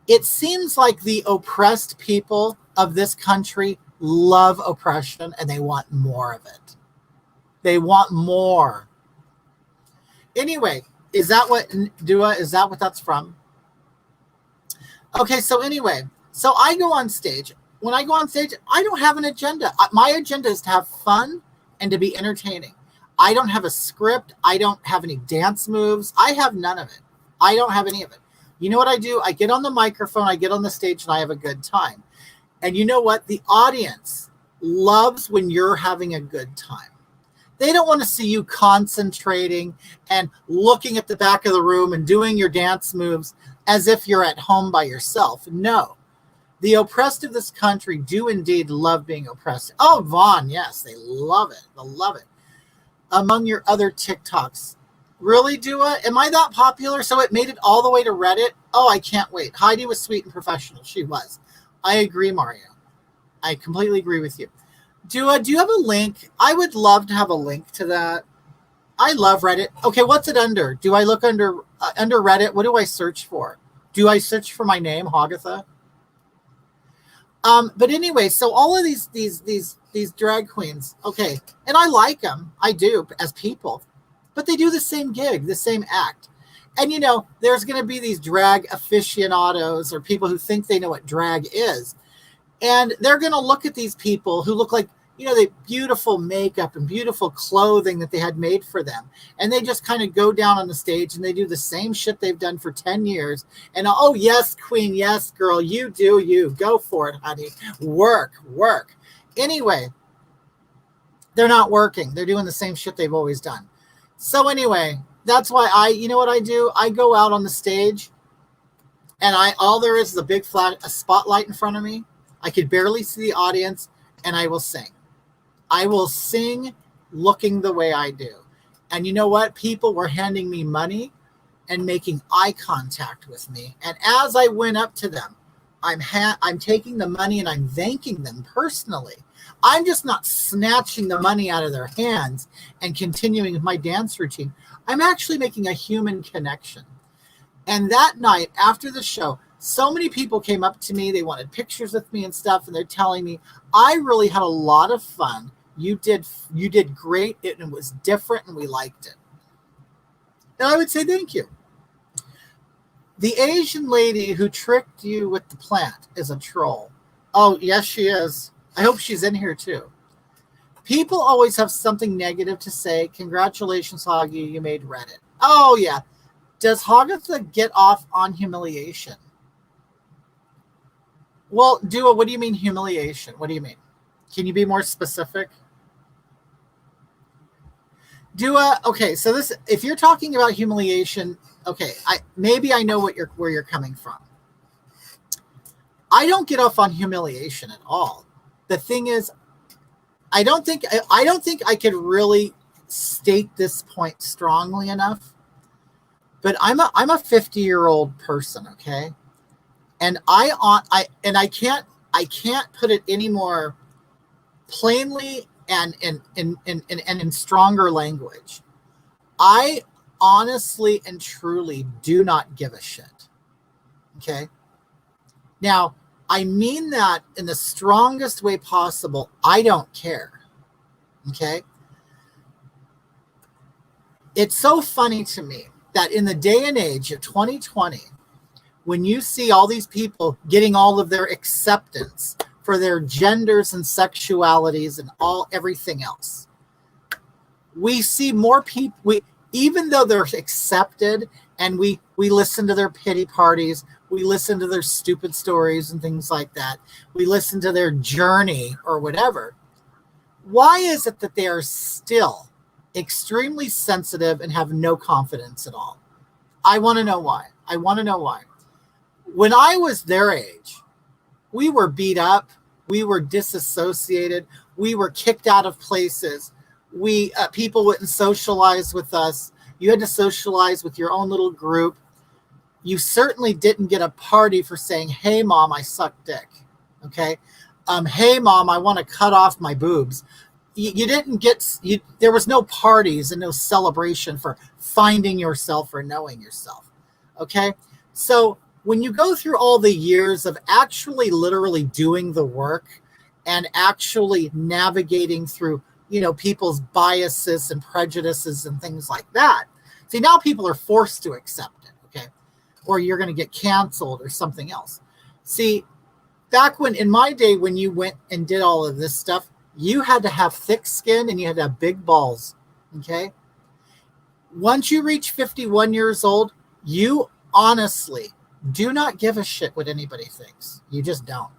It seems like the oppressed people of this country love oppression and they want more of it. They want more. Anyway, is that what Dua, is that what that's from? Okay, so anyway, so I go on stage. When I go on stage, I don't have an agenda. My agenda is to have fun and to be entertaining. I don't have a script. I don't have any dance moves. I have none of it. I don't have any of it. You know what I do? I get on the microphone, I get on the stage, and I have a good time. And you know what? The audience loves when you're having a good time. They don't want to see you concentrating and looking at the back of the room and doing your dance moves as if you're at home by yourself. No. The oppressed of this country do indeed love being oppressed. Oh, Vaughn, yes, they love it. They love it. Among your other TikToks. Really, Dua? Am I that popular? So it made it all the way to Reddit? Oh, I can't wait. Heidi was sweet and professional. She was. I agree, Mario. I completely agree with you. Dua, do you have a link? I would love to have a link to that. I love Reddit. Okay, what's it under? Do I look under Reddit? What do I search for? Do I search for my name, Hogatha? But anyway, so all of these drag queens, okay, and I like them. I do as people, but they do the same gig, the same act. And you know, there's going to be these drag aficionados or people who think they know what drag is. And they're going to look at these people who look like, you know, the beautiful makeup and beautiful clothing that they had made for them. And they just kind of go down on the stage and they do the same shit they've done for 10 years. And, oh, yes, queen, yes, girl, you do you. Go for it, honey. Work. Anyway, they're not working. They're doing the same shit they've always done. So anyway, that's why you know what I do? I go out on the stage and all there is a big a spotlight in front of me. I could barely see the audience, and I will sing. I will sing looking the way I do. And you know what? People were handing me money and making eye contact with me. And as I went up to them, I'm taking the money and I'm thanking them personally. I'm just not snatching the money out of their hands and continuing with my dance routine. I'm actually making a human connection. And that night after the show, so many people came up to me. They wanted pictures with me and stuff. And they're telling me, I really had a lot of fun. You did great. It was different and we liked it. And I would say, thank you. The Asian lady who tricked you with the plant is a troll. Oh, yes, she is. I hope she's in here too. People always have something negative to say. Congratulations, Hoggy, you made Reddit. Oh, yeah. Does Hogatha get off on humiliation? Well, Dua, what do you mean humiliation? What do you mean? Can you be more specific? Dua, okay, so this, if you're talking about humiliation, okay, maybe I know where you're coming from. I don't get off on humiliation at all. The thing is, I don't think I could really state this point strongly enough. But I'm a 50-year-old person, okay? And I can't put it any more plainly and in stronger language. I honestly and truly do not give a shit. Okay? Now, I mean that in the strongest way possible. I don't care. Okay? It's so funny to me that in the day and age of 2020, when you see all these people getting all of their acceptance for their genders and sexualities and everything else, we see more people, even though they're accepted, and we listen to their pity parties, we listen to their stupid stories and things like that, we listen to their journey or whatever. Why is it that they are still extremely sensitive and have no confidence at all? I want to know why. When I was their age, we were beat up, we were disassociated, we were kicked out of places. People wouldn't socialize with us. You had to socialize with your own little group. You certainly didn't get a party for saying, "Hey, Mom, I suck dick." Okay? Hey, Mom, I want to cut off my boobs. You didn't get, there was no parties and no celebration for finding yourself or knowing yourself. Okay? So when you go through all the years of actually literally doing the work and actually navigating through, people's biases and prejudices and things like that, see, now people are forced to accept it, okay? Or you're going to get canceled or something else. See, back in my day, when you went and did all of this stuff, you had to have thick skin and you had to have big balls, okay? Once you reach 51 years old, you honestly do not give a shit what anybody thinks. You just don't.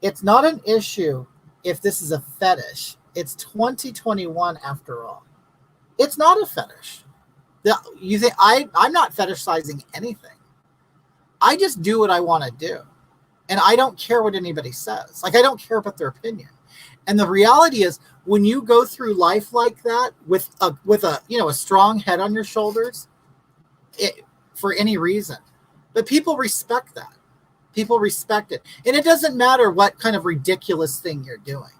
It's not an issue if this is a fetish. It's 2021 after all. It's not a fetish. You think I'm not fetishizing anything. I just do what I want to do. And I don't care what anybody says. Like, I don't care about their opinion. And the reality is, when you go through life like that with a strong head on your shoulders, for any reason, but people respect that. People respect it, and it doesn't matter what kind of ridiculous thing you're doing.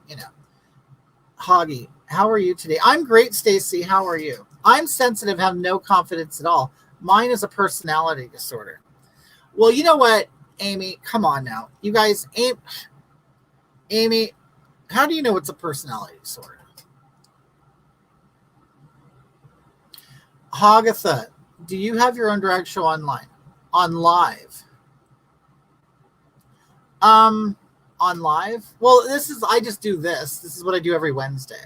Hoggy, how are you today? I'm great, Stacy. How are you? I'm sensitive, have no confidence at all. Mine is a personality disorder. Well, you know what, Amy? Come on now, you guys. Amy. How do you know it's a personality disorder? Hogatha, do you have your own drag show online? On live? On live? Well, I just do this. This is what I do every Wednesday.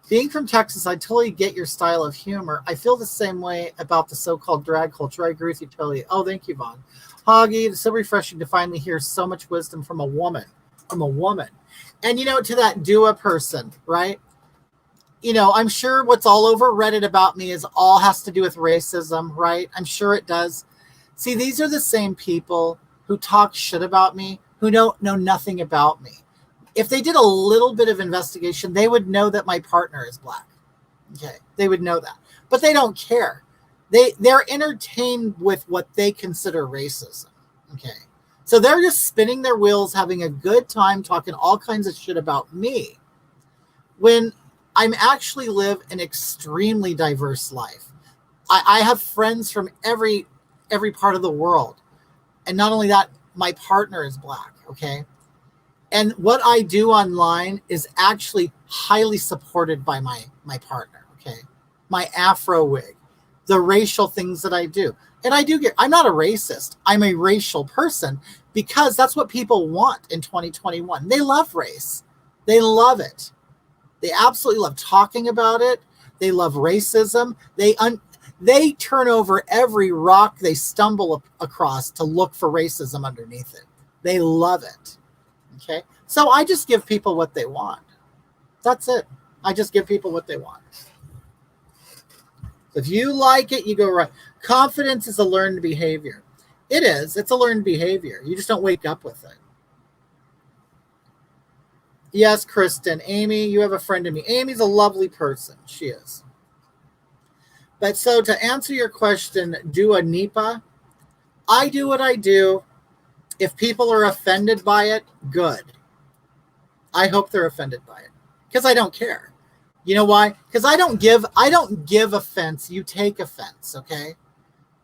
Being from Texas, I totally get your style of humor. I feel the same way about the so-called drag culture. I agree with you totally. Oh, thank you, Vaughn. Hoggy, it's so refreshing to finally hear so much wisdom from a woman. And, to that Dua person, right? I'm sure what's all over Reddit about me all has to do with racism, right? I'm sure it does. See, these are the same people who talk shit about me, who don't know nothing about me. If they did a little bit of investigation, they would know that my partner is black. Okay, they would know that. But they don't care. They're entertained with what they consider racism. Okay. So they're just spinning their wheels, having a good time, talking all kinds of shit about me, when I'm actually live an extremely diverse life. I have friends from every part of the world. And not only that, my partner is black, okay? And what I do online is actually highly supported by my partner, okay? My Afro wig, the racial things that I do. And I'm not a racist. I'm a racial person because that's what people want in 2021. They love race. They love it. They absolutely love talking about it. They love racism. They turn over every rock they stumble across to look for racism underneath it. They love it. Okay? So I just give people what they want. That's it. I just give people what they want. If you like it, you go right. Confidence is a learned behavior. It is. It's a learned behavior. You just don't wake up with it. Yes, Kristen. Amy, you have a friend in me. Amy's a lovely person. She is. But so to answer your question, do a NEPA. I do what I do. If people are offended by it, good. I hope they're offended by it because I don't care. You know why? Because I don't give offense. You take offense, okay?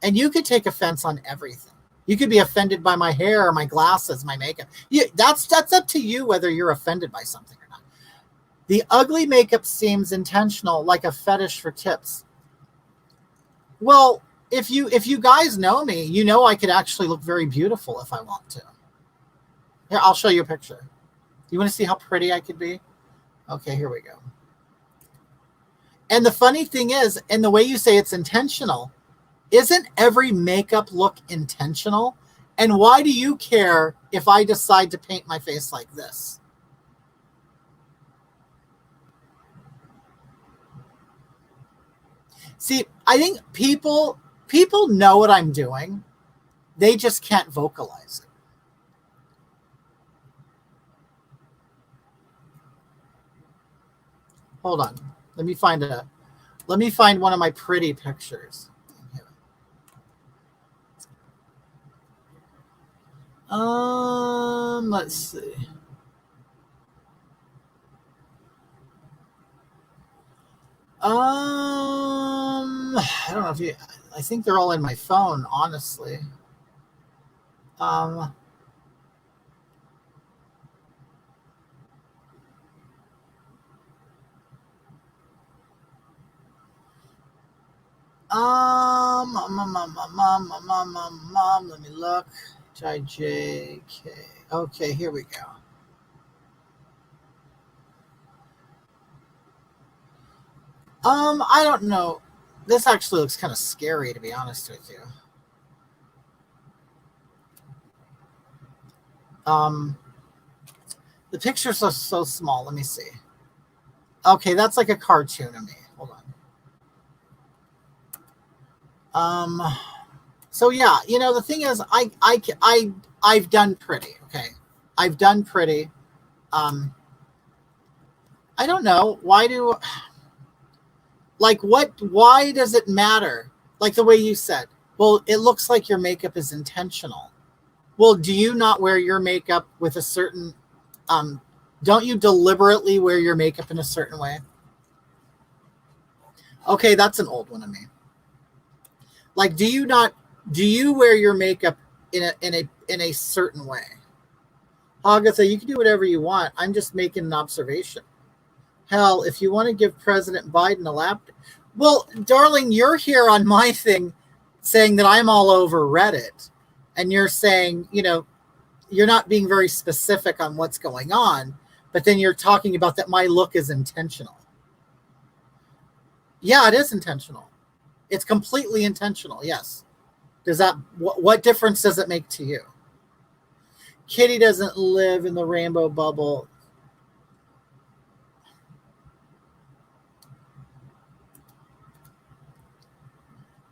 And you could take offense on everything. You could be offended by my hair or my glasses, my makeup. That's up to you whether you're offended by something or not. The ugly makeup seems intentional, like a fetish for tips. Well, if you guys know me, you know I could actually look very beautiful if I want to. Here, I'll show you a picture. You want to see how pretty I could be? Okay, here we go. And the funny thing is, and the way you say it's intentional, isn't every makeup look intentional? And why do you care if I decide to paint my face like this? See, I think people know what I'm doing. They just can't vocalize it. Hold on. Let me find one of my pretty pictures. Let's see. I don't know if I think they're all in my phone, honestly. I let me look. JK. Okay, here we go. I don't know. This actually looks kind of scary, to be honest with you. The pictures are so small. Let me see. Okay, that's like a cartoon of me. Hold on. So yeah, the thing is, I've done pretty. Okay, I've done pretty. I don't know why why does it matter? Like the way you said, well, it looks like your makeup is intentional. Well, do you not wear your makeup with a certain, don't you deliberately wear your makeup in a certain way? Okay, that's an old one of me. Like, do you wear your makeup in a certain way? Agatha, you can do whatever you want. I'm just making an observation. Hell, if you want to give President Biden a laptop. Well, darling, you're here on my thing saying that I'm all over Reddit. And you're saying, you're not being very specific on what's going on. But then you're talking about that my look is intentional. Yeah, it is intentional. It's completely intentional, yes. What difference does it make to you? Kitty doesn't live in the rainbow bubble.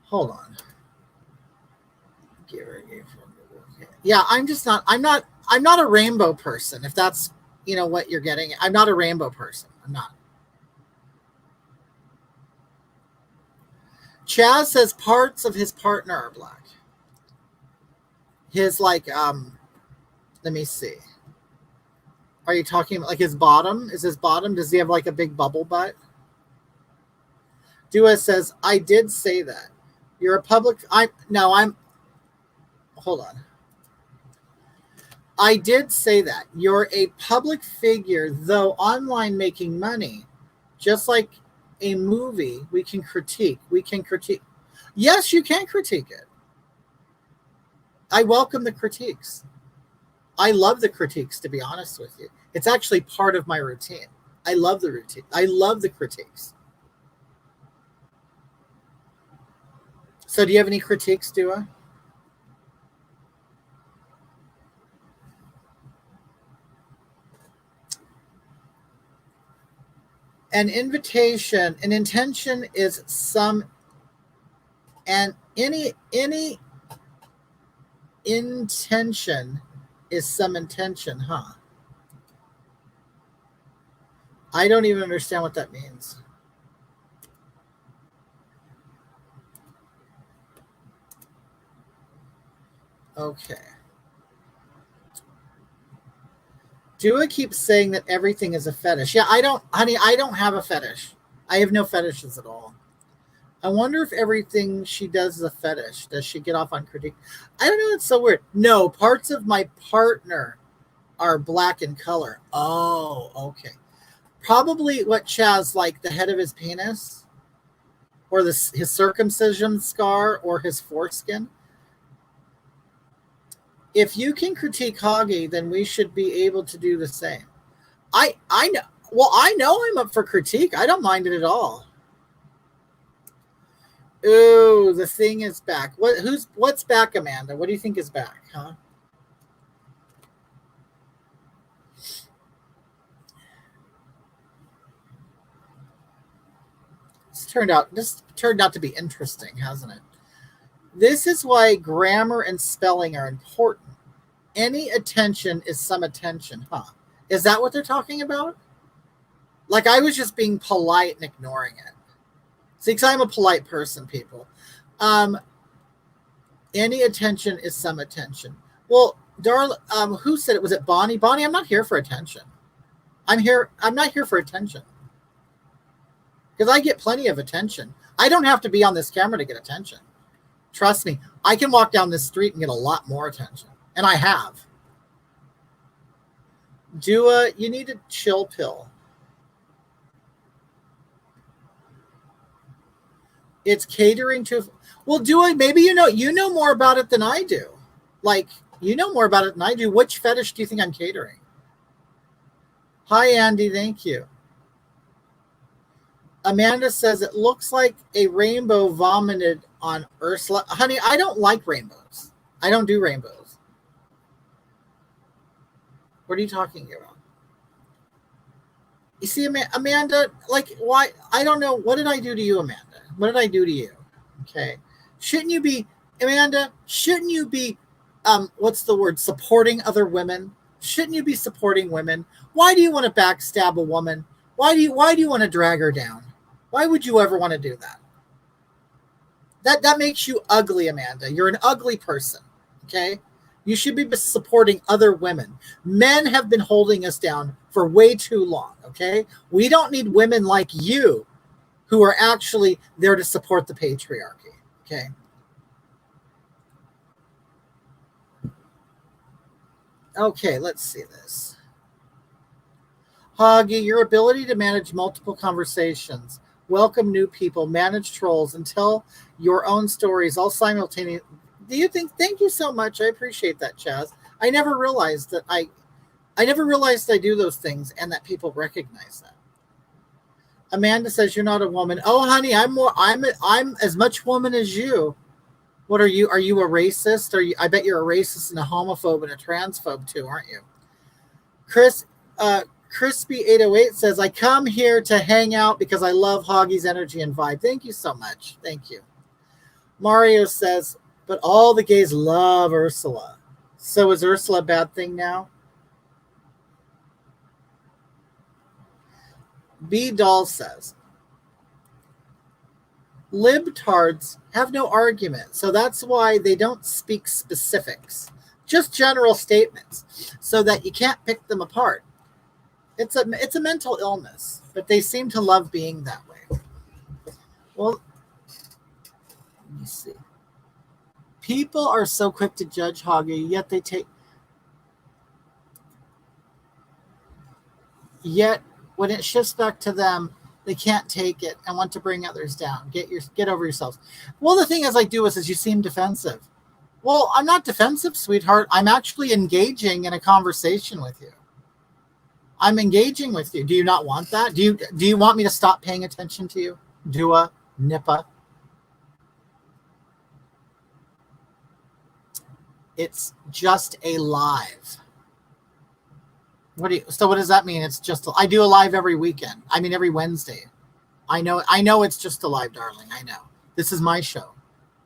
Hold on. Yeah, I'm not a rainbow person, if that's what you're getting. I'm not a rainbow person. I'm not. Chaz says parts of his partner are black. His let me see. Are you talking about like his bottom? Is his bottom? Does he have like a big bubble butt? Dua says, I did say that. You're a public. Hold on. I did say that. You're a public figure, though online making money. Just like a movie, we can critique. Yes, you can critique it. I welcome the critiques. I love the critiques, to be honest with you. It's actually part of my routine. I love the routine. I love the critiques. So do you have any critiques, Dua? An invitation, an intention is some, and any intention is some intention, huh? I don't even understand what that means. Okay. Dua keeps saying that everything is a fetish. Yeah, I don't, honey, I don't have a fetish. I have no fetishes at all. I wonder if everything she does is a fetish. Does she get off on critique? I don't know. It's so weird. No, parts of my partner are black in color. Oh, okay. Probably what Chaz, like the head of his penis, or his circumcision scar, or his foreskin. If you can critique Hoggy, then we should be able to do the same. I know. Well, I know I'm up for critique. I don't mind it at all. Ooh, the thing is back. What's back, Amanda? What do you think is back, huh? This turned out to be interesting, hasn't it? This is why grammar and spelling are important. Any attention is some attention, huh? Is that what they're talking about? Like I was just being polite and ignoring it. See, because I'm a polite person, people. Any attention is some attention. Well, darling, who said it? Was it Bonnie? Bonnie, I'm not here for attention. I'm not here for attention. Because I get plenty of attention. I don't have to be on this camera to get attention. Trust me, I can walk down this street and get a lot more attention. And I have. Dua, you need a chill pill. It's catering to. Well, Dua, maybe you know more about it than I do. Like, you know more about it than I do. Which fetish do you think I'm catering? Hi, Andy. Thank you. Amanda says it looks like a rainbow vomited on Ursula. Honey, I don't like rainbows. I don't do rainbows. What are you talking about? You see, Amanda, like, why? I don't know. What did I do to you, Amanda? What did I do to you? Okay. Shouldn't you be, Amanda, shouldn't you be, what's the word, supporting other women? Shouldn't you be supporting women? Why do you want to backstab a woman? Why do you want to drag her down? Why would you ever want to do that? That makes you ugly, Amanda. You're an ugly person, okay? You should be supporting other women. Men have been holding us down for way too long, okay? We don't need women like you who are actually there to support the patriarchy, okay? Okay, let's see this. Hoggy, your ability to manage multiple conversations, welcome new people, manage trolls, and tell your own stories all simultaneously. Do you think? Thank you so much. I appreciate that, Chaz. I never realized I do those things and that people recognize that. Amanda says you're not a woman. Oh, honey, I'm as much woman as you. What are you? Are you a racist? I bet you're a racist and a homophobe and a transphobe too, aren't you? Crispy808 says, I come here to hang out because I love Hoggy's energy and vibe. Thank you so much. Thank you. Mario says, but all the gays love Ursula. So is Ursula a bad thing now? B. Doll says, libtards have no argument, so that's why they don't speak specifics, just general statements, so that you can't pick them apart. It's a mental illness, but they seem to love being that way. Well, let me see. People are so quick to judge Hoggy, yet when it shifts back to them, they can't take it and want to bring others down. Get over yourselves. Well, the thing as I do is you seem defensive. Well, I'm not defensive, sweetheart. I'm actually engaging in a conversation with you. I'm engaging with you. Do you not want that? Do you want me to stop paying attention to you? Dua, Nippa. It's just a live. So what does that mean? It's just I do a live every weekend. I mean every Wednesday. I know it's just a live, darling. I know. This is my show.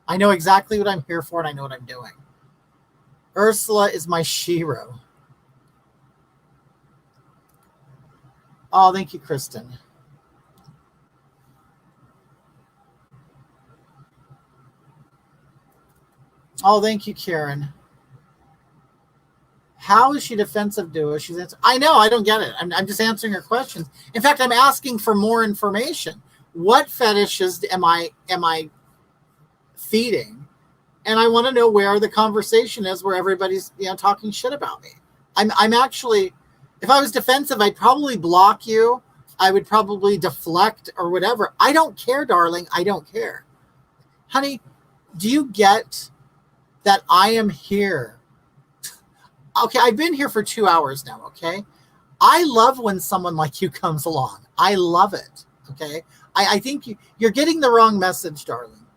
I know exactly what I'm here for, and I know what I'm doing. Ursula is my shiro. Oh, thank you, Kristen. Oh, thank you, Karen. How is she defensive, Dua? She's answering. I know, I don't get it. I'm just answering her questions. In fact, I'm asking for more information. What fetishes am I feeding? And I want to know where the conversation is, where everybody's talking shit about me. I'm actually, if I was defensive, I'd probably block you. I would probably deflect or whatever. I don't care, darling. I don't care. Honey, do you get that I am here? Okay, I've been here for 2 hours now, okay? I love when someone like you comes along. I love it, okay? I think you're getting the wrong message, darling.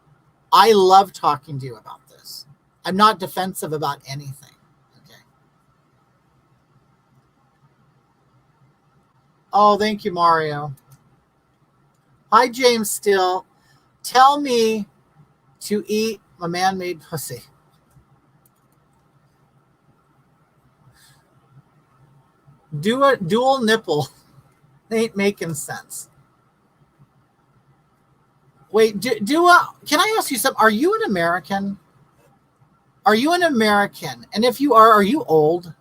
I love talking to you about this. I'm not defensive about anything, okay? Oh, thank you, Mario. Hi, James Still. Tell me to eat a man-made pussy. Do a dual nipple. Ain't making sense. Wait, can I ask you something? Are you an American? Are you an American? And if you are you old?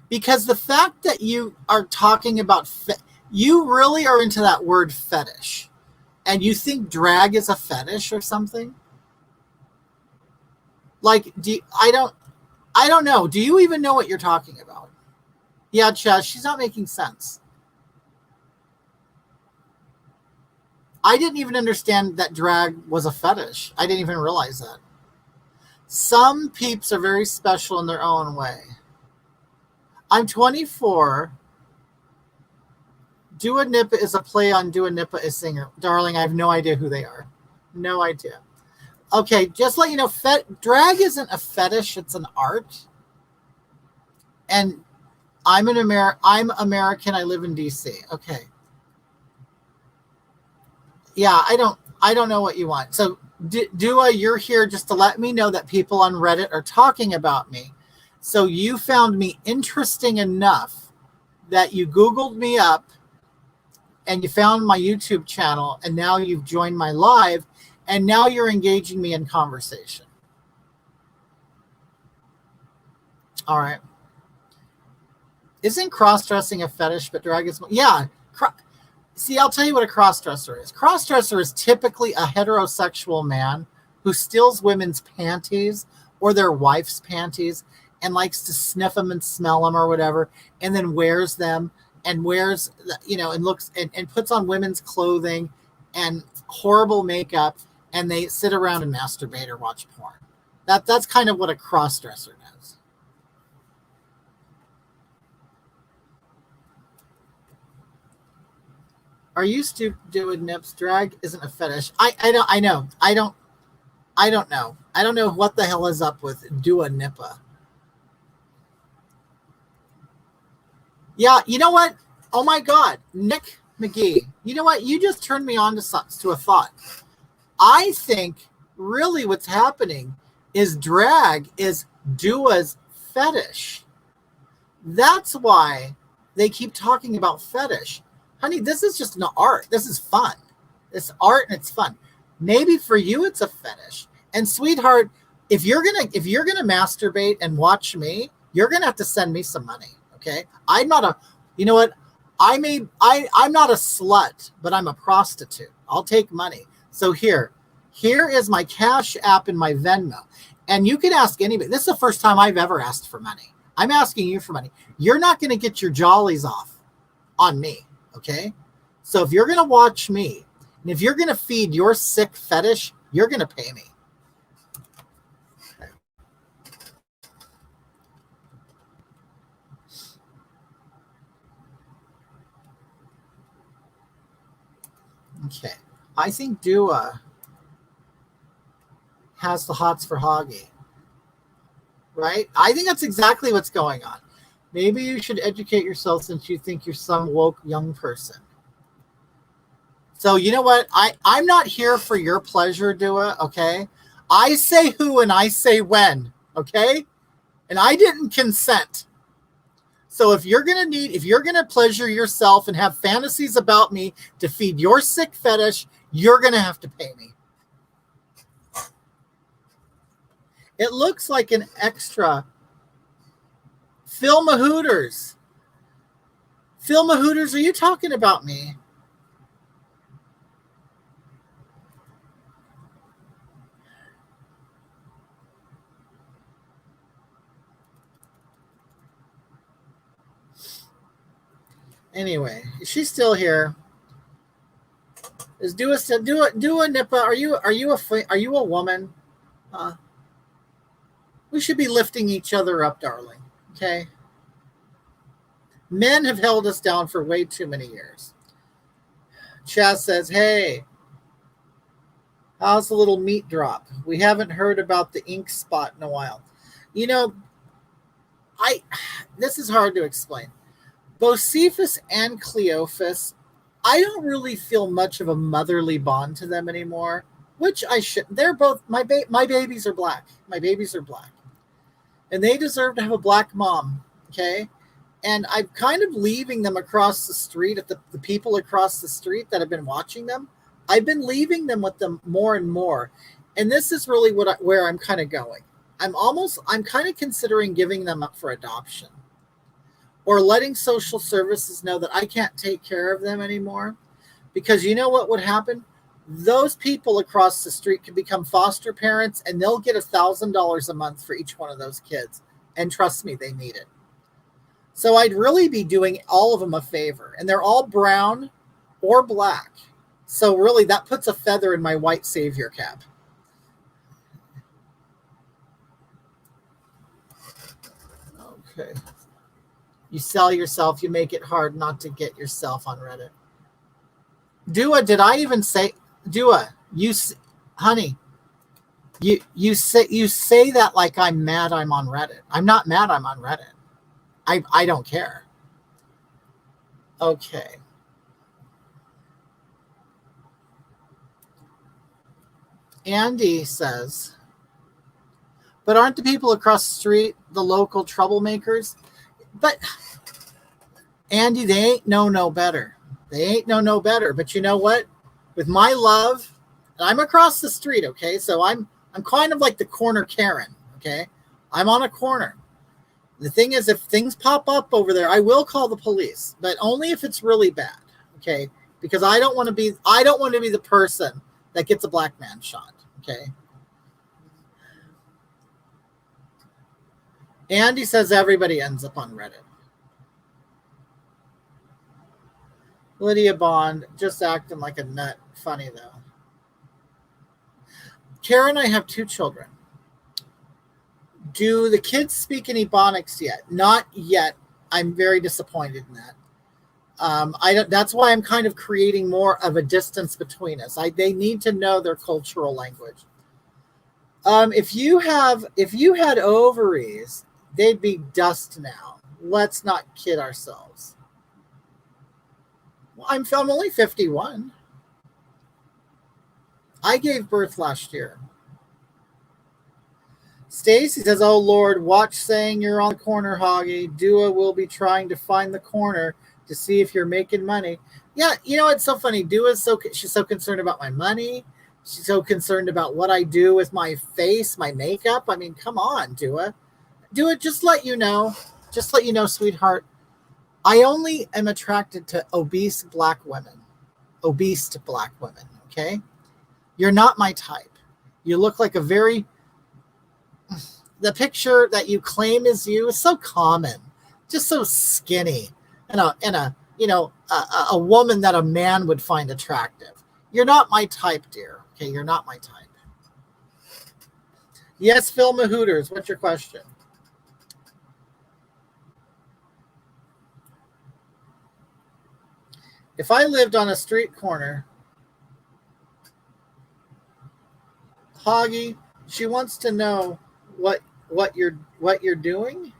Because the fact that you are talking about, you really are into that word fetish. And you think drag is a fetish or something? Like, I don't know. Do you even know what you're talking about? Yeah, Chaz, she's not making sense. I didn't even understand that drag was a fetish. I didn't even realize that. Some peeps are very special in their own way. I'm 24. Dua Nipa is a play on Dua Nipa is singer. Darling, I have no idea who they are. No idea. Okay, just let you know, drag isn't a fetish, it's an art. And I'm American, I live in DC. Okay. Yeah, I don't know what you want. So Dua, you're here just to let me know that people on Reddit are talking about me. So you found me interesting enough that you Googled me up and you found my YouTube channel, and now you've joined my live, and now you're engaging me in conversation. All right. Isn't cross-dressing a fetish, but drag is... Yeah. See, I'll tell you what a cross-dresser is. Cross-dresser is typically a heterosexual man who steals women's panties or their wife's panties and likes to sniff them and smell them or whatever, and then wears them and wears, and looks and puts on women's clothing and horrible makeup, and they sit around and masturbate or watch porn. That's kind of what a cross-dresser does. Are you stupid doing nips? Drag isn't a fetish. I know. I don't know. I don't know what the hell is up with Dua Nipa. Yeah, you know what? Oh my God, Nick McGee. You know what? You just turned me on to a thought. I think really what's happening is drag is Dua's fetish. That's why they keep talking about fetish. Honey, this is just an art. This is fun. It's art and it's fun. Maybe for you it's a fetish. And sweetheart, if you're gonna masturbate and watch me, you're gonna have to send me some money. Okay? I'm not a, you know what? I'm not a slut, but I'm a prostitute. I'll take money. So here is my Cash App and my Venmo. And you can ask anybody. This is the first time I've ever asked for money. I'm asking you for money. You're not going to get your jollies off on me, okay? So if you're going to watch me, and if you're going to feed your sick fetish, you're going to pay me. Okay. I think Dua has the hots for Hoggy. Right? I think that's exactly what's going on. Maybe you should educate yourself since you think you're some woke young person. So you know what? I'm not here for your pleasure, Dua, okay? I say who and I say when, okay? And I didn't consent. So if you're gonna pleasure yourself and have fantasies about me to feed your sick fetish, you're gonna have to pay me. It looks like an extra. Phil Mahooters. Phil Mahooters, are you talking about me? Anyway, she's still here. Is do a Nippa? Are you a woman? Uh, we should be lifting each other up, darling. Okay. Men have held us down for way too many years. Chaz says, "Hey, how's the little meat drop? We haven't heard about the ink spot in a while." You know, I this is hard to explain. Bocephus and Cleophas, I don't really feel much of a motherly bond to them anymore, which I should. They're both my babies are black. My babies are black, and they deserve to have a black mom. Okay, and I'm kind of leaving them across the street at the people across the street that have been watching them. I've been leaving them with them more and more, and this is really where I'm kind of going. I'm kind of considering giving them up for adoption or letting social services know that I can't take care of them anymore. Because you know what would happen? Those people across the street could become foster parents and they'll get $1,000 a month for each one of those kids. And trust me, they need it. So I'd really be doing all of them a favor. And they're all brown or black. So really, that puts a feather in my white savior cap. Okay. You sell yourself, you make it hard not to get yourself on Reddit. Dua, did I even say Dua? Honey, you say that like I'm mad I'm on Reddit. I'm not mad I'm on Reddit. I don't care. Okay. Andy says, but aren't the people across the street the local troublemakers? But Andy, they ain't no better. They ain't no better. But you know what? With my love, I'm across the street, okay? So I'm kind of like the corner Karen, okay? I'm on a corner. The thing is, if things pop up over there, I will call the police, but only if it's really bad, okay? Because I don't want to be the person that gets a black man shot, okay? Andy says everybody ends up on Reddit. Lydia Bond, just acting like a nut. Funny, though. Karen and I have 2 children. Do the kids speak any Ebonics yet? Not yet. I'm very disappointed in that. I don't. That's why I'm kind of creating more of a distance between us. They need to know their cultural language. If you had ovaries, they'd be dust now. Let's not kid ourselves. Well, I'm only 51. I gave birth last year. Stacy says, "Oh Lord, watch saying you're on the corner, Hoggy. Dua will be trying to find the corner to see if you're making money." Yeah, you know it's so funny. She's so concerned about my money. She's so concerned about what I do with my face, my makeup. I mean, come on, Dua. Dua, just let you know, sweetheart. I only am attracted to obese black women. Obese black women, okay? You're not my type. You look like the picture that you claim is you is so common, just so skinny, and a woman that a man would find attractive. You're not my type, dear. Okay, you're not my type. Yes, Phil Mahooters, what's your question? If I lived on a street corner, Hoggy, she wants to know what you're doing.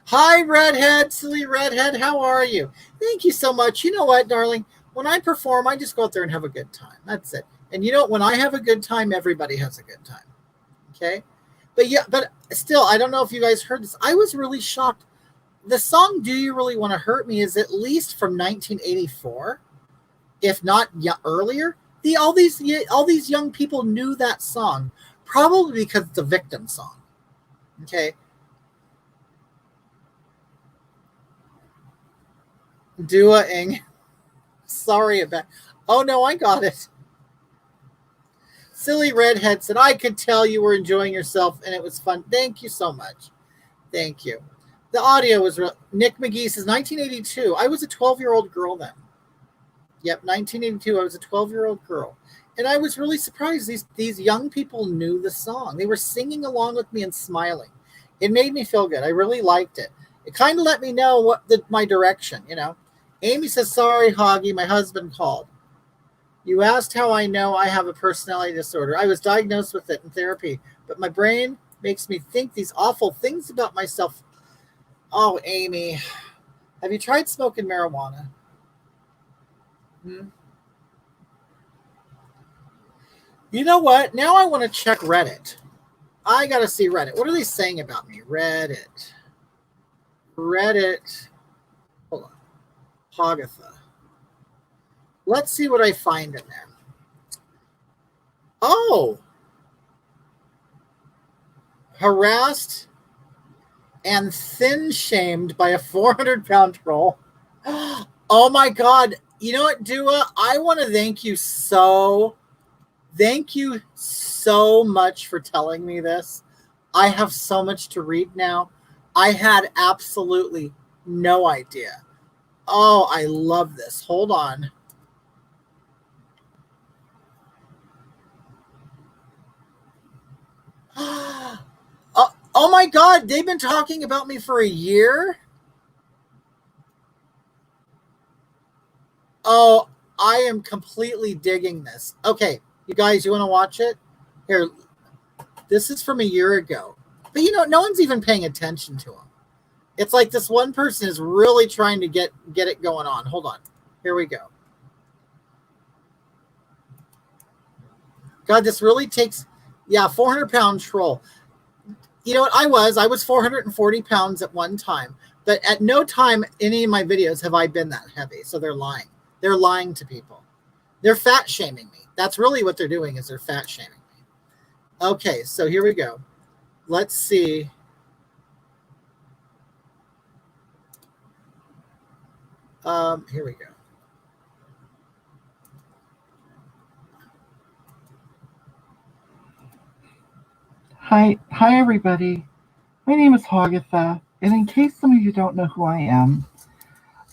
Hi, Redhead, silly Redhead. How are you? Thank you so much. You know what, darling? When I perform, I just go out there and have a good time. That's it. And you know, when I have a good time, everybody has a good time. Okay? But yeah, but still, I don't know if you guys heard this. I was really shocked. The song "Do You Really Want to Hurt Me" is at least from 1984, if not earlier. All these young people knew that song, probably because it's a victim song. Okay? Doing. Sorry about. Oh no, I got it. Silly Redhead said, I could tell you were enjoying yourself and it was fun. Thank you so much. Thank you. The audio was real. Nick McGee says 1982. I was a 12-year-old girl then. Yep, 1982. I was a 12-year-old girl. And I was really surprised these young people knew the song. They were singing along with me and smiling. It made me feel good. I really liked it. It kind of let me know what my direction, you know. Amy says, sorry, Hoggy, my husband called. You asked how I know I have a personality disorder. I was diagnosed with it in therapy, but my brain makes me think these awful things about myself. Oh, Amy, have you tried smoking marijuana? You know what? Now I want to check Reddit. I got to see Reddit. What are they saying about me? Reddit. Hold on. Hogatha. Let's see what I find in there. Oh. Harassed and thin-shamed by a 400-pound troll. Oh, my God. You know what, Dua? I want to thank you so much for telling me this. I have so much to read now. I had absolutely no idea. Oh, I love this. Hold on. Oh my God, they've been talking about me for a year? Oh, I am completely digging this. Okay, you guys, you want to watch it? Here, this is from a year ago. But you know, no one's even paying attention to them. It's like this one person is really trying to get it going on. Hold on. Here we go. God, this really takes, 400-pound troll. You know what? I was 440 pounds at one time, but at no time any of my videos have I been that heavy. So they're lying. They're lying to people. They're fat shaming me. That's really what they're doing, is they're fat shaming me. Okay, so here we go. Let's see. Here we go.
Hi everybody. My name is Hogatha, and in case some of you don't know who I am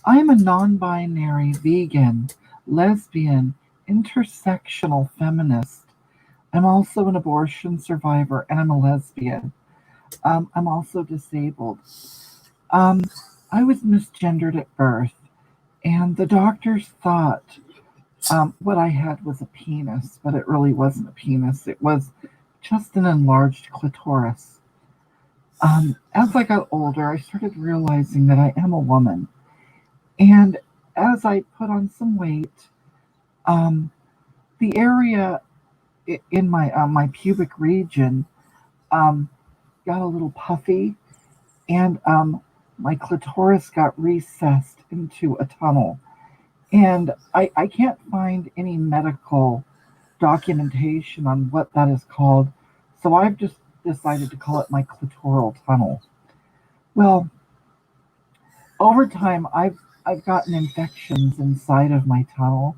a non-binary, vegan, lesbian, intersectional feminist. I'm also an abortion survivor, and I'm a lesbian. I'm also disabled. I was misgendered at birth, and the doctors thought what I had was a penis, but it really wasn't a penis. It was just an enlarged clitoris. As I got older, I started realizing that I am a woman. And as I put on some weight, the area in my pubic region got a little puffy, and my clitoris got recessed into a tunnel. And I can't find any medical documentation on what that is called, so I've just decided to call it my clitoral tunnel. Well, over time, I've gotten infections inside of my tunnel,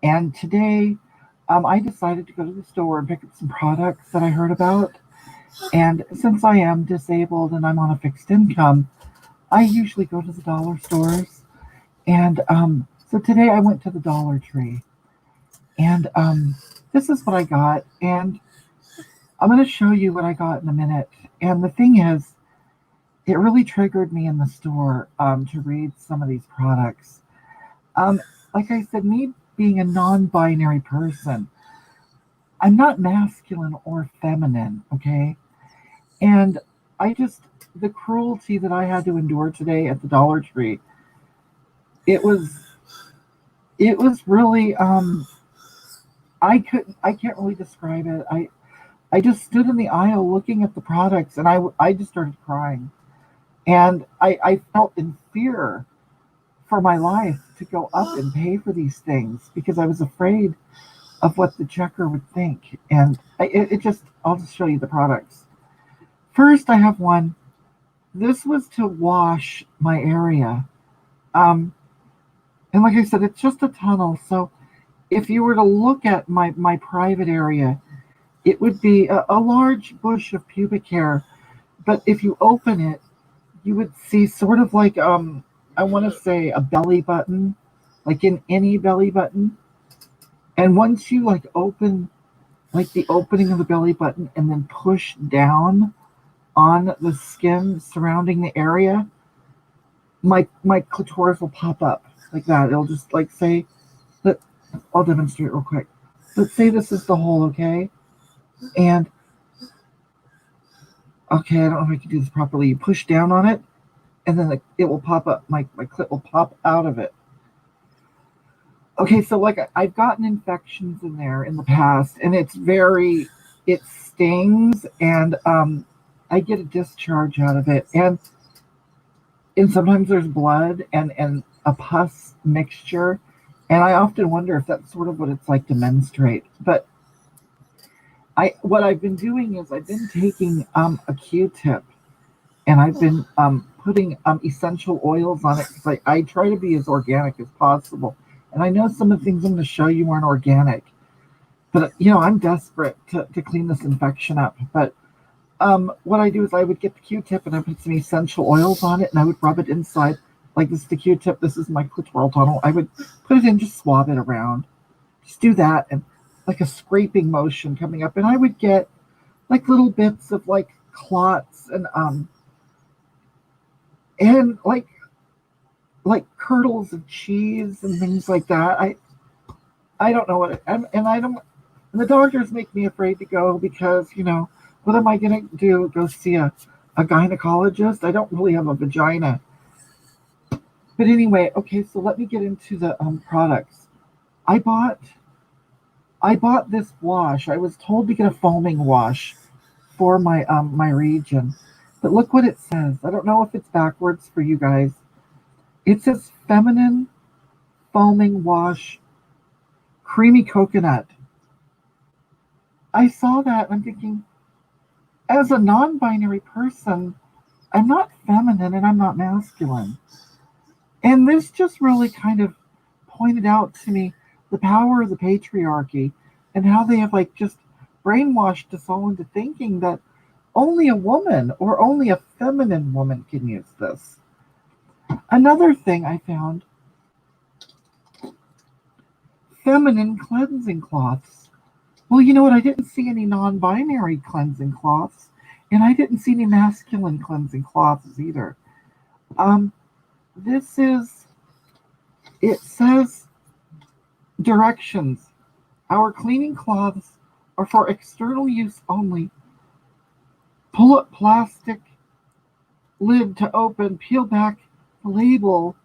and today I decided to go to the store and pick up some products that I heard about. And since I am disabled and I'm on a fixed income, I usually go to the dollar stores. And so today I went to the Dollar Tree, and this is what I got, and I'm going to show you what I got in a minute. And the thing is, it really triggered me in the store to read some of these products. Um, like I said, me being a non-binary person, I'm not masculine or feminine, okay? And I just the cruelty that I had to endure today at the Dollar Tree, it was it was really I can't really describe it. I just stood in the aisle looking at the products and I just started crying. And I felt in fear for my life to go up and pay for these things because I was afraid of what the checker would think. And it just, I'll just show you the products. First, I have one. This was to wash my area. Um, and like I said, it's just a tunnel. So if you were to look at my private area, it would be a large bush of pubic hair. But if you open it, you would see sort of like I want to say a belly button, like in any belly button. And once you like open like the opening of the belly button and then push down on the skin surrounding the area, my clitoris will pop up like that. It'll just like say that I'll demonstrate real quick. Let's say this is the hole, okay? And okay, I don't know if I can do this properly. You push down on it, and then it will pop up. My clit will pop out of it. Okay, so like I've gotten infections in there in the past, and it stings, and I get a discharge out of it, and sometimes there's blood and a pus mixture, and I often wonder if that's sort of what it's like to menstruate. But what I've been doing is I've been taking a Q-tip and I've been putting essential oils on it because I try to be as organic as possible. And I know some of the things I'm going to show you aren't organic, but I'm desperate to clean this infection up. But what I do is I would get the Q-tip and I put some essential oils on it and I would rub it inside. Like this is the Q-tip, this is my clitoral tunnel. I would put it in, just swab it around. Just do that and like a scraping motion coming up. And I would get like little bits of like clots and like curdles of cheese and things like that. I don't know and I don't, and the doctors make me afraid to go because what am I gonna do? Go see a gynecologist? I don't really have a vagina. But anyway, okay, so let me get into the products. I bought this wash. I was told to get a foaming wash for my region, but look what it says. I don't know if it's backwards for you guys. It says feminine foaming wash, creamy coconut. I saw that and I'm thinking, as a non-binary person, I'm not feminine and I'm not masculine. And this just really kind of pointed out to me the power of the patriarchy and how they have like just brainwashed us all into thinking that only a woman or only a feminine woman can use this. Another thing I found, feminine cleansing cloths. Well, you know what? I didn't see any non-binary cleansing cloths, and I didn't see any masculine cleansing cloths either. This is, it says directions. Our cleaning cloths are for external use only. Pull up plastic lid to open, peel back the label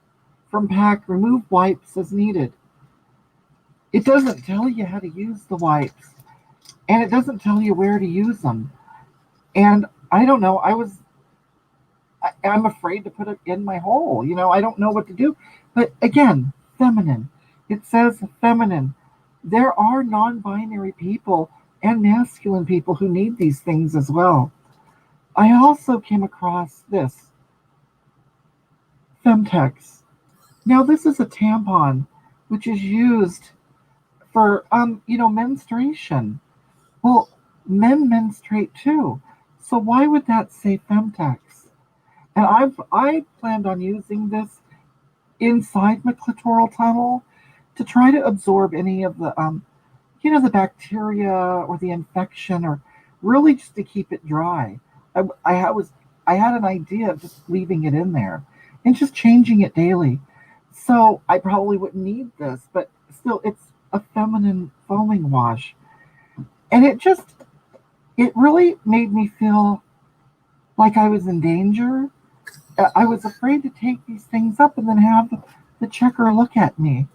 from pack, remove wipes as needed. It doesn't tell you how to use the wipes, and it doesn't tell you where to use them. And I don't know, I'm afraid to put it in my hole. I don't know what to do. But again, feminine. It says feminine. There are non-binary people and masculine people who need these things as well. I also came across this Femtex. Now this is a tampon which is used for menstruation. Well, men menstruate too. So why would that say Femtex? And I planned on using this inside my clitoral tunnel to try to absorb any of the the bacteria or the infection, or really just to keep it dry. I had an idea of just leaving it in there and just changing it daily. So I probably wouldn't need this, but still, it's a feminine foaming wash. And it really made me feel like I was in danger. I was afraid to take these things up and then have the checker look at me.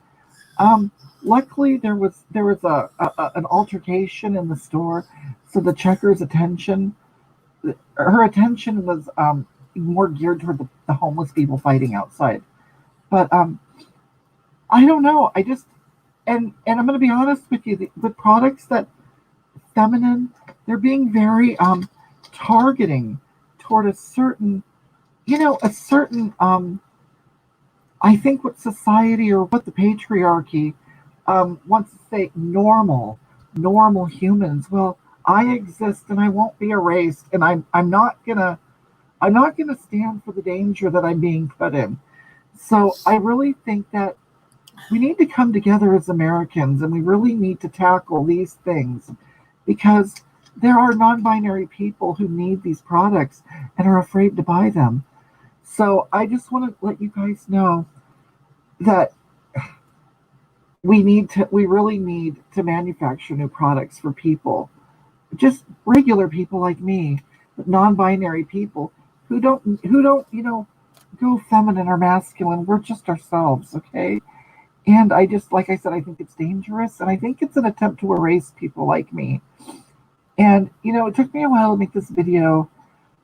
Um, Luckily, there was an altercation in the store, so the checker's attention, her attention was more geared toward the homeless people fighting outside. But I don't know. I just and I'm going to be honest with you. The products that feminine, they're being very targeting toward a certain, a certain I think what society or what the patriarchy wants to say normal humans. Well, I exist and I won't be erased, and I'm not gonna stand for the danger that I'm being put in. So I really think that we need to come together as Americans, and we really need to tackle these things because there are non-binary people who need these products and are afraid to buy them. So I just want to let you guys know that we really need to manufacture new products for people, just regular people like me, non-binary people who don't go feminine or masculine. We're just ourselves, okay? And I just, like I said, I think it's dangerous, and I think it's an attempt to erase people like me. And it took me a while to make this video,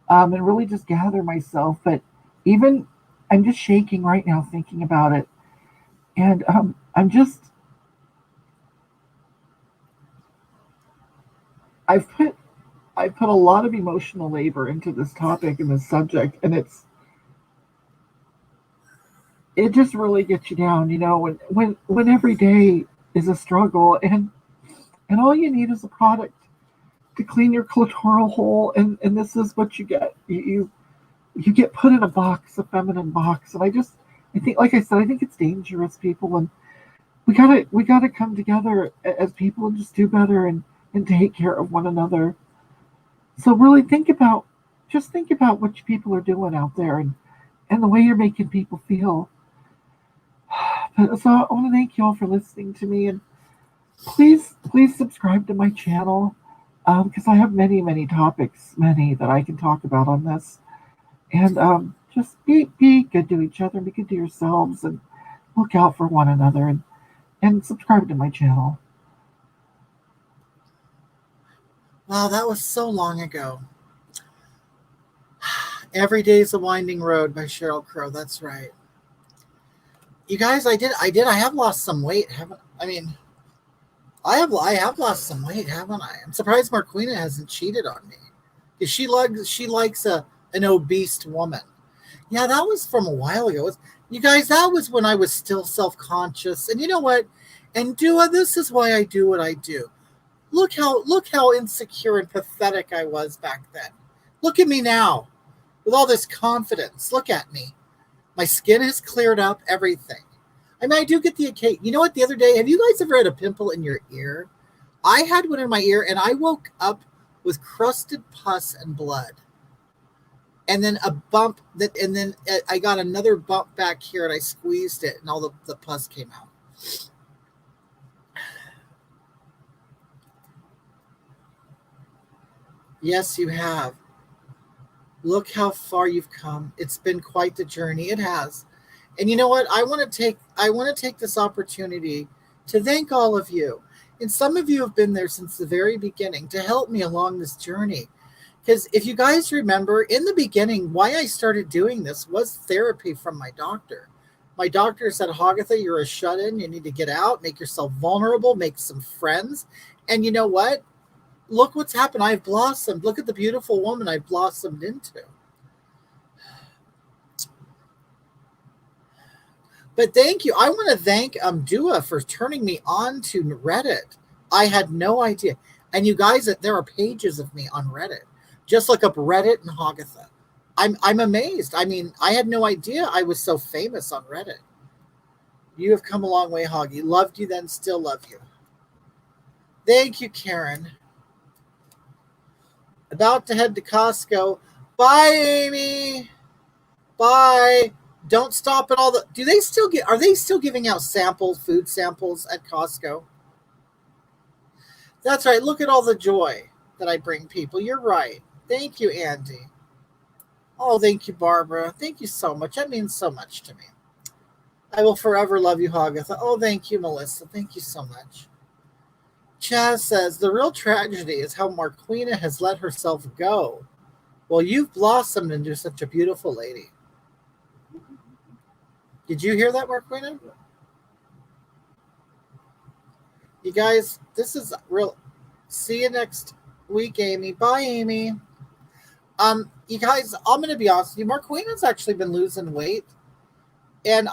and really just gather myself. But even I'm just shaking right now thinking about it, and I've put I've put a lot of emotional labor into this topic and this subject, and it just really gets you down, when every day is a struggle, and all you need is a product to clean your clitoral hole, and this is what you get. You get put in a box, a feminine box, and I think, like I said, I think it's dangerous, people, and we gotta come together as people and just do better and take care of one another. So really think about what you people are doing out there, and the way you're making people feel. So I want to thank you all for listening to me, and please subscribe to my channel, because I have many topics, many that I can talk about on this. And just be good to each other, be good to yourselves, and look out for one another, and subscribe to my channel.
Wow, that was so long ago. Every Day's a Winding Road by Sheryl Crow. That's right. You guys, I have lost some weight, haven't I? Mean, I have lost some weight, haven't I? I'm surprised Marquina hasn't cheated on me. Because she likes an obese woman. Yeah, that was from a while ago. You guys, that was when I was still self-conscious. And you know what? And Dua, this is why I do what I do. Look how insecure and pathetic I was back then. Look at me now with all this confidence. Look at me. My skin has cleared up, everything. I mean, I do get the occasion. You know what? The other day, have you guys ever had a pimple in your ear? I had one in my ear, and I woke up with crusted pus and blood, and then a bump and then I got another bump back here, and I squeezed it, and all the pus came out. Yes, you have. Look how far you've come. It's been quite the journey. It has. And you know what? I want to take this opportunity to thank all of you. And some of you have been there since the very beginning to help me along this journey. Because if you guys remember, in the beginning, why I started doing this was therapy from my doctor. My doctor said, Hagatha, you're a shut in. You need to get out, make yourself vulnerable, make some friends. And you know what? Look what's happened. I've blossomed. Look at the beautiful woman I've blossomed into. But thank you. I want to thank Dua for turning me on to Reddit. I had no idea. And you guys, there are pages of me on Reddit. Just look up Reddit and Hagatha. I'm amazed. I mean, I had no idea I was so famous on Reddit. You have come a long way, Hoggy. Loved you then, still love you. Thank you, Karen. About to head to Costco. Bye, Amy. Bye. Don't stop at all the. Do they still get? Are they still giving out samples, food samples at Costco? That's right. Look at all the joy that I bring people. You're right. Thank you, Andy. Oh, thank you, Barbara. Thank you so much. That means so much to me. I will forever love you, Hagatha. Oh, thank you, Melissa. Thank you so much. Chaz says, the real tragedy is how Marquina has let herself go. Well, you've blossomed into such a beautiful lady. Did you hear that, Marquina? You guys, this is real. See you next week, Amy. Bye, Amy. You guys, I'm going to be honest with you. Marquina's actually been losing weight. And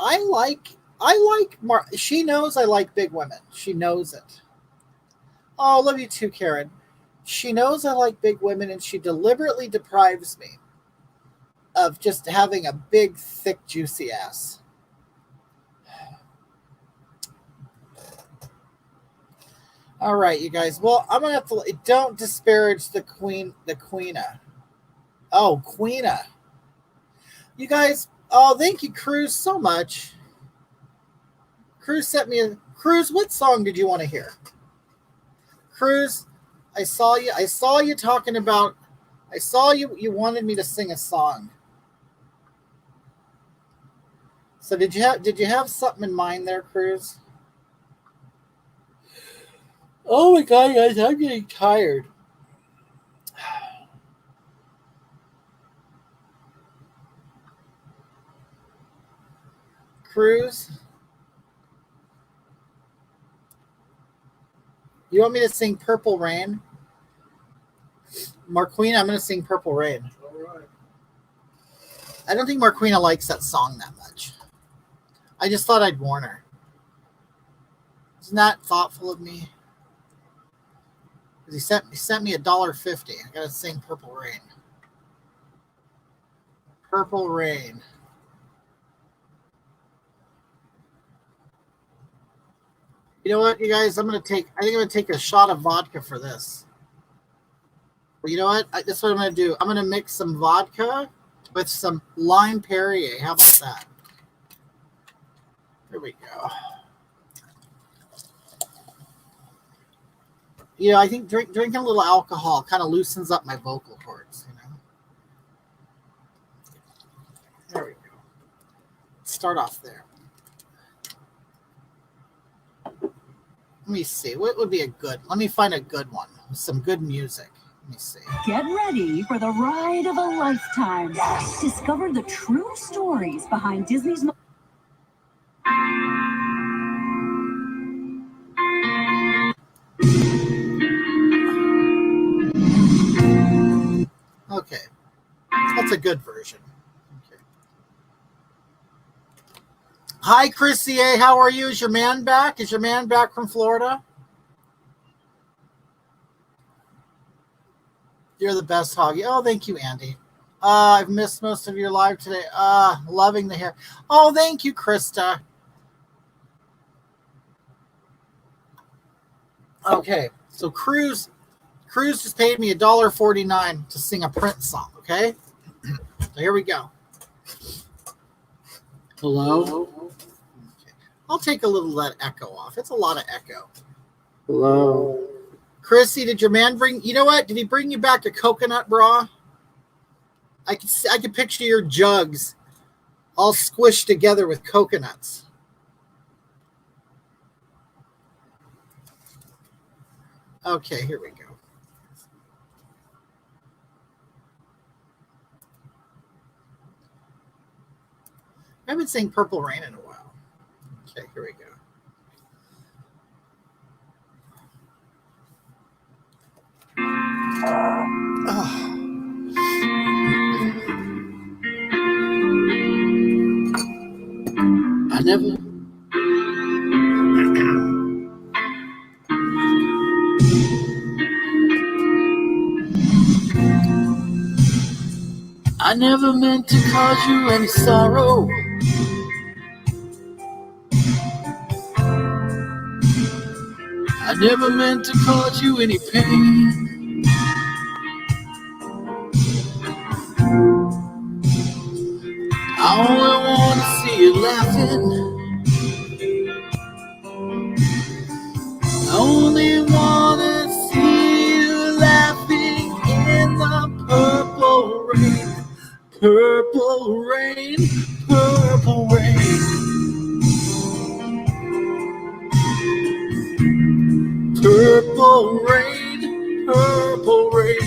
she knows I like big women. She knows it. Oh, love you too, Karen. She knows I like big women, and she deliberately deprives me of just having a big, thick, juicy ass. All right, you guys. Well, I'm going to have to... Don't disparage the Queena. Oh, Queena. You guys... Oh, thank you, Cruz, so much. Cruz sent me a... Cruz, what song did you want to hear? Cruz, I saw you talking about... I saw you wanted me to sing a song. So did you have something in mind there, Cruz? Oh my God, guys, I'm getting tired. Cruz, you want me to sing Purple Rain? Marquina, I'm going to sing Purple Rain. All right. I don't think Marquina likes that song that much. I just thought I'd warn her. Isn't that thoughtful of me? He sent me $1.50. I got to sing Purple Rain. Purple Rain. You know what, you guys? I think I'm gonna take a shot of vodka for this. Well, you know what? This is what I'm gonna do. I'm gonna mix some vodka with some lime Perrier. How about that? There we go. You know, I think drinking a little alcohol kind of loosens up my vocal cords. You know. There we go. Let's start off there. Let me see. What would be a good? Let me find a good one with some good music. Let me see.
Get ready for the ride of a lifetime. Yes. Discover the true stories behind Disney's.
Okay, that's a good version. Okay. Hi, Chrissy A. How are you? Is your man back? Is your man back from Florida? You're the best, Hoggy. Oh, thank you, Andy. I've missed most of your live today. Loving the hair. Oh, thank you, Krista. Okay, so Cruz just paid me $1.49 to sing a Prince song, okay? So here we go. Hello? Okay. I'll take a little of that echo off. It's a lot of echo. Hello? Chrissy, did your man bring... You know what? Did he bring you back a coconut bra? I can picture your jugs all squished together with coconuts. Okay, here we go. I haven't sang Purple Rain in a while. Okay, here we go. Oh. I never meant to cause you any sorrow. I never meant to cause you any pain. I only want to see you laughing. I only want to see you laughing in the purple rain. Purple rain, purple rain. Purple rain, purple rain.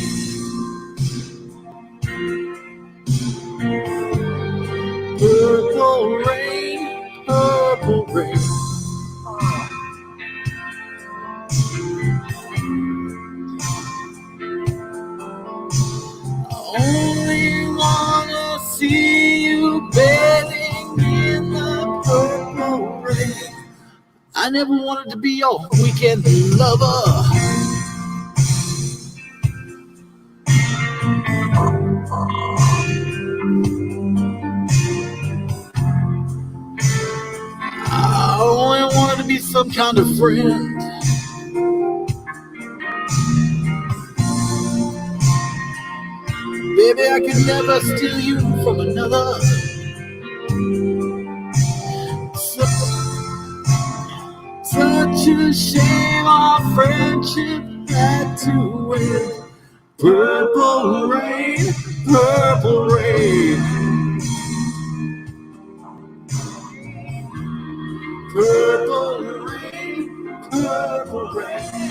Purple rain, purple rain. I only wanna see you bathing in the purple rain. I never wanted to be your weekend lover. I only wanted to be some kind of friend. Baby, I could never steal you from another. Such a shame our friendship had to end. Purple rain, purple rain. Purple rain, purple rain.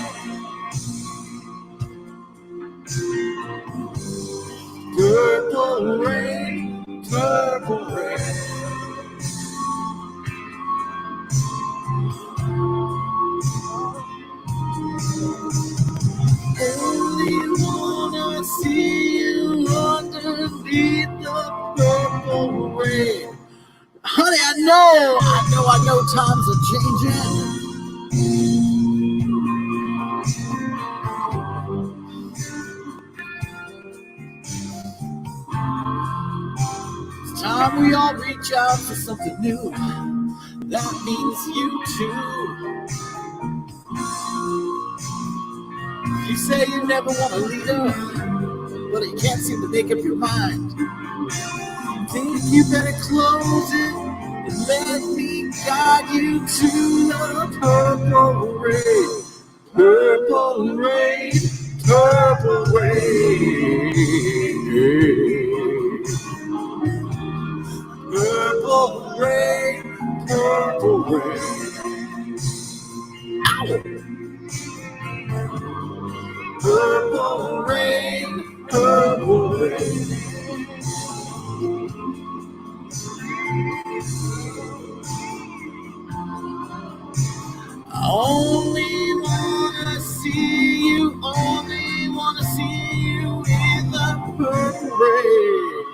Purple rain, purple rain. Only wanna see you underneath the purple rain. Honey, I know times are changing. It's time we all reach out for something new. That means you too. You say you never want a leader, but you can't seem to make up your mind. Think you better close it and let me guide you to the purple rain. Purple rain, purple rain. Purple rain, purple rain. Ow! Purple rain, purple rain. I only wanna see you, only wanna see you in the purple rain.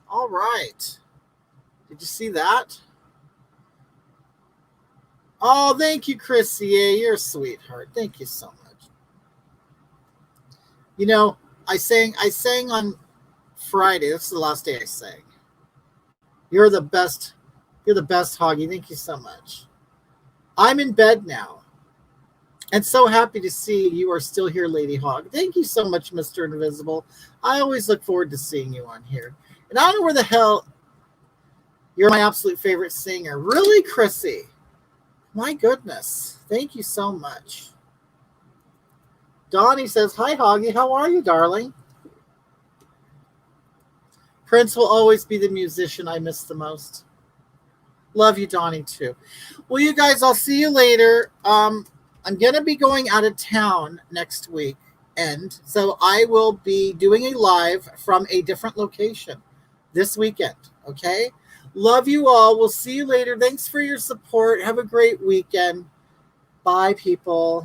All right. Did you see that? Oh, thank you, Chrissy. You're a sweetheart. Thank you so much. You know, I sang on Friday. That's the last day I sang. You're the best. You're the best, Hoggy. Thank you so much. I'm in bed now. And so happy to see you are still here, Lady Hog. Thank you so much, Mr. Invisible. I always look forward to seeing you on here. And I don't know where the hell you're my absolute favorite singer. Really, Chrissy? My goodness. Thank you so much. Donnie says, hi, Hoggy. How are you, darling? Prince will always be the musician I miss the most. Love you, Donnie, too. Well, you guys, I'll see you later. I'm going to be going out of town next week. And so I will be doing a live from a different location this weekend. Okay? Love you all. We'll see you later. Thanks for your support. Have a great weekend. Bye, people.